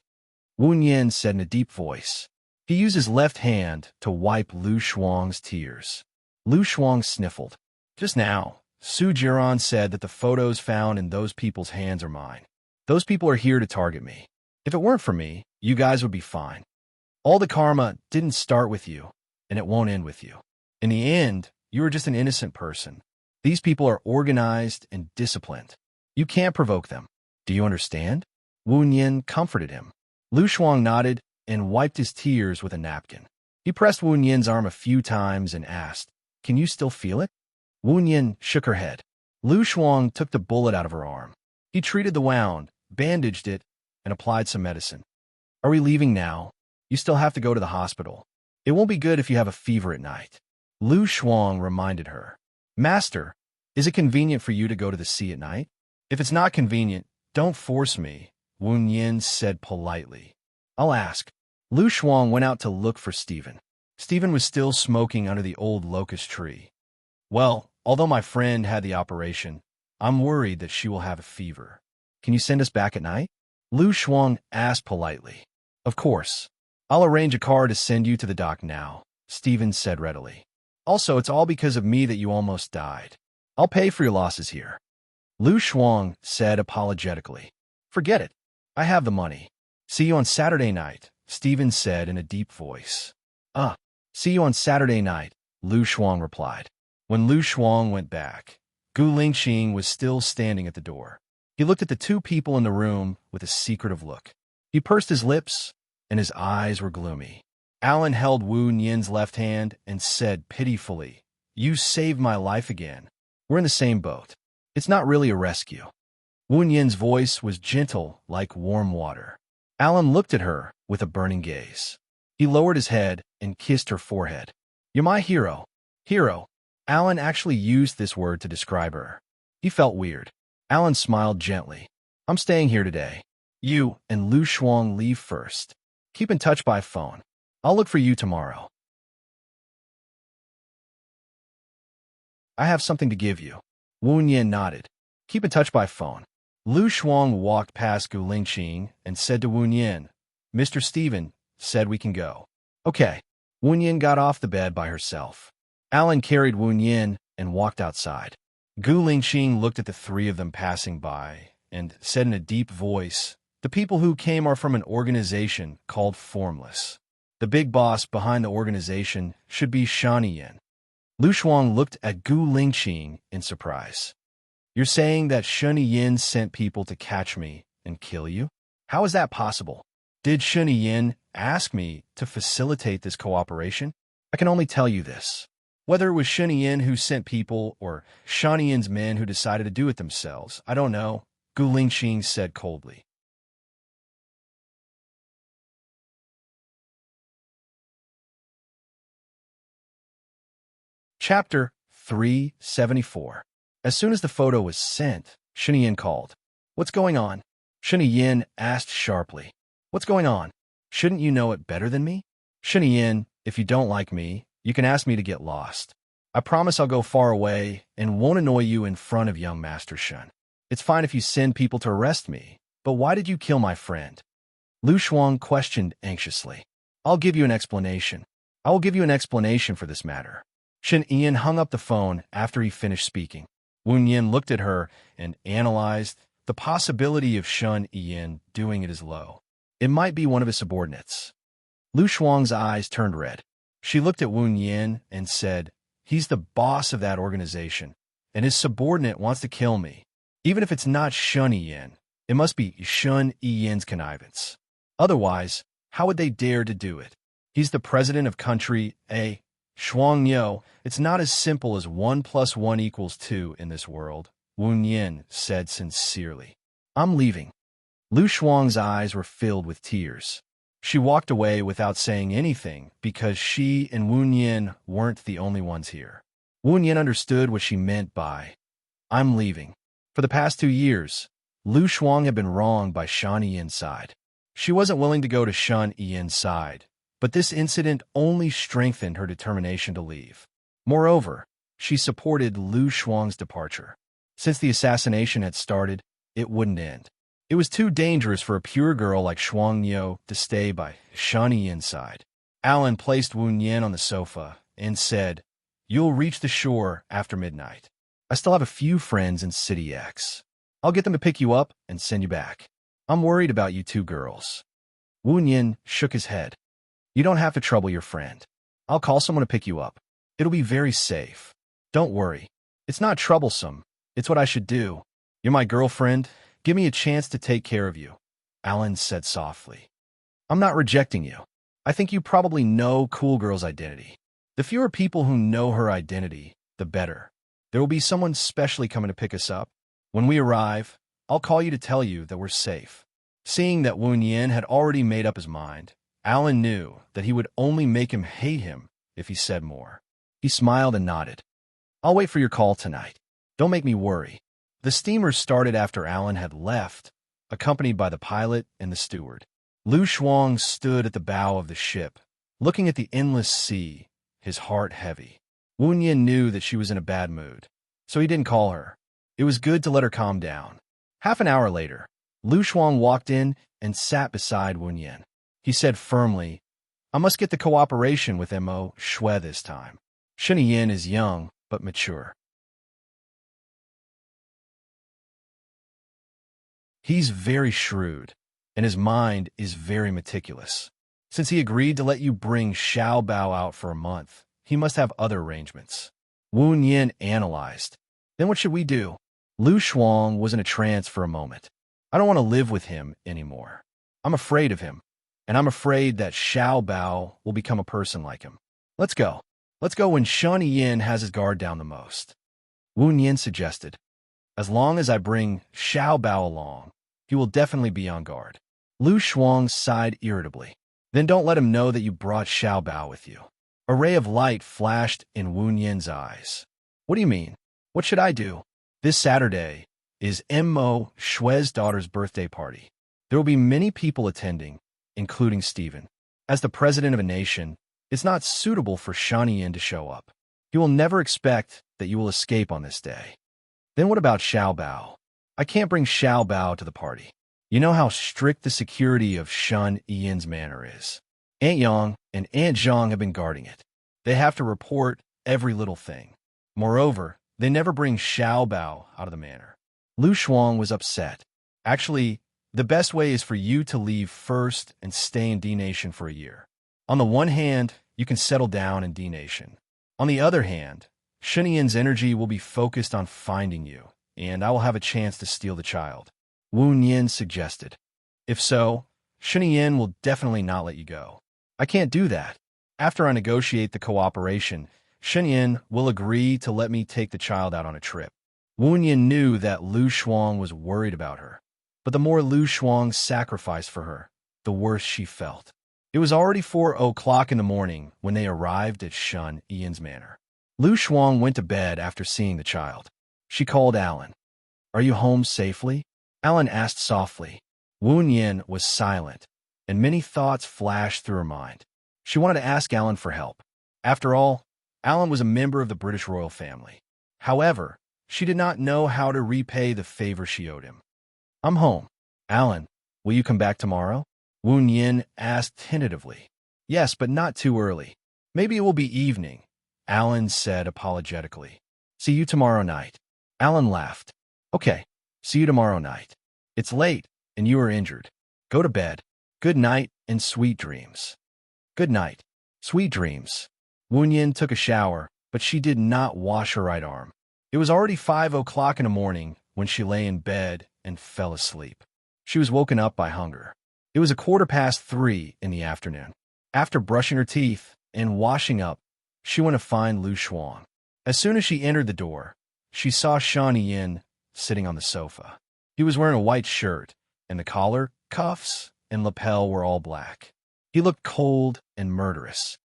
Wu Yin said in a deep voice. He used his left hand to wipe Lu Shuang's tears. Lu Shuang sniffled. Just now, Su Jiran said that the photos found in those people's hands are mine. Those people are here to target me. If it weren't for me, you guys would be fine. All the karma didn't start with you, and it won't end with you. In the end, you are just an innocent person. These people are organized and disciplined. You can't provoke them. Do you understand? Wu Yin comforted him. Lu Shuang nodded and wiped his tears with a napkin. He pressed Wu Yin's arm a few times and asked, Can you still feel it? Wu Yin shook her head. Lu Shuang took the bullet out of her arm. He treated the wound, bandaged it, and applied some medicine. Are we leaving now? You still have to go to the hospital. It won't be good if you have a fever at night. Lu Shuang reminded her. Master, is it convenient for you to go to the sea at night? If it's not convenient, don't force me, Wu Yin said politely. I'll ask. Lu Shuang went out to look for Stephen. Stephen was still smoking under the old locust tree. Well, although my friend had the operation, I'm worried that she will have a fever. Can you send us back at night? Lu Shuang asked politely. Of course. I'll arrange a car to send you to the dock now, Stephen said readily. Also, it's all because of me that you almost died. I'll pay for your losses here. Lu Shuang said apologetically. Forget it. I have the money. See you on Saturday night, Stephen said in a deep voice. See you on Saturday night, Lu Shuang replied. When Lu Shuang went back, Gu Lingqing was still standing at the door. He looked at the two people in the room with a secretive look. He pursed his lips, and his eyes were gloomy. Alan held Wu Yin's left hand and said pitifully, You saved my life again. We're in the same boat. It's not really a rescue. Wu Yin's voice was gentle like warm water. Alan looked at her with a burning gaze. He lowered his head and kissed her forehead. You're my hero. Hero. Alan actually used this word to describe her. He felt weird. Alan smiled gently. I'm staying here today. You and Lu Shuang leave first. Keep in touch by phone. I'll look for you tomorrow. I have something to give you. Wu Yin nodded. Keep in touch by phone. Lu Shuang walked past Gu Lingqing and said to Wu Yin, Mr. Stephen said we can go. Okay. Wu Yin got off the bed by herself. Alan carried Wu Yin and walked outside. Gu Lingqing looked at the three of them passing by and said in a deep voice, The people who came are from an organization called Formless. The big boss behind the organization should be Shani Yin. Lu Shuang looked at Gu Lingqing in surprise. You're saying that Shani Yin sent people to catch me and kill you? How is that possible? Did Shani Yin ask me to facilitate this cooperation? I can only tell you this. Whether it was Shani Yin who sent people or Shani Yin's men who decided to do it themselves, I don't know, Gu Lingqing said coldly. Chapter 374. As soon as the photo was sent, Shani Yin called. What's going on? Shani Yin asked sharply. What's going on? Shouldn't you know it better than me? Shani Yin, if you don't like me, you can ask me to get lost. I promise I'll go far away and won't annoy you in front of young Master Shun. It's fine if you send people to arrest me, but why did you kill my friend? Lu Shuang questioned anxiously. I'll give you an explanation. I will give you an explanation for this matter. Shen Yin hung up the phone after he finished speaking. Wu Yin looked at her and analyzed. The possibility of Shun Yin doing it is low. It might be one of his subordinates. Lu Shuang's eyes turned red. She looked at Wu Yin and said, He's the boss of that organization, and his subordinate wants to kill me. Even if it's not Shun Yin, it must be Shun Yin's connivance. Otherwise, how would they dare to do it? He's the president of country A. Shuang Yo, it's not as simple as 1 + 1 = 2 in this world, Wu Yin said sincerely. I'm leaving. Lu Shuang's eyes were filled with tears. She walked away without saying anything because she and Wu Yin weren't the only ones here. Wu Yin understood what she meant by, I'm leaving. For the past 2 years, Lu Shuang had been wronged by Shani Yin's side. She wasn't willing to go to Shun Yin's side, but this incident only strengthened her determination to leave. Moreover, she supported Lu Shuang's departure. Since the assassination had started, it wouldn't end. It was too dangerous for a pure girl like Shuang Yo to stay by Shani Yin's side. Alan placed Wu Yin on the sofa and said, You'll reach the shore after midnight. I still have a few friends in City X. I'll get them to pick you up and send you back. I'm worried about you two girls. Wu Yin shook his head. You don't have to trouble your friend. I'll call someone to pick you up. It'll be very safe. Don't worry. It's not troublesome. It's what I should do. You're my girlfriend. Give me a chance to take care of you, Alan said softly. I'm not rejecting you. I think you probably know Cool Girl's identity. The fewer people who know her identity, the better. There will be someone specially coming to pick us up. When we arrive, I'll call you to tell you that we're safe." Seeing that Wu Yin had already made up his mind, Alan knew that he would only make him hate him if he said more. He smiled and nodded. "I'll wait for your call tonight. Don't make me worry." The steamer started after Alan had left, accompanied by the pilot and the steward. Lu Shuang stood at the bow of the ship, looking at the endless sea, his heart heavy. Wu Yin knew that she was in a bad mood, so he didn't call her. It was good to let her calm down. Half an hour later, Lu Shuang walked in and sat beside Wu Yin. He said firmly, "I must get the cooperation with Mo Shui this time. Shen Yin is young but mature. He's very shrewd, and his mind is very meticulous. Since he agreed to let you bring Xiao Bao out for a month, he must have other arrangements." Wu Yin analyzed. "Then what should we do?" Lu Shuang was in a trance for a moment. "I don't want to live with him anymore. I'm afraid of him, and I'm afraid that Xiao Bao will become a person like him. Let's go. Let's go when Shen Yin has his guard down the most." Wu Yin suggested, "As long as I bring Xiao Bao along, he will definitely be on guard." Lu Shuang sighed irritably. "Then don't let him know that you brought Xiao Bao with you." A ray of light flashed in Wu Yin's eyes. "What do you mean? What should I do?" "This Saturday is Mo Shui's daughter's birthday party. There will be many people attending, including Stephen. As the president of a nation, it's not suitable for Shen Yin to show up. He will never expect that you will escape on this day." "Then what about Xiao Bao?" "I can't bring Xiao Bao to the party. You know how strict the security of Shen Yin's manor is. Aunt Yang and Aunt Zhang have been guarding it. They have to report every little thing. Moreover, they never bring Xiao Bao out of the manor." Lu Shuang was upset. "Actually, the best way is for you to leave first and stay in D Nation for a year. On the one hand, you can settle down in D Nation. On the other hand, Shen Yin's energy will be focused on finding you, and I will have a chance to steal the child," Wu Yin suggested. "If so, Shen Yin will definitely not let you go." "I can't do that. After I negotiate the cooperation, Shen Yin will agree to let me take the child out on a trip." Wu Yin knew that Lu Shuang was worried about her, but the more Lu Shuang sacrificed for her, the worse she felt. It was already 4 o'clock in the morning when they arrived at Shen Yin's manor. Lu Shuang went to bed after seeing the child. She called Alan. "Are you home safely?" Alan asked softly. Wu Yin was silent, and many thoughts flashed through her mind. She wanted to ask Alan for help. After all, Alan was a member of the British royal family. However, she did not know how to repay the favor she owed him. "I'm home." "Alan, will you come back tomorrow?" Wu Yin asked tentatively. "Yes, but not too early. Maybe it will be evening," Alan said apologetically. "See you tomorrow night." Alan laughed. "Okay, see you tomorrow night. It's late, and you are injured. Go to bed. Good night and sweet dreams." "Good night. Sweet dreams." Wu Yin took a shower, but she did not wash her right arm. It was already 5 o'clock in the morning when she lay in bed and fell asleep. She was woken up by hunger. It was 3:15 in the afternoon. After brushing her teeth and washing up, she went to find Lu Shuang. As soon as she entered the door, she saw Shen Yin sitting on the sofa. He was wearing a white shirt, and the collar, cuffs, and lapel were all black. He looked cold and murderous.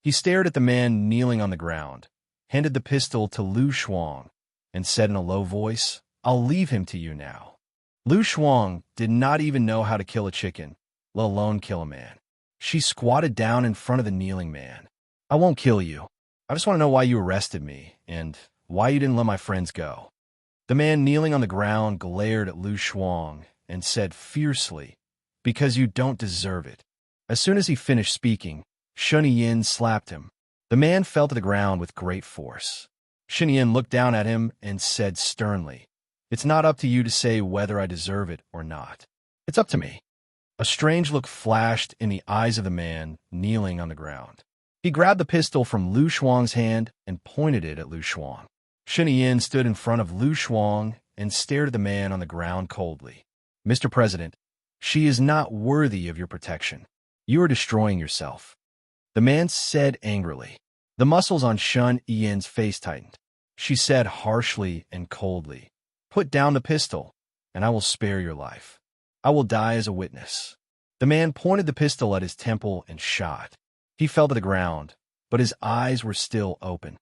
He stared at the man kneeling on the ground, handed the pistol to Lu Shuang, and said in a low voice, "I'll leave him to you now." Lu Shuang did not even know how to kill a chicken, let alone kill a man. She squatted down in front of the kneeling man. "I won't kill you. I just want to know why you arrested me, and why you didn't let my friends go." The man kneeling on the ground glared at Lu Shuang and said fiercely, "Because you don't deserve it." As soon as he finished speaking, Shen Yin slapped him. The man fell to the ground with great force. Shen Yin looked down at him and said sternly, "It's not up to you to say whether I deserve it or not. It's up to me." A strange look flashed in the eyes of the man kneeling on the ground. He grabbed the pistol from Lu Shuang's hand and pointed it at Lu Shuang. Shen Yin stood in front of Lu Shuang and stared at the man on the ground coldly. "Mr. President, she is not worthy of your protection. You are destroying yourself." The man said angrily. The muscles on Shun Yan's face tightened. She said harshly and coldly, "Put down the pistol, and I will spare your life. I will die as a witness." The man pointed the pistol at his temple and shot. He fell to the ground, but his eyes were still open.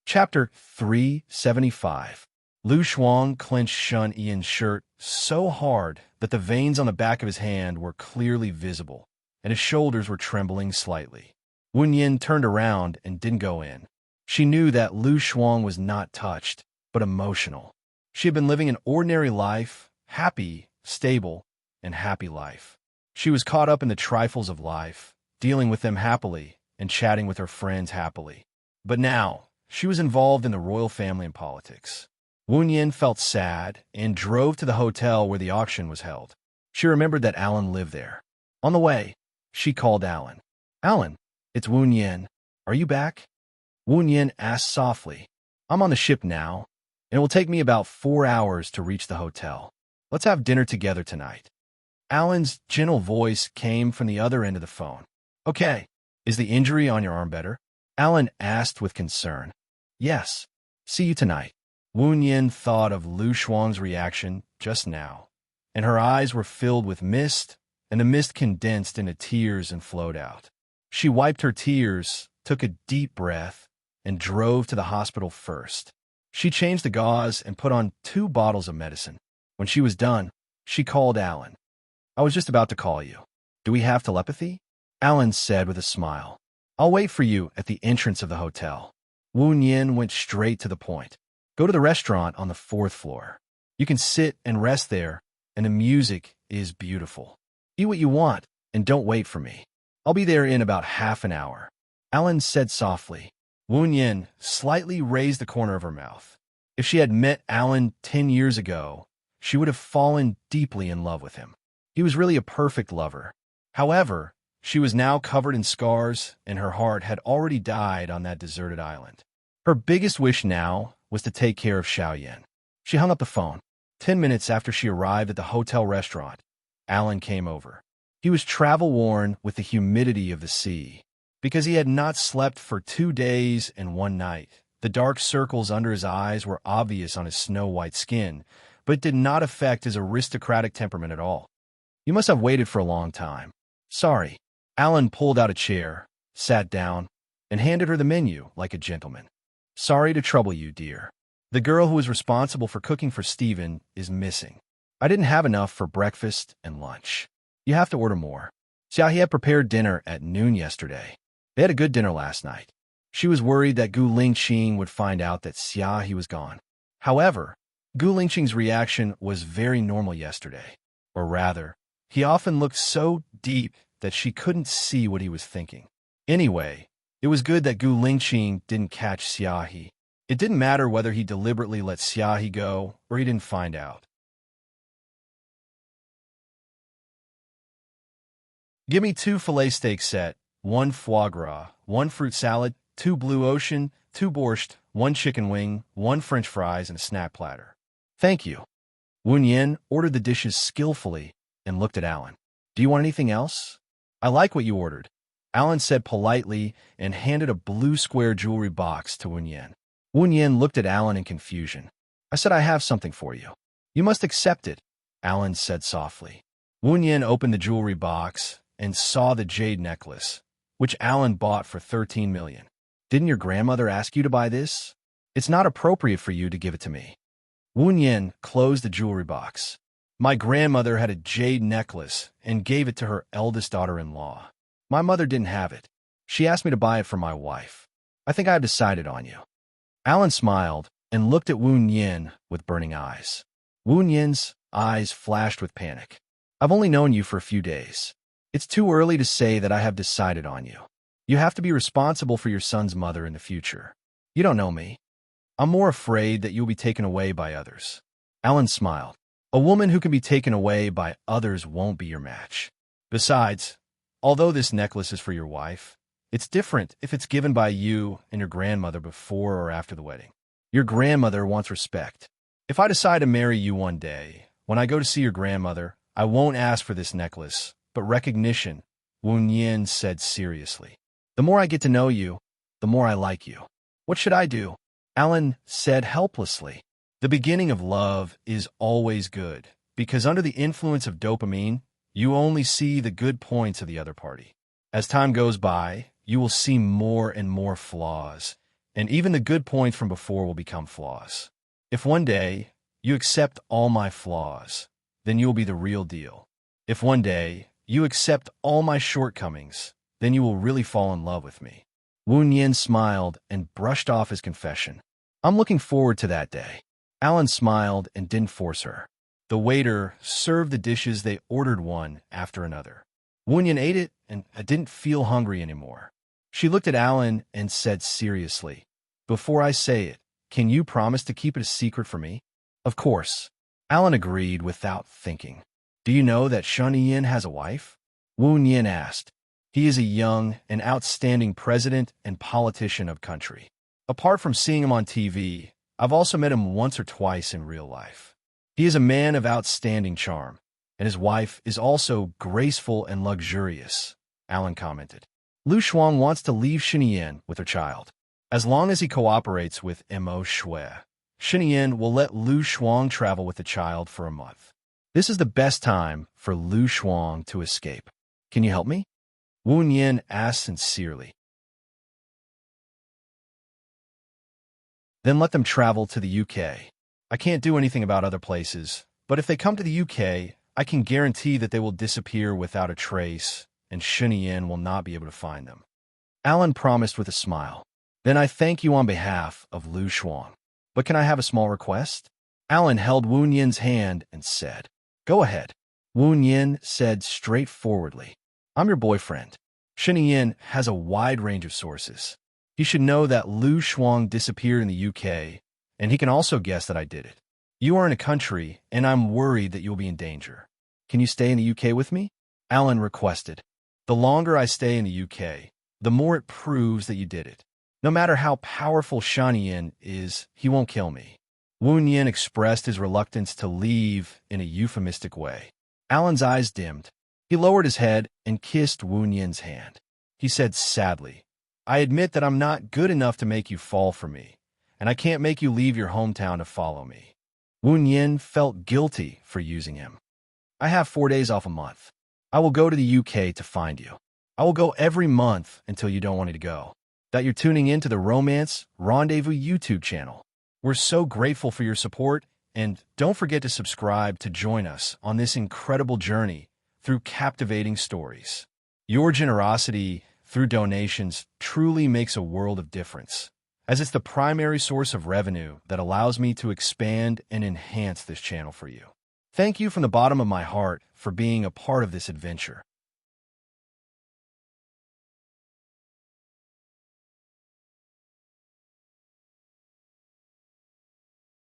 Chapter 375. Lu Shuang clenched Shun Yan's shirt so hard that the veins on the back of his hand were clearly visible, and his shoulders were trembling slightly. Wen Yin turned around and didn't go in. She knew that Lu Shuang was not touched, but emotional. She had been living an ordinary life, happy, stable, and happy life. She was caught up in the trifles of life, dealing with them happily and chatting with her friends happily. But now, she was involved in the royal family and politics. Wen Yin felt sad and drove to the hotel where the auction was held. She remembered that Alan lived there. On the way, she called Alan. "Alan, it's Wen Yin. Are you back?" Wen Yin asked softly. "I'm on the ship now, and it will take me about 4 hours to reach the hotel. Let's have dinner together tonight." Alan's gentle voice came from the other end of the phone. "Okay, is the injury on your arm better?" Alan asked with concern. "Yes. See you tonight." Wen Yin thought of Lu Shuang's reaction just now, and her eyes were filled with mist, and the mist condensed into tears and flowed out. She wiped her tears, took a deep breath, and drove to the hospital first. She changed the gauze and put on 2 bottles of medicine. When she was done, she called Alan. "I was just about to call you. Do we have telepathy?" Alan said with a smile. "I'll wait for you at the entrance of the hotel." Wen Yin went straight to the point. "Go to the restaurant on the 4th floor. You can sit and rest there, and the music is beautiful. Eat what you want, and don't wait for me. I'll be there in about half an hour." Alan said softly. Wen Yin slightly raised the corner of her mouth. If she had met Alan 10 years ago, she would have fallen deeply in love with him. He was really a perfect lover. However, she was now covered in scars, and her heart had already died on that deserted island. Her biggest wish now was to take care of Xiaoyan. She hung up the phone. 10 minutes after she arrived at the hotel restaurant, Alan came over. He was travel-worn with the humidity of the sea. Because he had not slept for 2 days and 1 night, the dark circles under his eyes were obvious on his snow-white skin, but it did not affect his aristocratic temperament at all. "You must have waited for a long time." "Sorry." Alan pulled out a chair, sat down, and handed her the menu like a gentleman. "Sorry to trouble you, dear. The girl who was responsible for cooking for Stephen is missing. I didn't have enough for breakfast and lunch. You have to order more." Xiaohi had prepared dinner at noon yesterday. They had a good dinner last night. She was worried that Gu Lingqing would find out that Xiaohi was gone. However, Gu Lingqing's reaction was very normal yesterday. Or rather, he often looked so deep that she couldn't see what he was thinking. Anyway, it was good that Gu Lingqing didn't catch Xiaohi. It didn't matter whether he deliberately let Xiaohi go or he didn't find out. "Give me 2 filet steak set, 1 foie gras, 1 fruit salad, 2 blue ocean, 2 borscht, 1 chicken wing, 1 French fries, and a snack platter." "Thank you." Wen Yin ordered the dishes skillfully and looked at Alan. "Do you want anything else?" "I like what you ordered," Alan said politely and handed a blue square jewelry box to Wen Yin. Wen Yin looked at Alan in confusion. "I said I have something for you. You must accept it," Alan said softly. Wen Yin opened the jewelry box and saw the jade necklace, which Alan bought for 13 million. "Didn't your grandmother ask you to buy this? It's not appropriate for you to give it to me." Wen Yin closed the jewelry box. "My grandmother had a jade necklace and gave it to her eldest daughter-in-law. My mother didn't have it. She asked me to buy it for my wife. I think I have decided on you." Alan smiled and looked at Wen Yin with burning eyes. Wen Yin's eyes flashed with panic. "I've only known you for a few days. It's too early to say that I have decided on you. You have to be responsible for your son's mother in the future. You don't know me. I'm more afraid that you'll be taken away by others." Alan smiled. "A woman who can be taken away by others won't be your match. Besides, although this necklace is for your wife, it's different if it's given by you and your grandmother before or after the wedding. Your grandmother wants respect. If I decide to marry you one day, When I go to see your grandmother, I won't ask for this necklace, but recognition, Wu Yin said seriously. The more I get to know you, the more I like you. What should I do? Alan said helplessly. The beginning of love is always good, because under the influence of dopamine, you only see the good points of the other party. As time goes by, you will see more and more flaws, and even the good points from before will become flaws. If one day you accept all my flaws, then you will be the real deal. If one day you accept all my shortcomings, then you will really fall in love with me. Wu Yin smiled and brushed off his confession. I'm looking forward to that day. Alan smiled and didn't force her. The waiter served the dishes. They ordered one after another. Wu Yin ate it and didn't feel hungry anymore. She looked at Alan and said seriously, "Before I say it, can you promise to keep it a secret for me?" Of course. Alan agreed without thinking. Do you know that Yin has a wife? Wu Yin asked. He is a young and outstanding president and politician of country. Apart from seeing him on TV, I've also met him once or twice in real life. He is a man of outstanding charm, and his wife is also graceful and luxurious, Alan commented. Lu Shuang wants to leave Yin with her child. As long as he cooperates with Mo Shui, Yin will let Lu Shuang travel with the child for a month. This is the best time for Lu Shuang to escape. Can you help me? Wu Yin asked sincerely. Then let them travel to the UK. I can't do anything about other places, but if they come to the UK, I can guarantee that they will disappear without a trace, and Yin will not be able to find them. Alan promised with a smile. Then I thank you on behalf of Lu Shuang. But can I have a small request? Alan held Wu Yin's hand and said, Go ahead. Wu Yin said straightforwardly, I'm your boyfriend. Yin has a wide range of sources. He should know that Lu Shuang disappeared in the UK, and he can also guess that I did it. You are in a country, and I'm worried that you'll be in danger. Can you stay in the UK with me? Alan requested. The longer I stay in the UK, the more it proves that you did it. No matter how powerful Yin is, he won't kill me. Wu Yin expressed his reluctance to leave in a euphemistic way. Alan's eyes dimmed. He lowered his head and kissed Wu Yin's hand. He said sadly, I admit that I'm not good enough to make you fall for me, and I can't make you leave your hometown to follow me. Wu Yin felt guilty for using him. I have 4 days off a month. I will go to the UK to find you. I will go every month until you don't want me to go. That you're tuning in to the Romance Rendezvous YouTube channel. We're so grateful for your support, and don't forget to subscribe to join us on this incredible journey through captivating stories. Your generosity through donations truly makes a world of difference, as it's the primary source of revenue that allows me to expand and enhance this channel for you. Thank you from the bottom of my heart for being a part of this adventure.